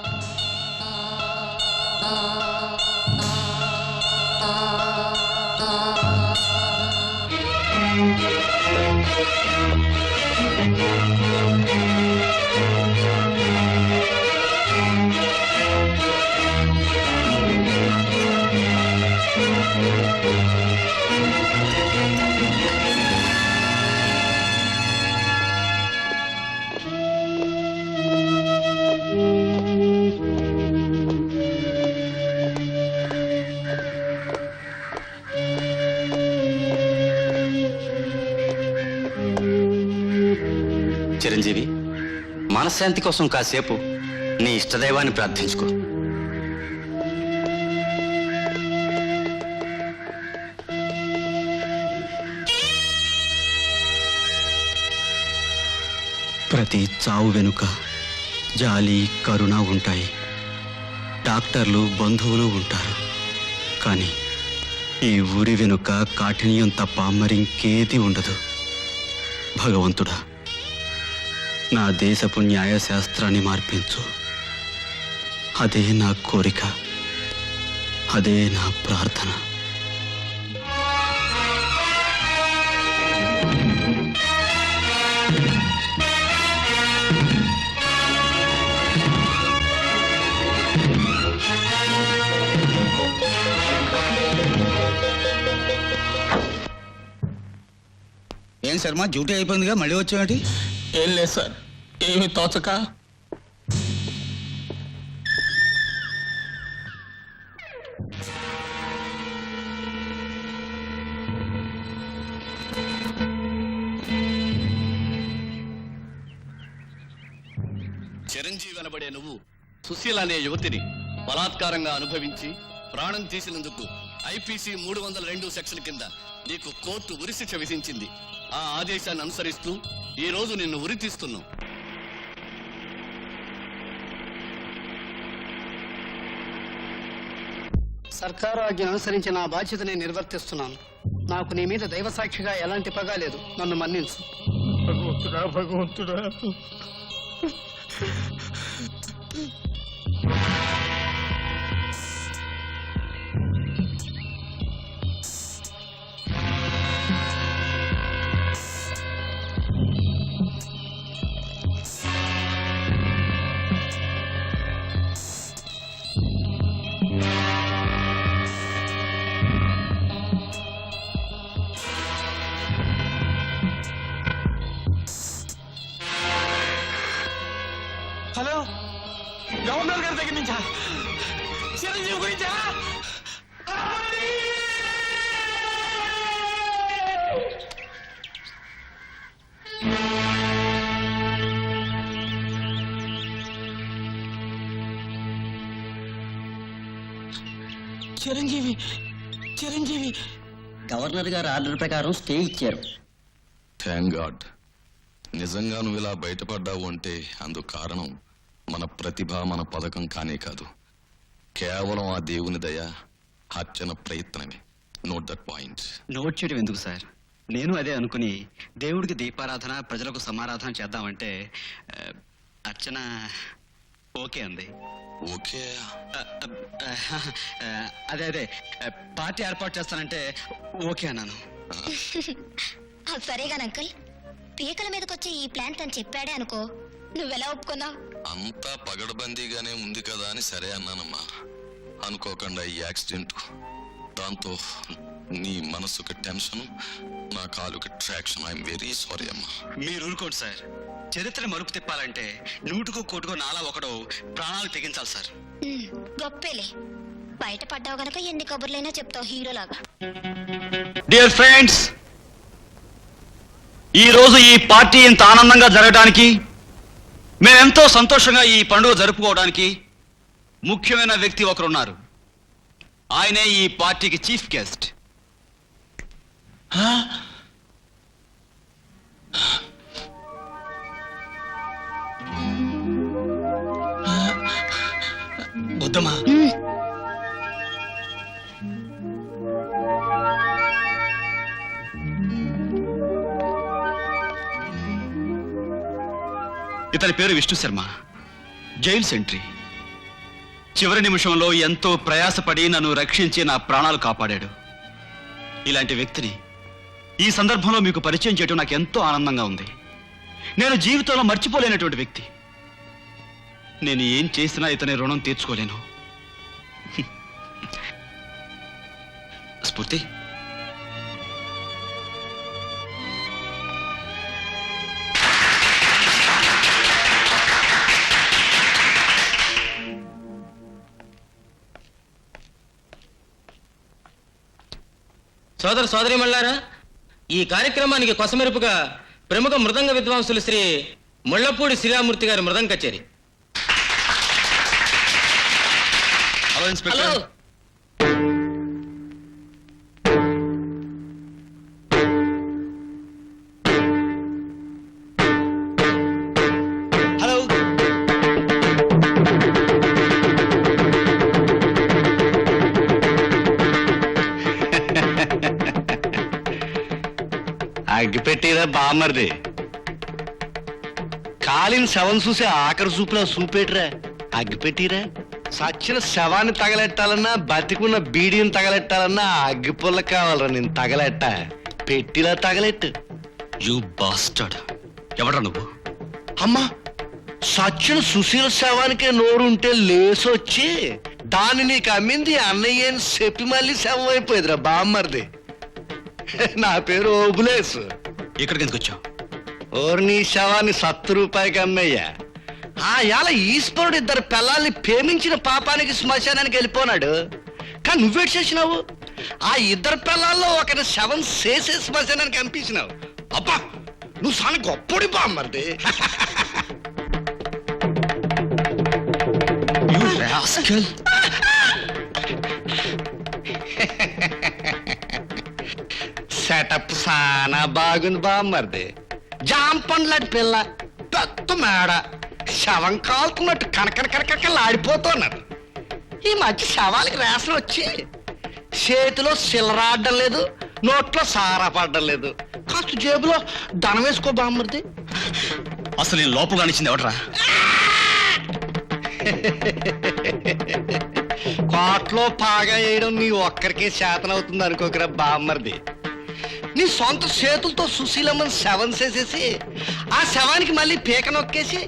చిరంజీవి, మనశ్శాంతి కోసం కాసేపు నీ ఇష్టదైవాన్ని ప్రార్థించుకో. ప్రతి చావు వెనుక జాలి, కరుణ ఉంటాయి. డాక్టర్లు, బంధువులు ఉంటారు. కానీ ఈ ఊరి వెనుక కాఠిన్యం తప్ప మరింకేది ఉండదు. భగవంతుడా, నా దేశపు న్యాయశాస్త్రాన్ని మార్పించు. అదే నా కోరిక, అదే నా ప్రార్థన. ఏం శర్మ, డ్యూటీ అయిపోయిందిగా మళ్ళీ వచ్చావేంటి? ఏం లేదు సార్, ఏమి తోచక. చిరంజీవి అనబడే నువ్వు సుశీల అనే యువతిని బలాత్కారంగా అనుభవించి ప్రాణం తీసినందుకు ఐపీసీ 302 సెక్షన్ కింద నీకు కోర్టు ఉరిశిక్ష విధించింది. ఆ ఆదేశాన్ని అనుసరిస్తూ ఈ రోజు నిన్ను ఉరి తీస్తున్నాం. సర్కారు ఆజ్ఞ అనుసరించి నా బాధ్యతని నిర్వర్తిస్తున్నాను. నాకు నీ మీద దైవ సాక్షిగా ఎలాంటి పగా లేదు. నన్ను మన్నించు. భగవంతుడా, భగవంతుడా. హలో, గవర్నర్ గారి దగ్గర నుంచా? చిరంజీవి గురించా? చిరంజీవి చిరంజీవి గవర్నర్ గారు ఆర్డర్ ప్రకారం స్టే ఇచ్చారు. Thank God. నిజంగా నువ్వు ఇలా బయటపడ్డావు అంటే అందుకు కారణం మన ప్రతిభ, మన పథకం కానే కాదు, కేవలం ఆ దేవుని దయ, అర్చన ప్రయత్నమే. Note that point. నోట్ చేయడం ఎందుకు సార్? నేను అదే అనుకుని దేవుడికి దీపారాధన, ప్రజలకు సమారాధన చేద్దామంటే అర్చన ఓకే అంది. ఓకే. అదే అదే పార్టీ ఏర్పాటు చేస్తానంటే ఓకే అన్నాను. సరేగాని అంకుల్, పీకల మీదకొచ్చి ఈ ప్లాన్ తను చెప్పాడే అనుకో, నువ్వెలా ఒప్పుకున్నావు? అంతా పగడబందీగానే ఉంది కదా అని సరే అన్నానమ్మా. అనుకోకుండా ఈ యాక్సిడెంట్, దాంతో నీ మనసుకి టెన్షన్, నా కాలుకి ట్రాక్షన్. ఐఎమ్ వెరీ సారీ అమ్మా. మీరు ఊరుకోండి సార్. చరిత్ర మలుపు తిప్పాలంటే 100కో కోటికో నాలా ఒకడో ప్రాణాలు తెగించాలి సార్. గొప్పేలే, బయటపడ్డావు గనక ఎన్ని కబుర్లైనా చెప్తావు హీరోలాగా. డియర్ ఫ్రెండ్స్, ఈ రోజు ఈ పార్టీ ఇంత ఆనందంగా జరగడానికి, మేమెంతో సంతోషంగా ఈ పండుగ జరుపుకోవడానికి ముఖ్యమైన వ్యక్తి ఒకరున్నారు. ఆయనే ఈ పార్టీకి చీఫ్ గెస్ట్. వద్దమ్మా. ఇతని పేరు విష్ణు శర్మ, జైల్ సెంట్రీ. చివరి నిమిషంలో ఎంతో ప్రయాసపడి నన్ను రక్షించి నా ప్రాణాలు కాపాడాడు. ఇలాంటి వ్యక్తిని ఈ సందర్భంలో మీకు పరిచయం చేయడం నాకు ఎంతో ఆనందంగా ఉంది. నేను జీవితంలో మర్చిపోలేనటువంటి వ్యక్తి. నేను ఏం చేసినా ఇతని రుణం తీర్చుకోలేను. స్ఫూర్తి, సోదర సోదరిమణులారా, ఈ కార్యక్రమానికి కొసమెరుపుగా ప్రముఖ మృదంగ విద్వాంసులు శ్రీ ముళ్లపూడి శ్రీరామూర్తి గారి మృదంగ కచేరి. Hello inspector. హలో. అగ్గిపెట్టిరా బామ్మర్ది. కాలిన శవం చూసి ఆఖరి చూపులా చూపెట్టిరా. అగ్గిపెట్టిరా. సచ్చిన శవాన్ని తగలెట్టాలన్నా, బతికున్న బీడీని తగలెట్టాలన్నా అగ్గిపుల్ల కావాలరా. నేను తగలెట్ట, పెట్టిలా తగలెట్టు. You bastard. ఎవడ్రా నువ్వు? అమ్మా, సచ్చిన సుశీల శవానికే నోరుంటే లేసొచ్చి దాన్ని నీకు అమ్మింది అన్నయ్య అని చెప్పి మళ్ళీ శవం అయిపోయిందిరా బామ్మర్ది. నా పేరు ఓబులేసు. ఇక్కడికి ఎందుకు వచ్చావు? ఓరు నీ శవాన్ని 70 రూపాయలకి అమ్మయ్యా. ఆ యాల ఈశ్వరుడు 2 పిల్లల్ని ప్రేమించిన పాపానికి శ్మశానానికి వెళ్ళిపోనాడు. కానీ నువ్వేటి చేసినావు? ఆ 2 పిల్లల్లో ఒకరి శవం చేసే శ్మశానానికి పంపించినావు. అబ్బా, నువ్వు చాలా గొప్పడి బామ్మర్ది. You rascal. సెటప్ సానా బాగుంది బామ్మర్ది. జాంపండ్లాంటి పిల్ల, పెద్ద మేడ, శవం కాలుతున్నట్టు కనకనకనకలు ఆడిపోతున్నారు. ఈ మధ్య శవాలకి రేషన్ వచ్చి చేతిలో సిల్లరాడడం లేదు, నోట్లో సారా పడడం లేదు. కాస్త జేబులో ధనం వేసుకో బామ్మర్ది. అసలు నేను లోపల రానిచ్చింది ఎవడరా? కోట్లో పాగా వేయడం నీ ఒక్కరికే శాతనవుతుంది అనుకోకరా బామ్మర్ది. నీ సొంత చేతులతో సుశీలమ్మని శవం చేసేసి ఆ శవానికి మళ్ళీ పీక నొక్కేసి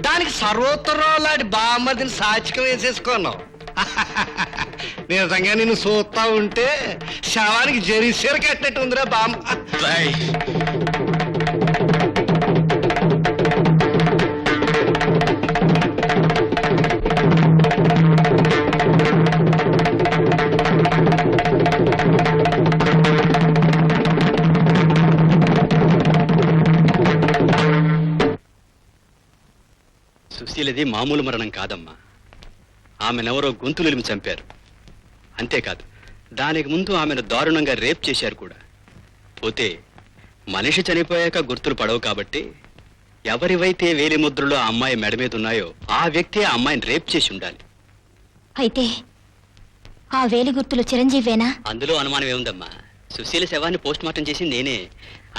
దానికి సర్వోత్తరాలాంటి బామ్మర్దిని సాచికం వేసేసుకున్నావు. నిజంగా నిన్ను చూస్తా ఉంటే శవానికి జరీసీర కట్టినట్టు ఉందిరా బామ్మ. సుశీలది మామూలు మరణం కాదమ్మా. ఆమెనెవరో గొంతులిమి చంపారు. అంతేకాదు, దానికి ముందు ఆమెను దారుణంగా రేప్ చేశారు కూడా. పోతే మనిషి చనిపోయాక గుర్తులు పడవు కాబట్టి ఎవరివైతే వేలి ముద్రలు ఆ అమ్మాయి మెడ మీద ఉన్నాయో ఆ వ్యక్తి ఆ అమ్మాయిని రేప్ చేసి ఉండాలి. అయితే ఆ వేలి గుర్తులు చిరంజీవేనా? అందులో అనుమానం ఏముందమ్మా? సుశీల శవాన్ని పోస్ట్ మార్టం చేసి నేనే.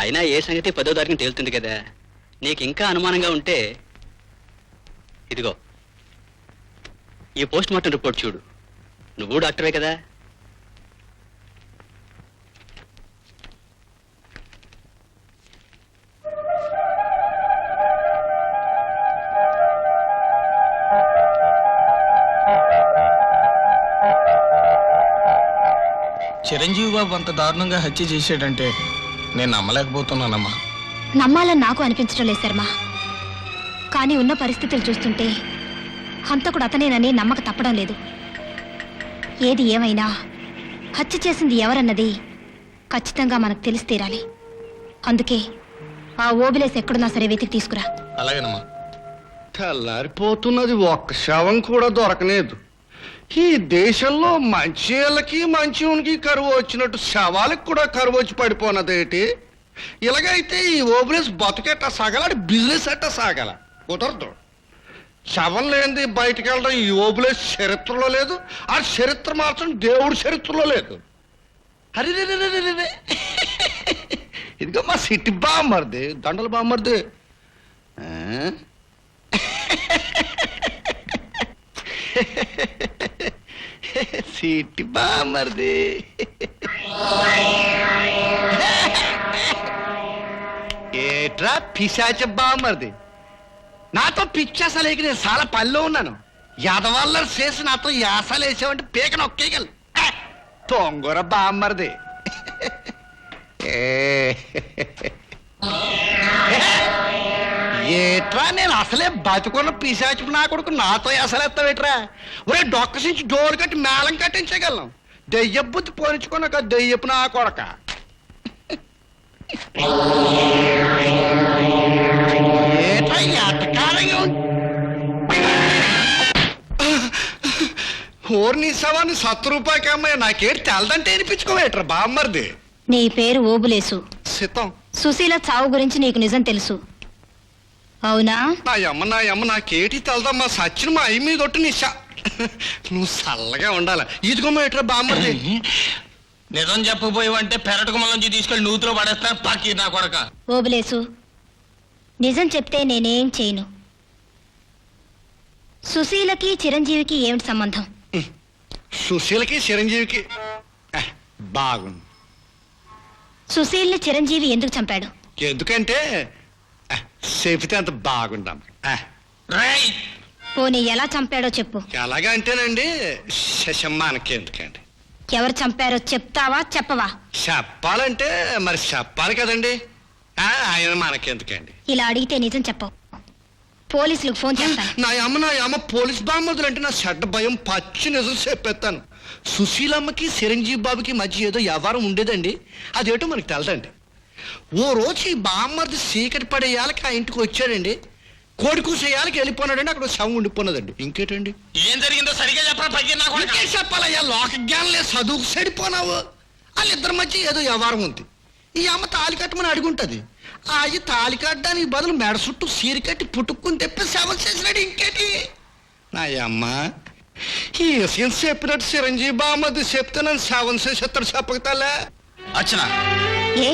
అయినా ఏ సంగతి 10వ తారీఖున తేలుతుంది కదా. నీకు ఇంకా అనుమానంగా ఉంటే ఇదిగో ఈ పోస్ట్ మార్టం రిపోర్ట్ చూడు. నువ్వు డాక్టరే కదా. చిరంజీవి బాబు అంత దారుణంగా హత్య చేశాడంటే నేను నమ్మలేకపోతున్నానమ్మా. నమ్మాలని నాకు అనిపించడం లేదు శర్మ. కానీ ఉన్న పరిస్థితులు చూస్తుంటే హంతకుడు అతనేనని నమ్మక తప్పడం లేదు. ఏది ఏమైనా హత్య చేసింది ఎవరన్నది ఖచ్చితంగా మనకు తెలిసి తీరాలి. అందుకే ఆ ఓబిలేసి ఎక్కడున్నా సరే వెతికి తీసుకురా. అలాగేనమ్మా. తెల్లారిపోతున్నది, ఒక్క శవం కూడా దొరకలేదు. ఈ దేశంలో మంచి మంచికి కరువు వచ్చినట్టు శవాలకు కూడా కరువు వచ్చి పడిపోనదేటి? ఇలాగైతే ఈ ఓబులేస్ బతుకెట్ట సాగాల, బిజినెస్ ఎట్ట సాగాల? కుదరదు. శవం లేనిది బయటికి వెళ్ళడం ఈ ఓబులేస్ చరిత్రలో లేదు. ఆ చరిత్ర మార్చడం దేవుడి చరిత్రలో లేదు. అరే ఇదిగో మా సిట్టి బామ్మర్ది, దండల బామ్మర్ది. సిట్టి బామ్మర్ది. ఏట్రా పిశాచ బామ్మర్ది, నాతో పిచ్చాసలేకి నేను చాలా పనిలో ఉన్నాను. యాదవాళ్ళ చేసి నాతో యాసాలు వేసావంటే పీక నొక్కేయగల తొంగర బామ్మర్ది. ఏట్రా నేను అసలే బతుకున్న పిశాచి నా కొడుకు నాతో అసలేస్తావేట్రా? ఒరే డొక్కసించి డోర్ కట్టి మేళం కట్టించగలం. దెయ్య బుద్ధి పోనించుకున్నాక దెయ్యపు నా కొడక. ఏట్రా ఎట్టకాలంగా ఓర్ని సవాన్ని 100 రూపాయలకి అమ్మాయి నాకేటి తెలదంటే వినిపించుకోవేట్రా బామ్మర్ది. నీ పేరు ఓబులేసు. సితం. సుశీల చావు గురించి నీకు నిజం తెలుసు అవునా? నా అమ్మ నాకేటి తెలదమ్మా. సచిన మా అయ్యి మీద ఒట్టు నిశా. నువ్వు చల్లగా ఉండాలి. ఇదిగోమ్మా ఏట్రా బామ్మర్ది. నిజం చెప్పబోయేవంటే పెరటకుమల నుంచి తీసుకెళ్లి నూతిలో పడేస్తాను పక్కి నా కొడక. ఓబులేసు, నిజం చెప్తే నేనేం చేయను. సుశీలకి చిరంజీవికి ఏమిటి సంబంధం? సుశీలకి చిరంజీవికి బాగుంది. సుశీల్ని చిరంజీవి ఎందుకు చంపాడు? ఎందుకంటే చెబితే అంత బాగుండాం. పోనీ ఎలా చంపాడో చెప్పు. ఎలాగా అంటేనండి, శశమ్మానకి ఎందుకండి? ఎవరు చంపారో చెప్తావా చెప్పవా? చెప్పాలంటే మరి చెప్పాలి కదండి. ఆయన మనకెందుకండి? ఇలా అడిగితే నిజం చెప్పవు. పోలీసులకు ఫోన్ చేస్తాను. నా అమ్మ పోలీస్ బామ్మదులు అంటే నా చెడ్డ భయం. పచ్చి నిజం చెప్పేస్తాను. సుశీలమ్మకి చిరంజీవి బాబుకి మధ్య ఏదో వ్యవహారం ఉండేదండి. అదేటో మనకి తెలదండి. ఓ రోజు ఈ బామ్మర్ది చీకటి పడేయాలకి ఆ ఇంటికి వచ్చాడండి. కోడి కూసేయాలకి వెళ్ళిపోనాడండి. అక్కడ శవం ఉండిపోన్నదండి. ఇంకేటండి ఏం జరిగిందో సరిగా చెప్పరా? చెప్పాలయ్యా, లోక జ్ఞానం లేదు, చదువుకు సరిపోనావు. వాళ్ళిద్దరి మధ్య ఏదో వ్యవహారం ఉంది. ఈ అమ్మ తాలి కట్టమని అడుగుంటది. అది తాలి కట్టడానికి బదులు మెడ చుట్టూ సీరి కట్టి పుట్టుకుని తెప్పి శవం చేసినాడు. ఇంకేటి నా అమ్మ ఈ విషయం చెప్పినట్టు చిరంజీవి బామ్మది చెప్తే నన్ను శవం చేసేస్తాడు. చెప్పగతాలే. అర్చన, ఏ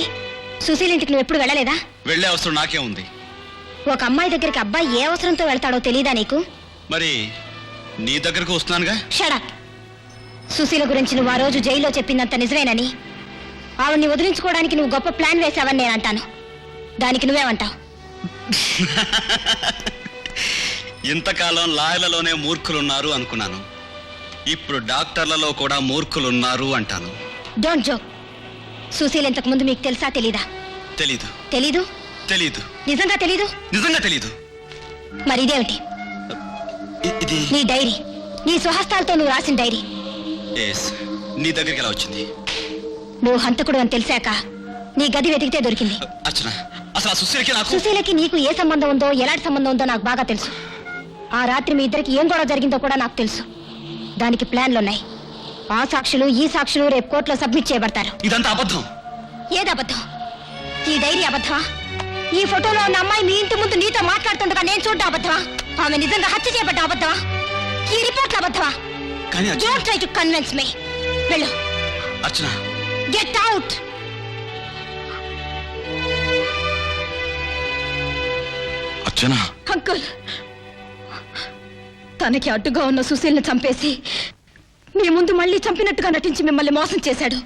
సుశీల్ ఇంటికి నువ్వు ఎప్పుడు వెళ్ళలేదా? వెళ్ళే అవసరం నాకే ఉంది. ఒక అమ్మాయి దగ్గరికి అబ్బాయి ఏ అవసరంతో వెళ్తాడో తెలీదా నీకు? మరి నీ దగ్గరకు వస్తున్నానుగా. షడప్. సుశీల గురించి నువ్వు ఆ రోజు జైల్లో చెప్పిందంత నిజమేనని, ఆవిడ్ని వదిలించుకోవడానికి నువ్వు గొప్ప ప్లాన్ వేశావని నేను అంటాను. దానికి నువ్వేమంటావు? ఇంతకాలం లాయర్లలోనే మూర్ఖులున్నారు అనుకున్నాను. ఇప్పుడు డాక్టర్లలో కూడా మూర్ఖులున్నారు అంటాను. Don't joke. సుశీల్ ఇంతకు ముందు మీకు తెలుసా తెలీదా? తెలీదు. తెలీదు? తెలీదు. నిజంగా తెలీదు? నిజంగా తెలీదు. మరి ఇదేమిటి? ఇది నీ డైరీ, నీ స్వహస్తాలతో నువ్వు రాసిన డైరీ. నీ దగ్గరికి ఎలా వచ్చింది? నువ్వు హంతకుడు అని తెలిసాక నీ గది వెతికితే దొరికింది. అర్చన, అసలు ఆ సుశీలకి నాకు సుశీలకి నీకు ఏ సంబంధం ఉందో, ఎలాంటి సంబంధం ఉందో నాకు బాగా తెలుసు. ఆ రాత్రి మీ ఇద్దరికి ఏం గొడవ జరిగిందో కూడా నాకు తెలుసు. దానికి ప్లాన్లున్నాయి. ఆ సాక్షులు ఈ సాక్షులు రేపు కోర్టులో సబ్మిట్ చేయబడతారు. ఇదంతా అబద్ధం. ఏది అబద్ధం? ఈ డైరీ అబద్ధమా? ఈ ఫోటోలో ఉన్న అమ్మాయి మీ ఇంటి ముందు నీతో మాట్లాడుతుండగా నేను చూడ్డా అబద్ధమా? ఆమె నిజంగా హత్య చేయబడ్డ అబద్ధమా? ఈ రిపోర్ట్లు అబద్ధమా? కానీ don't try to convince me. వెళ్ళు. అర్చన, గెట్ అవుట్. అర్చన, అంకుల్, తనకి అడ్డుగా ఉన్న సుశీల్ని చంపేసి మీ ముందు మళ్ళీ చంపినట్టుగా నటించి మిమ్మల్ని మోసం చేశాడు.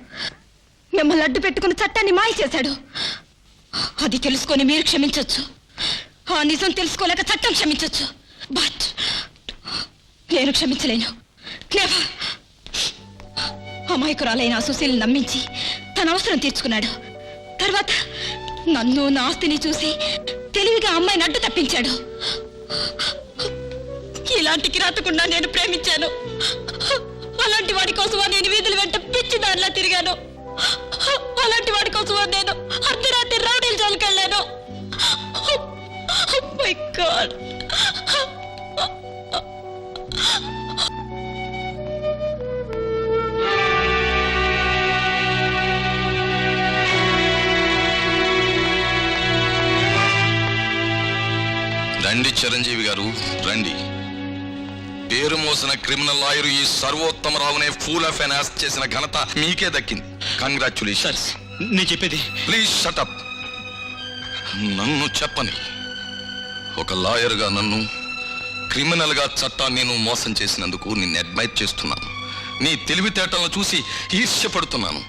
మిమ్మల్ని అడ్డు పెట్టుకుని చట్టాన్ని మాయ చేశాడు. అది తెలుసుకొని మీరు క్షమించొచ్చు. ఆ నిజం తెలుసుకోలేక చట్టం క్షమించొచ్చు. బట్ నేను క్షమించలేను. నెవర్. అమాయకురాలైన సుశీల్ని నమ్మించి తన అవసరం తీర్చుకున్నాడు. తర్వాత నన్ను నా ఆస్తిని చూసి తెలివిగా అమ్మాయిని అడ్డు తప్పించాడు. ఇలాంటి కిరాతకుండా నేను ప్రేమించాను. అలాంటి వాడి కోసమా నేను వీధుల వెంట పిచ్చి దానిలా తిరిగాను. అలాంటి వాడి కోసమా నేను అర్ధరాత్రి రౌడీల జోలికి వెళ్ళాను. My God. రండి చిరంజీవి గారు, రండి. పేరు మోసిన క్రిమినల్ లాయర్ ఈ సర్వోత్తమరావునే ఫూల్ ఆఫ్ ఎన్ యాస్ చేసిన ఘనత మీకే దక్కింది. కంగ్రాచులేషన్స్. నేను చెప్పేది. Please shut up. నన్ను చెప్పని. ఒక లాయర్గా నన్ను, క్రిమినల్గా చట్టాన్ని నువ్వు మోసం చేసినందుకు నిన్ను అడ్మైర్ చేస్తున్నాను. నీ తెలివితేటలను చూసి ఈర్ష్యపడుతున్నాను.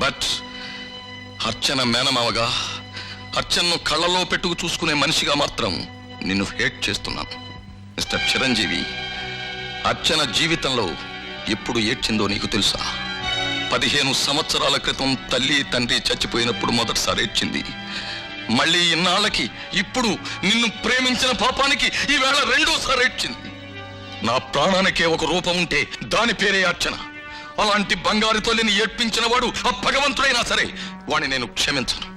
బట్ అర్చన మేనమావగా, అర్చనను కళ్ళలో పెట్టుకు చూసుకునే మనిషిగా మాత్రం నిన్ను హేట్ చేస్తున్నాను. మిస్టర్ చిరంజీవి, అర్చన జీవితంలో ఎప్పుడు ఏడ్చిందో నీకు తెలుసా? 15 సంవత్సరాల క్రితం తల్లి తండ్రి చచ్చిపోయినప్పుడు మొదటిసారి ఏడ్చింది. మళ్ళీ ఇన్నాళ్ళకి ఇప్పుడు నిన్ను ప్రేమించిన పాపానికి ఈవేళ రెండోసారి ఏడ్చింది. నా ప్రాణానికే ఒక రూపం ఉంటే దాని పేరే అర్చన. అలాంటి బంగారు తల్లిని ఏడ్పించిన వాడు ఆ భగవంతుడైనా సరే వాణ్ణి నేను క్షమించను.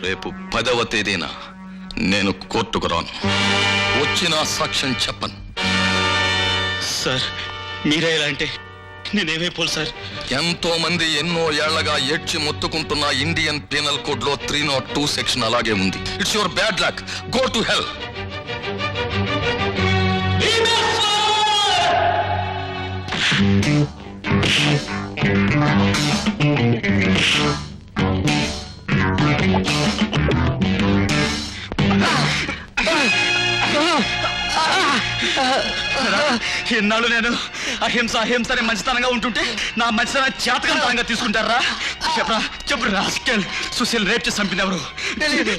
రేపు 10వ తేదీన నేను కోర్టుకు రాను. వచ్చిన సాక్ష్యం చెప్పను. సార్, మీరే ఇలా అంటే నేనేమైపోలు సార్. ఎంతో మంది ఎన్నో ఏళ్లగా ఏడ్చి మొత్తుకుంటున్న ఇండియన్ పీనల్ కోడ్ లో 302 సెక్షన్ అలాగే ఉంది. It's your bad luck. Go to hell. ఎన్నాళ్ళు నేను అహింస అహింస అని మంచితనంగా ఉంటుంటే నా మంచితనం చేతకంతనంగా తీసుకుంటారా? చెప్పరా, చెప్పు. రాస్కెల్, సుశీల్ రేప్ చేసి చంపింది ఎవరు? తెలియదు.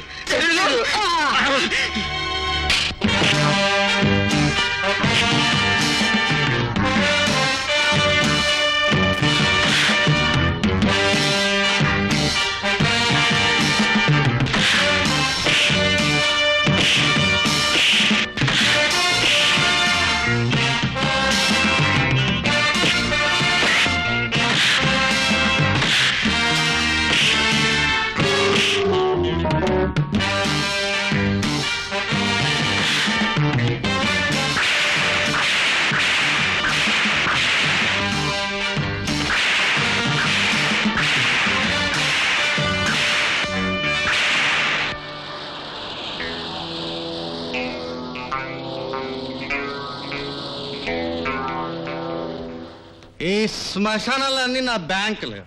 ఈ శ్మశానాలన్నీ నా బ్యాంకులు,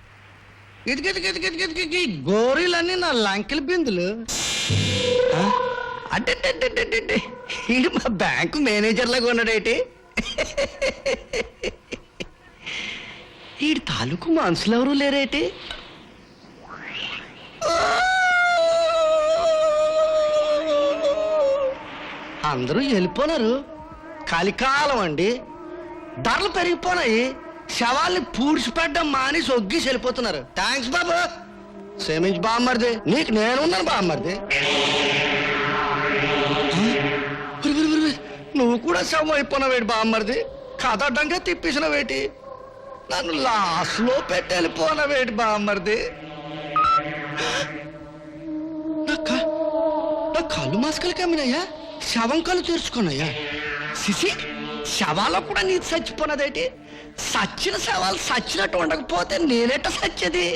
ఇది గోరీలన్నీ నా లంకెల బిందులు. అంటే ఇది మా బ్యాంకు మేనేజర్ లాగా ఉన్నాడేటి. ఈ తాలూకు మనుషులు ఎవరు లేరేటి. అందరూ వెళ్ళిపోనారు. కలికాలం అండి, ధరలు పెరిగిపోనాయి. శవాల్ని పూడ్చిపెట్టడం మాని సొగ్గిసి వెళ్ళిపోతున్నారు. థ్యాంక్స్ బాబు, క్షమించి బామ్మర్ది, నీకు నేనున్నాను బామ్మర్ది. నువ్వు కూడా శవం అయిపోయినావేటి బామ్మర్ది. కథ అడ్డంగా తిప్పేసినవేటి. నన్ను లాస్లో పెట్టి వెళ్ళిపోయినవేటి బామ్మర్ది. నా కళ్ళు మాస్కలు కమ్మినాయా? శవం కళ్ళు తెరుచుకున్నాయా? సిసి శవాలో కూడా నీ చచ్చిపోనదేటి? సచ్చిన శవాలు సచ్చినట్టు ఉండకపోతే నేనెట్ట సచ్చేది?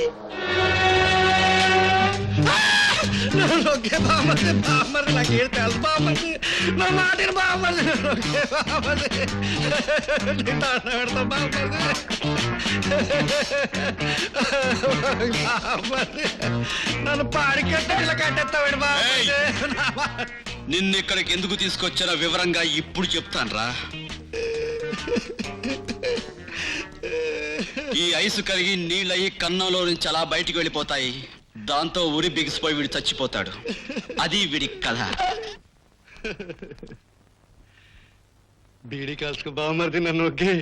బామ్మది నాకేం తెలుసు బామ్మది, నా మాటిని బామ్మది బామ్మది బామ్మది నన్ను పాడికెట్ట ఇలా కట్టేస్తాడు బామ్మది. నిన్ను ఇక్కడికి ఎందుకు తీసుకొచ్చారో వివరంగా ఇప్పుడు చెప్తానురా. ఈ ఐసు కరిగి నీళ్ళయి కన్నంలో నుంచి అలా బయటికి వెళ్ళిపోతాయి. దాంతో ఉరి బిగిసిపోయి వీడు చచ్చిపోతాడు. అది వీడి కథ. బీడి కాల్చుకు బామ్మది నన్ను ఒకే.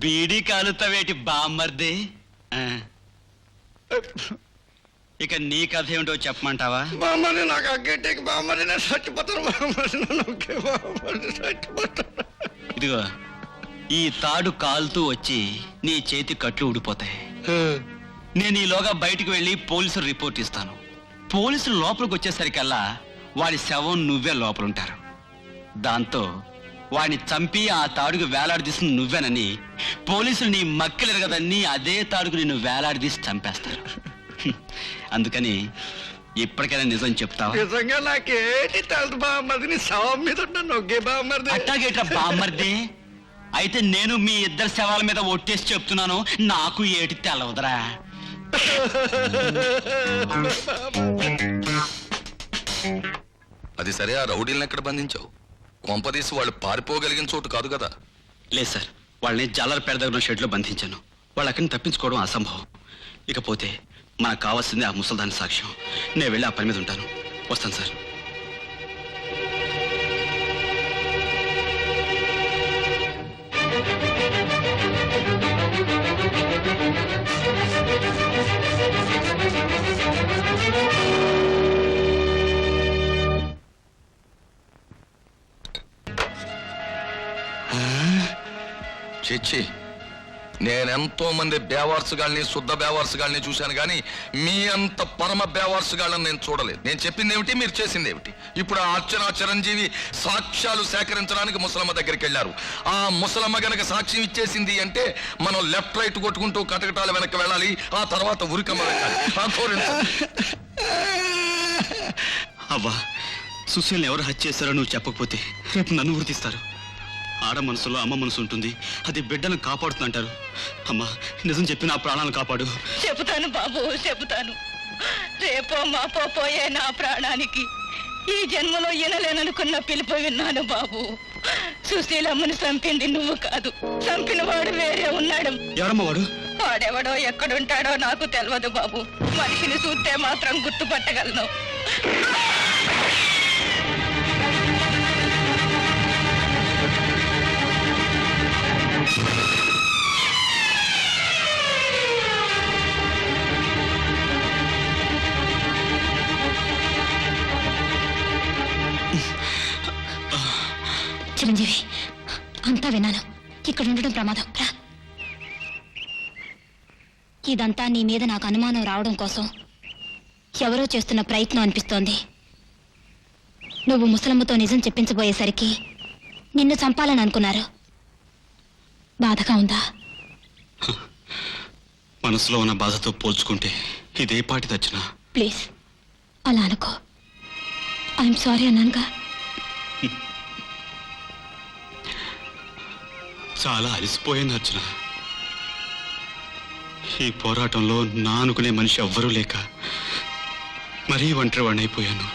బీడీ కాలుతావేటి బామ్మర్ది? ఇక నీ కథ ఏమిటో చెప్పమంటావా? బామ్మది నాకు అగ్గేటికి బామ్మది నేను చచ్చిపోతాను బామ్మది నన్ను ఒకే బామ్మది చచ్చిపోతాను. ఇదిగో ఈ తాడు కాలుతూ వచ్చి నీ చేతి కట్లు ఊడిపోతాయి. నేను ఈలోగా బయటికి వెళ్ళి పోలీసులు రిపోర్ట్ ఇస్తాను. పోలీసులు లోపలికి వచ్చేసరికల్లా వాడి శవం నువ్వే లోపలుంటారు. దాంతో వాడిని చంపి ఆ తాడుకు వేలాడదీసిన నువ్వేనని పోలీసులు నీ మక్కిలెరగదని అదే తాడుకు నిన్ను వేలాడదీసి చంపేస్తారు. అందుకని ఇప్పటికైనా నిజం చెప్తావా? నిజంగా నాకేంటి తెలుసు బామ్మది, నీ శవం మీద నన్ను ఒకే బామ్మది. అట్టాగేట్రా బామ్మర్ది? అయితే నేను మీ ఇద్దరు శవాల మీద ఒట్టేసి చెప్తున్నాను, నాకు ఏటి తెలవదురా. అది సరే, ఆ రౌడీలను ఎక్కడ బంధించావు? కొంపదీసి వాళ్ళు పారిపోగలిగిన చోటు కాదు కదా? లేదు సార్, వాళ్ళని జాలర్పేట దగ్గర షెడ్లో బంధించాను. వాళ్ళు అక్కడిని తప్పించుకోవడం అసంభవం. ఇకపోతే మనకు కావాల్సింది ఆ ముసల్దాని సాక్ష్యం. నేను వెళ్ళి ఆ పని మీద ఉంటాను. వస్తాను సార్. చిచ్చి, నేనెంతో మంది బేవార్సుగాల్ని, శుద్ధ బేవార్సుగాల్ని చూశాను కానీ మీ అంత పరమ బేవార్సుగాళ్ళని నేను చూడలేదు. నేను చెప్పింది ఏమిటి, మీరు చేసింది ఏమిటి? ఇప్పుడు ఆ అర్చన చిరంజీవి సాక్ష్యాలు సేకరించడానికి ముసలమ్మ దగ్గరికి వెళ్ళారు. ఆ ముసలమ్మ గనక సాక్ష్యం ఇచ్చేసింది అంటే మనం లెఫ్ట్ రైట్ కొట్టుకుంటూ కటకటాల వెనక్కి వెళ్ళాలి. ఆ తర్వాత ఉరికమ్మ వెళ్ళాలి. అవ్వా, సుశీల్ని ఎవరు హత్య చేశారో నువ్వు చెప్పకపోతే రేపు నన్ను గుర్తిస్తారు. ఆడ మనసులో అమ్మ మనసు ఉంటుంది, అది బిడ్డను కాపాడుతుందంటారు. అమ్మా, నిజం చెప్పి నా ప్రాణాలను కాపాడు. చెబుతాను బాబు, చెబుతాను. రేపో మాపో పోయే నా ప్రాణానికి ఈ జన్మలో వినలేననుకున్న పిలుపు విన్నాను బాబు. సుశీలమ్మని చంపింది నువ్వు కాదు, చంపిన వాడు వేరే ఉన్నాడు. ఎవరమ్మ వాడు? వాడెవడో ఎక్కడుంటాడో నాకు తెలియదు బాబు. మనిషిని చూస్తే మాత్రం గుర్తుపట్టగలను. చిరంజీవి, అంతా విన్నాను. ఇక్కడ ఉండడం ప్రమాదం. రా. ఇదంతా నీ మీద నాకు అనుమానం రావడం కోసం ఎవరో చేస్తున్న ప్రయత్నం అనిపిస్తోంది. నువ్వు ముసలమ్మతో నిజం చెప్పించబోయేసరికి నిన్ను చంపాలని అనుకున్నారు. బాధగా ఉందా? మనసులో ఉన్న బాధతో పోల్చుకుంటే ఇదే పాటి తెచ్చిన. ప్లీజ్ అలా అనుకో. ఐఎమ్ సారీ అన్నానుగా. చాలా అలసిపోయాను అర్చన. ఈ పోరాటంలో నా అనుకునే మనిషి ఎవ్వరూ లేక మరీ ఒంటరి వాడిని అయిపోయాను.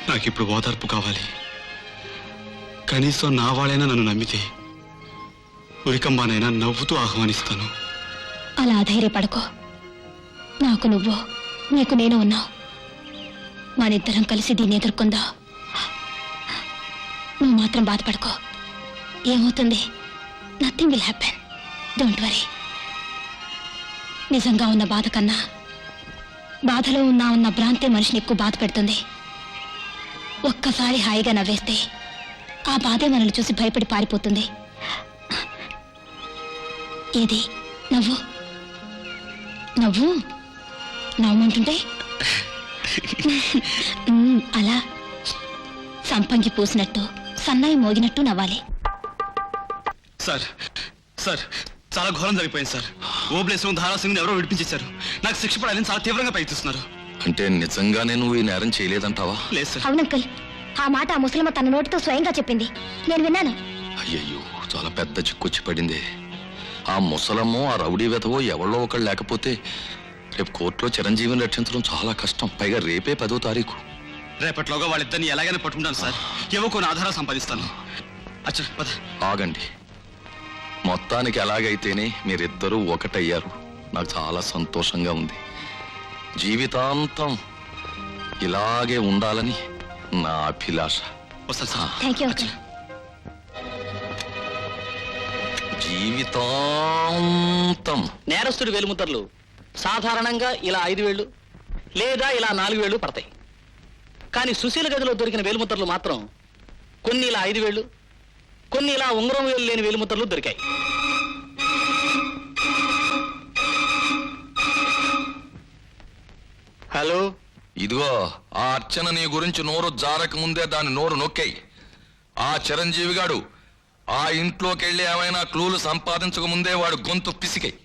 నాకిప్పుడు ఓదార్పు కావాలి. కనీసం నా వాళ్ళైనా నన్ను నమ్మితే ఉరికంబానైనా నవ్వుతూ ఆహ్వానిస్తాను. అలా ధైర్యపడుకో. నాకు నువ్వు, నీకు నేను ఉన్నావు. మనిద్దరం కలిసి దీన్ని ఎదుర్కొందా. నువ్వు మాత్రం బాధపడుకో. ఏమవుతుంది? Nothing will happen. Don't worry. నిజంగా ఉన్న బాధ కన్నా బాధలో ఉన్న భ్రాంతి మనిషిని ఎక్కువ బాధ పెడుతుంది. ఒక్కసారి హాయిగా నవ్వేస్తే ఆ బాధే మనల్ని చూసి భయపడి పారిపోతుంది. ఏది నవ్వు నవ్వు నవ్వమంటుంటే అలా సంపంగి పూసినట్టు సన్నాయి మోగినట్టు నవ్వాలి. సార్ సార్ చాలా ఘోరం జరిగిపోయింది సార్. ఓబ్లేశ్వరం ధారాసింగ్ ఎవరో విడిపించేశారు. నాకు శిక్ష పడాలని చాలా తీవ్రంగా ప్రయత్నిస్తున్నారు. అంటే నిజంగానే నువ్వు ఈ నేరం చేయలేదంటావా? లేదు సార్. అవునంకల్, ఆ మాట ఆ ముసలమ్మ తన నోటితో స్వయంగా చెప్పింది, నేను విన్నాను. అయ్యయ్యో, చాలా పెద్ద చిక్కొచ్చి పడింది. ఆ ముసలమ్మో ఆ రౌడీ వెతవో ఎవరో ఒకళ్ళు లేకపోతే రేపు కోర్టులో చిరంజీవిని రక్షించడం చాలా కష్టం. పైగా రేపే 10వ తారీఖు. రేపట్లోగా వాళ్ళిద్దరిని ఎలాగైనా పట్టుకుంటాను సార్. ఏవో కొన్ని ఆధారాలు సంపాదిస్తాను. అచ్చా పద. ఆగండి. మొత్తానికి ఎలాగైతేనే మీరిద్దరూ ఒకటయ్యారు. నాకు చాలా సంతోషంగా ఉంది. జీవితాంతం ఇలాగే ఉండాలని నా అభిలాష. వస్తాను సార్. Thank you uncle. జీవితాంతం. నేరస్తుడి వేలుముద్రలు సాధారణంగా ఇలా 5 వేళ్ళు లేదా ఇలా 4 వేళ్ళు పడతాయి. కానీ సుశీల గదిలో దొరికిన వేలుముద్రలు మాత్రం కొన్ని ఇలా 5 వేళ్ళు, కొన్ని ఇలా ఉంగరం వేలు లేని వేలుముద్రలు దొరికాయి. హలో, ఇదిగో ఆ అర్చన నీ గురించి నోరు జారక ముందే దాని నోరు నొక్కాయి. ఆ చిరంజీవి గాడు ఆ ఇంట్లోకి వెళ్ళి ఏమైనా క్లూలు సంపాదించక ముందే వాడు గొంతు పిసికాయి.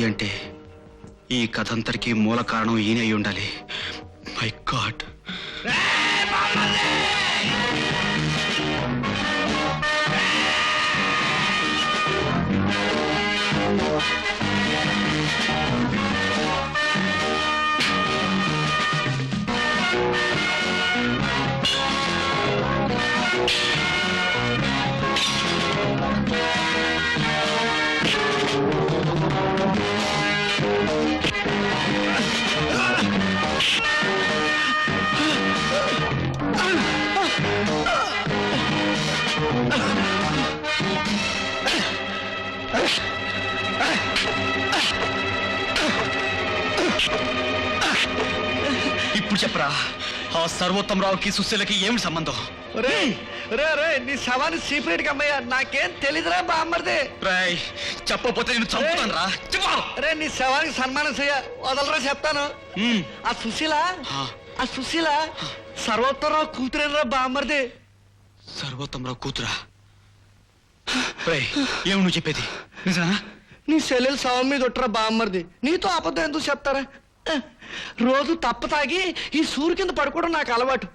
అంటే ఈ కథ అంతటికీ మూల కారణం ఈయన అయి ఉండాలి. My God. ఇప్పుడు చెప్పరా, ఆ సర్వోత్తమరావుకి సుశీలకి ఏమిటి సంబంధం? రే రే రే, నీ శవాన్ని సీక్రెట్ గా అమ్మయ్యా, నాకేం తెలీదురా బామ్మర్ది. రాయ్, చెప్పకపోతే నేను చంపుతాను రా. రే, నీ శవానికి సన్మానం చెయ్య, వదలరా చెప్తాను. ఆ సుశీల సర్వోత్తమరావు కూతురేనరా బామ్మర్ది. సర్వోత్తమరావు కూతురా? ఏమి నువ్వు చెప్పేది నిజానా? నీ సెల్లెలు శవం మీద ఒట్టరా బామ్మర్ది. నీతో అబద్ధం ఎందుకు చెప్తారా? రోజు తప్ప తాగి ఈ సూర్యు కింద పడుకోవడం నాకు అలవాటు.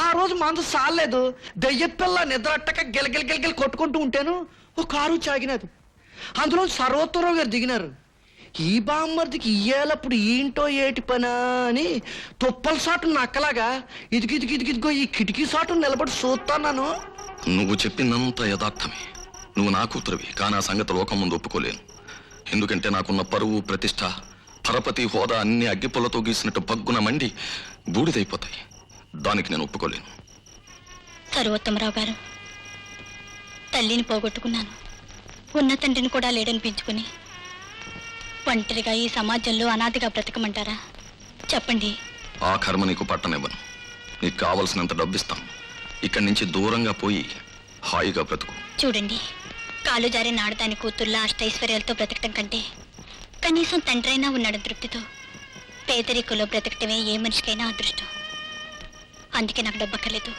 ఆ రోజు మందు సాలేదు, దెయ్యపిల్ల నిద్రట్టక గిలగిల కొట్టుకుంటూ ఉంటాను. ఒక కారు చాగినది, అందులో సర్వోత్తమరావు గారు దిగినారు. ఈ బామ్మర్దికి ఇయ్యేలప్పుడు ఏంటో ఏటి పనా అని తుప్పల సాటు నక్కలాగా ఇదిగిదిగిదిగిదిగో ఈ కిటికీ సాటు నిలబడి చూస్తాను. నువ్వు చెప్పిందంత యథార్థమే. నువ్వు నా కూతురువి, కానీ ఆ సంగతి లోకం ముందు ఒప్పుకోలేను. ఎందుకంటే నాకున్న పరువు, ప్రతిష్ట, పరపతి, హోదా అన్ని అగ్గిపుల్లతో గీసినట్టు పగ్గున మండి బూడిదైపోతాయి. దానికి నేను ఒప్పుకోలేను. సర్వోత్తమరావు గారు, తల్లిని పోగొట్టుకున్నాను, ఉన్న తండ్రిని కూడా లేడనిపించుకుని ఒంటరిగా ఈ సమాజంలో అనాథగా బ్రతకమంటారా? చెప్పండి. ఆ కర్మ నీకు పట్టనివ్వను. నీకు కావలసినంత డబ్బిస్తాం. ఇక్కడి నుంచి దూరంగా పోయి హాయిగా బ్రతుకు. చూడండి, కాలు జారి నాడదాని కూతుర్లా అష్టైశ్వర్యాలతో బ్రతకటం కంటే కనీసం తండ్రైనా ఉన్నాడు తృప్తితో పేదరికంలో బ్రతకటమే ఏ మనిషికైనా అదృష్టం. అందుకే నాకు డబ్బక్కర్లేదు.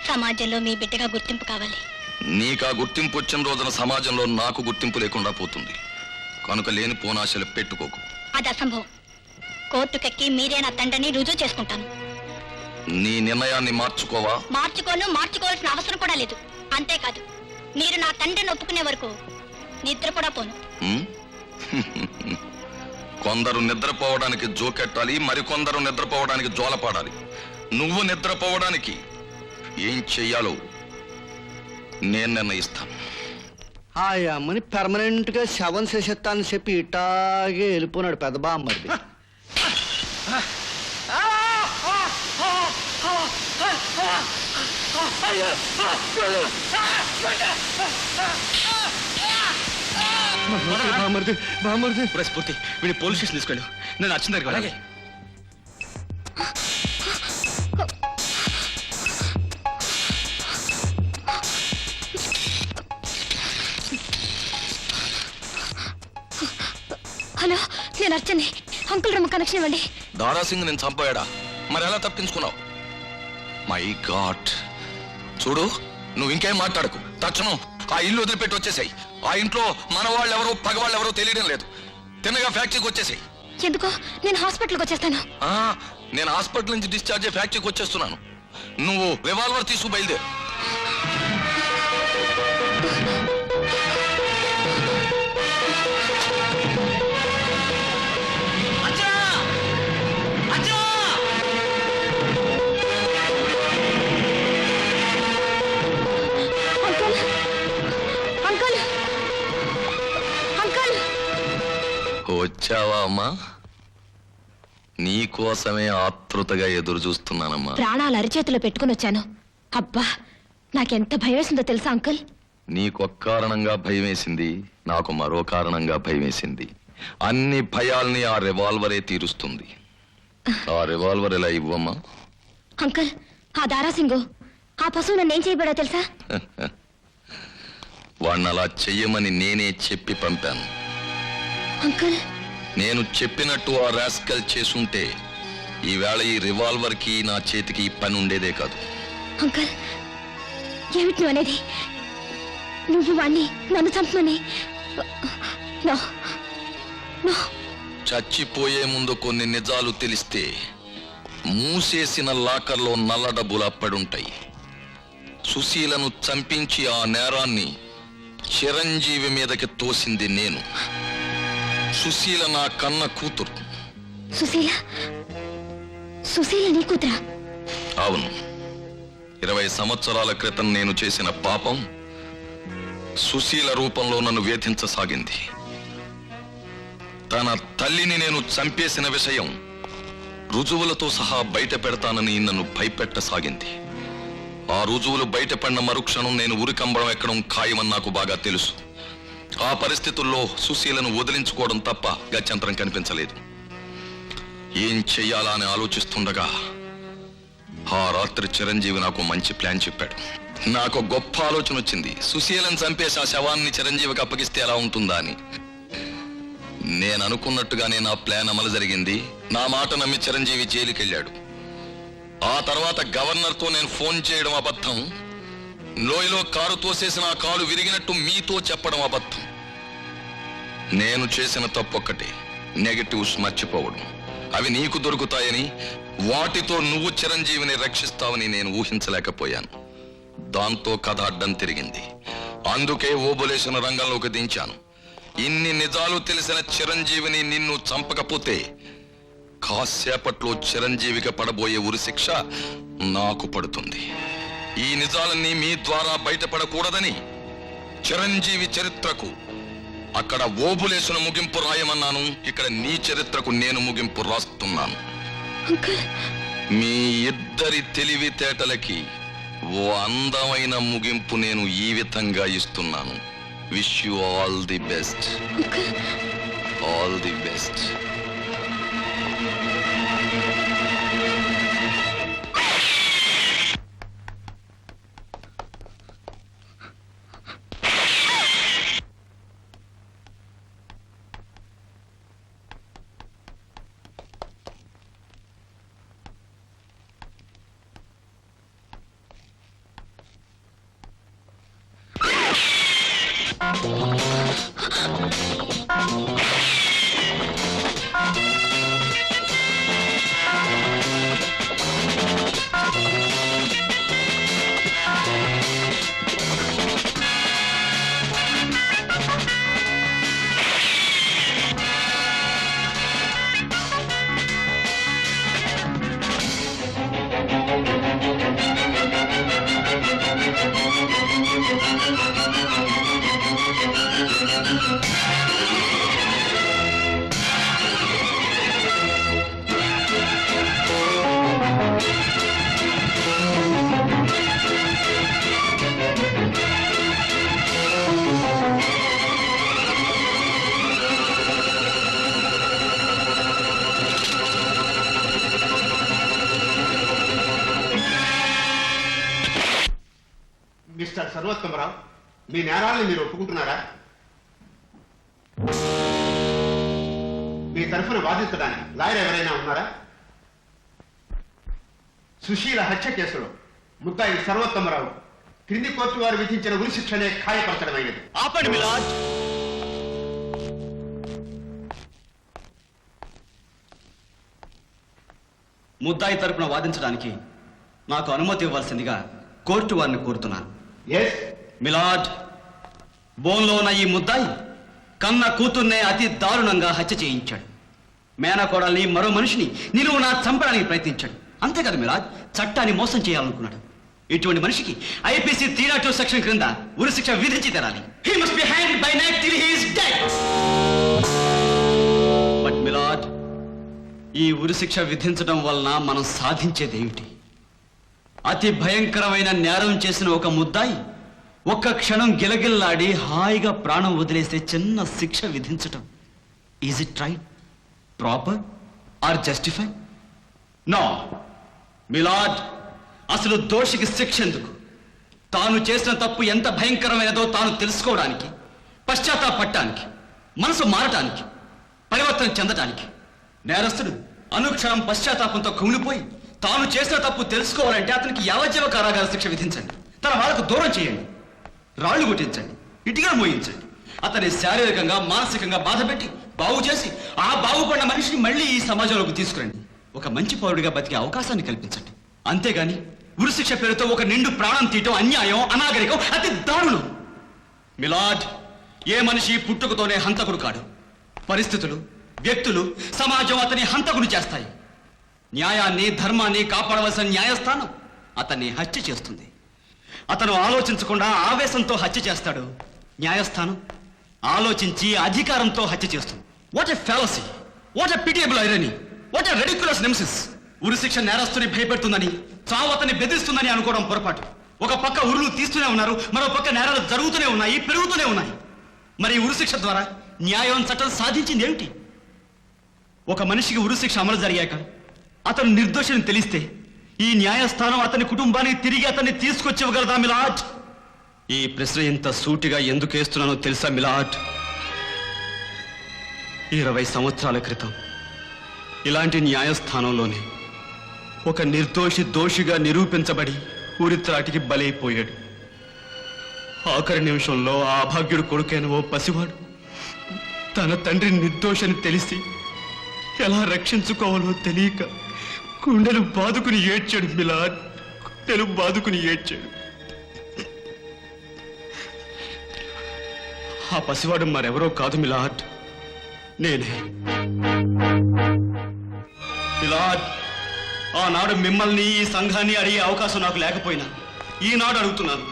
సమాజంలో మీ బిడ్డగా గుర్తింపు కావాలి. నీకు ఆ గుర్తింపు వచ్చిన రోజున సమాజంలో నాకు గుర్తింపు లేకుండా పోతుంది. కనుక లేని పోనాశలు పెట్టుకోకు. అది అసంభవం. కోర్టుకెక్కి మీరే నా తండ్రిని రుజువు చేసుకుంటాను. నీ నిర్ణయాన్ని మార్చుకోవా? మార్చుకోవాల్సిన అవసరం కూడా లేదు. అంతేకాదు, మీరు నా తండ్రిని ఒప్పుకునే వరకు నిద్ర కూడా పోను. కొందరు నిద్రపోవడానికి జోకెట్టాలి, మరికొందరు నిద్రపోవడానికి జోలపాడాలి. నువ్వు నిద్రపోవడానికి ఏం చెయ్యాలో నేను నిర్ణయిస్తాను. ఆ అమ్మని పెర్మనెంట్ గా శవం చేసేస్తానని చెప్పి ఇట్టాగే వెళ్ళిపోనాడు పెద్ద బామ్మది. బామ్మర్ది స్ఫూర్తి వీడి పోలీస్ స్టేషన్ తీసుకెళ్ళు. నేను అర్చన దగ్గరికి వెళ్ళాలి. హలో, నేను అర్చని. అంకుల్ రమ్మ కనెక్షన్ ఇవ్వండి. దారాసింగ్ నేను చంపాడా? మరి ఎలా తప్పించుకున్నావు? My God. చూడు, నువ్వు ఇంకేం మాట్లాడకు. తక్షణం ఆ ఇల్లు వదిలిపెట్టి వచ్చేసాయి. ఆ ఇంట్లో మన వాళ్ళు ఎవరో పగవాళ్ళు ఎవరో తెలియడం లేదు. తిన్నగా ఫ్యాక్టరీకి వచ్చేసాయి. ఎందుకో? నేను హాస్పిటల్కి వచ్చేస్తాను. నేను హాస్పిటల్ నుంచి డిశ్చార్జ్ అయ్యి ఫ్యాక్టరీకి వచ్చేస్తున్నాను. నువ్వు రివాల్వర్ తీసుకు బయలుదేరు. వచ్చావా అమ్మా? నీకోసమే ఆతృతగా ఎదురు చూస్తున్నానమ్మా. ప్రాణాలు అరిచేతిలో పెట్టుకుని వచ్చాను. అబ్బా, నాకెంత భయం వేసిందో తెలుసా అంకుల్? నీకొక్క కారణంగా భయం వేసింది, నాకు మరో కారణంగా భయం వేసింది. అన్ని భయాల్ని ఆ రివాల్వరే తీరుస్తుంది. ఆ రివాల్వర్ ఎలా ఇవ్వమ్మా? అంకుల్, ఆ దారాసింగు ఆ పశువు నన్ను ఏం చేయబడా తెలుసా? వాణ్ణి అలా చెయ్యమని నేనే చెప్పి పంపాను. అంకుల్, నేను చెప్పినట్టు ఆ రాస్కల్ చేసుంటే ఈవేళ ఈ రివాల్వర్ కి నా చేతికి పని ఉండేదే కాదు. అంకుల్, ఏమిటి నువ్వు అనేది? నువ్వు వాణ్ణి నన్ను చంపమని? No no. చచ్చిపోయే ముందు కొన్ని నిజాలు తెలిస్తే మూసేసిన లాకర్లో నల్ల డబ్బులు అప్పడుంటాయి. సుశీలను చంపించి ఆ నేరాన్ని చిరంజీవి మీదకి తోసింది నేను. సుశీల నా కన్న కూతురు. సుశీల నీ కూతురా? అవును. 20 సంవత్సరాల క్రితం నేను చేసిన పాపం సుశీల రూపంలో నన్ను వేధించసాగింది. తన తల్లిని నేను చంపేసిన విషయం రుజువులతో సహా బయట పెడతానని నన్ను భయపెట్టసాగింది. ఆ రుజువులు బయటపడిన మరుక్షణం నేను ఉరికంబడం ఎక్కడం ఖాయమని నాకు బాగా తెలుసు. ఆ పరిస్థితుల్లో సుశీలను వదిలించుకోవడం తప్ప గత్యంతరం కనిపించలేదు. ఏం చెయ్యాలా అని ఆలోచిస్తుండగా ఆ రాత్రి చిరంజీవి నాకు మంచి ప్లాన్ చెప్పాడు. నాకు గొప్ప ఆలోచన వచ్చింది. సుశీలను చంపేసి ఆ శవాన్ని చిరంజీవికి అప్పగిస్తే ఎలా ఉంటుందా అని. నేను అనుకున్నట్టుగానే నా ప్లాన్ అమలు జరిగింది. నా మాట నమ్మి చిరంజీవి జైలుకెళ్ళాడు. ఆ తర్వాత గవర్నర్తో నేను ఫోన్ చేయడం అబద్ధం. లోయలో కారు తోసేసిన ఆ కాలు విరిగినట్టు మీతో చెప్పడం అబద్ధం. నేను చేసిన తప్పొక్కటే, నెగటివ్స్ మర్చిపోవడం. అవి నీకు దొరుకుతాయని, వాటితో నువ్వు చిరంజీవిని రక్షిస్తావని నేను ఊహించలేకపోయాను. దాంతో కథ అడ్డం తిరిగింది. అందుకే ఓబులేసిన రంగంలోకి దించాను. ఇన్ని నిజాలు తెలిసిన చిరంజీవిని నిన్ను చంపకపోతే కాసేపట్లో చిరంజీవికి పడబోయే ఉరిశిక్ష నాకు పడుతుంది. ఈ నిజాలన్నీ మీ ద్వారా బయటపడకూడదని చిరంజీవి చరిత్రకు అక్కడ ఓబులేసిన ముగింపు రాయమన్నాను. ఇక్కడ నీ చరిత్రకు నేను ముగింపు రాస్తున్నాను. మీ ఇద్దరి తెలివితేటలకి ఓ అందమైన ముగింపు నేను ఈ విధంగా ఇస్తున్నాను. Wish you all the best. All the best. Mister Sarvottama Rao, మీ నేరాలను మీరు ఒప్పుకుంటున్నారా? మీ తరఫున వాదించడానికి లాయర్ ఎవరైనా ఉన్నారా? సుశీల హత్య కేసులో ముద్దాయి సర్వోత్తమరావు క్రింది కోర్టు వారు విధించిన ఉరి శిక్షనే ఖాయపరచడమైనది. ఆపండి మిలాడ్. ముద్దాయి తరపున వాదించడానికి నాకు అనుమతి ఇవ్వాల్సిందిగా కోర్టు వారిని కోరుతున్నాను. మిలాడ్, బోన్లో ఉన్న ఈ ముద్దాయి కన్న కూతుర్నే అతి దారుణంగా హత్య చేయించాడు. మేనకోడల్ని, మరో మనిషిని నిలువునా చంపడానికి ప్రయత్నించాడు. అంతేకాదు మిలాద్, చట్టాన్ని మోసం చేయాలనుకున్నాడు. ఇటువంటి మనిషికి ఐపీసీ 302 సెక్షన్ క్రింద ఉరి శిక్ష విధించి తెరాలి. He must be hanged by night till he is dead. But Milad, ఈ ఉరి శిక్ష విధించడం వలన మనం సాధించేదేమిటి? అతి భయంకరమైన నేరం చేసిన ఒక ముద్దాయి ఒక్క క్షణం గిలగిల్లాడి హాయిగా ప్రాణం వదిలేస్తే చిన్న శిక్ష విధించటం is it right, proper or justify? No milord, అసలు దోషికి శిక్ష ఎందుకు? తాను చేసిన తప్పు ఎంత భయంకరమైనదో తాను తెలుసుకోవడానికి, పశ్చాత్తాపడటానికి, మనసు మారటానికి, పరివర్తన చెందటానికి. నేరస్తుడు అనుక్షణం పశ్చాత్తాపంతో కుమిలిపోయి తాను చేసిన తప్పు తెలుసుకోవాలంటే అతనికి యావజ్జీవ కారాగార శిక్ష విధించండి. తన వాళ్ళకు దూరం చేయండి, రాళ్లు కొట్టించండి, ఇటుకలు మోయించండి, అతన్ని శారీరకంగా, మానసికంగా బాధపెట్టి బాగు చేసి ఆ బాగుపడిన మనిషిని మళ్ళీ ఈ సమాజంలోకి తీసుకురండి. ఒక మంచి పౌరుడిగా బతికే అవకాశాన్ని కల్పించండి. అంతేగాని ఉరిశిక్ష పేరుతో ఒక నిండు ప్రాణం తీయటం అన్యాయం, అనాగరికం, అతి దారుణం. మిలాడ్, ఏ మనిషి పుట్టుకతోనే హంతకుడు కాడు. పరిస్థితులు, వ్యక్తులు, సమాజం అతని హంతకుడు చేస్తాయి. న్యాయాన్ని, ధర్మాన్ని కాపాడవలసిన న్యాయస్థానం అతన్ని హత్య చేస్తుంది. అతను ఆలోచించకుండా ఆవేశంతో హత్య చేస్తాడు. న్యాయస్థానం ఆలోచించి అధికారంతో హత్య చేస్తుంది. What a fallacy, what a pitiable irony, what a ridiculous nemesis. ఉరిశిక్ష నేరస్తుని భయపెడుతుందని, చావు అతన్ని బెదిరిస్తుందని అనుకోవడం పొరపాటు. ఒక పక్క ఉరులు తీస్తూనే ఉన్నారు, మరో పక్క నేరాలు జరుగుతూనే ఉన్నాయి, పెరుగుతూనే ఉన్నాయి. మరి ఉరిశిక్ష ద్వారా న్యాయం, చట్టం సాధించింది ఏమిటి? ఒక మనిషికి ఉరిశిక్ష అమలు జరిగాక అతను నిర్దోషిని తెలిస్తే ఈ న్యాయస్థానం అతని కుటుంబానికి తిరిగి అతన్ని తీసుకొచ్చివ్వగలదా మిలాడ్? ఈ ప్రశ్న ఇంత సూటిగా ఎందుకు వేస్తున్నానో తెలుసా మిలాడ్? 20 సంవత్సరాల క్రితం ఇలాంటి న్యాయస్థానంలోనే ఒక నిర్దోషి దోషిగా నిరూపించబడి ఊరిత్రాటికి బలైపోయాడు. ఆఖరి నిమిషంలో ఆ అభాగ్యుడు కొడుకైన ఓ పసివాడు తన తండ్రి నిర్దోషని తెలిసి ఎలా రక్షించుకోవాలో తెలియక గుండెలు బాదుకుని ఏడ్చాడు మిలాడ్, గుండెలు బాదుకుని ఏడ్చాడు. ఆ పసివాడు మరెవరో కాదు మిలాడ్, నేనే. మిలాడ్, ఆనాడు మిమ్మల్ని, ఈ సంఘాన్ని అడిగే అవకాశం నాకు లేకపోయినా ఈనాడు అడుగుతున్నాను.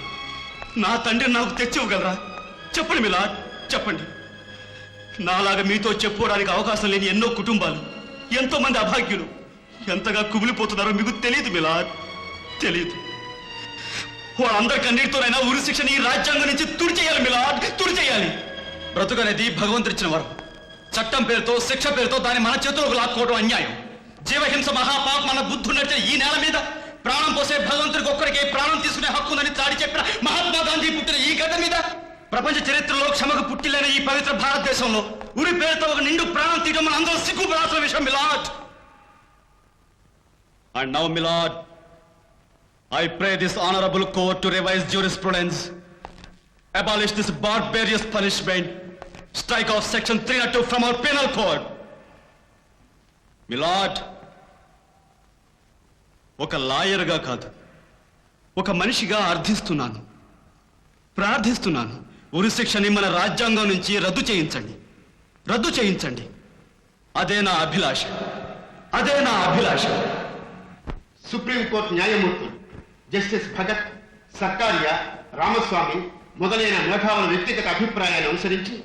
నా తండ్రిని నాకు తెచ్చివ్వగలరా? చెప్పండి మిలాడ్, చెప్పండి. నాలాగా మీతో చెప్పుకోవడానికి అవకాశం లేని ఎన్నో కుటుంబాలు, ఎంతో మంది అభాగ్యులు ఎంతగా కుమిలిపోతున్నారో మీకు తెలియదు మిలాద్, తెలియదు. వాళ్ళందరి కన్నీటితోనైనా ఉరి శిక్షని ఈ రాజ్యాంగం నుంచి తుడిచేయాలి మిలాద్, తుడిచేయాలి. బ్రతుకనేది భగవంతుడిచ్చిన వరం. చట్టం పేరుతో, శిక్ష పేరుతో దాన్ని మన చేతులకు లాక్కోవడం అన్యాయం. జీవహింస మహాపాపం మన బుద్ధు నడిచిన ఈ నేల మీద ప్రాణం పోసే భగవంతుడికి ఒక్కడికే ప్రాణం తీసుకునే హక్కు ఉందని చాటి చెప్పిన మహాత్మా గాంధీ పుట్టిన ఈ గడ్డ మీద, ప్రపంచ చరిత్రలో క్షమకు పుట్టిలేని ఈ పవిత్ర భారతదేశంలో ఉరి పేరుతో ఒక నిండు ప్రాణం తీయడం మన అందరూ సిగ్గుపడాల్సిన విషయం my lord. And now, Milord, I pray this honorable court to revise jurisprudence, abolish this barbarous punishment, strike off section 302 from our penal code. Milord, ఒక లాయర్గా కాదు, ఒక మనిషిగా అర్థిస్తున్నాను, ప్రార్థిస్తున్నాను. ఉరి శిక్షని మన రాజ్యాంగం నుంచి రద్దు చేయించండి, రద్దు చేయించండి. అదే నా అభిలాష, అదే నా అభిలాష. సుప్రీంకోర్టు న్యాయమూర్తులు జస్టిస్ భగత్, సర్కారియా, రామస్వామి, మొదలైన మేధావుల వ్యక్తిగత అభిప్రాయాన్ని అనుసరించి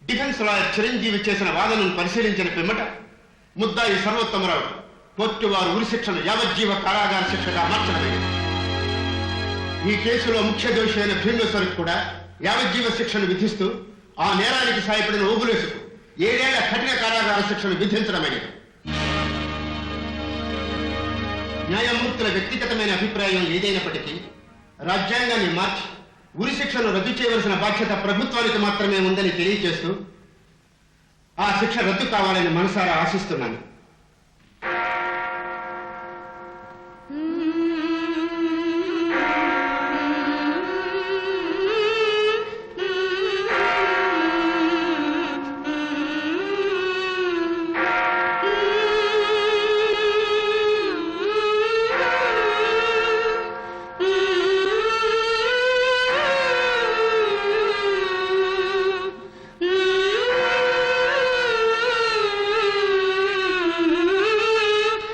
డిఫెన్స్ లాయర్ చిరంజీవి చేసిన వాదనను పరిశీలించిన పిమ్మట ముద్దాయి సర్వోత్తమరావు కోర్టు వారు ఉరిశిక్షను యావజ్జీవ కారాగార శిక్షగా మార్చడమైనది. ఈ కేసులో ముఖ్య దోషి అయిన భీమేశ్వరికి కూడా యావజ్జీవ శిక్షను విధిస్తూ ఆ నేరానికి సాయపడిన ఓబులేసుకు 7 ఏళ్ల కఠిన కారాగార శిక్షను విధించడమైనది. న్యాయమూర్తుల వ్యక్తిగతమైన అభిప్రాయం ఏదైనప్పటికీ రాజ్యాంగాన్ని మార్చి ఉరిశిక్షను రద్దు చేయవలసిన బాధ్యత ప్రభుత్వానికి మాత్రమే ఉందని తెలియజేస్తూ ఆ శిక్ష రద్దు కావాలని మనసారా ఆశిస్తున్నాను.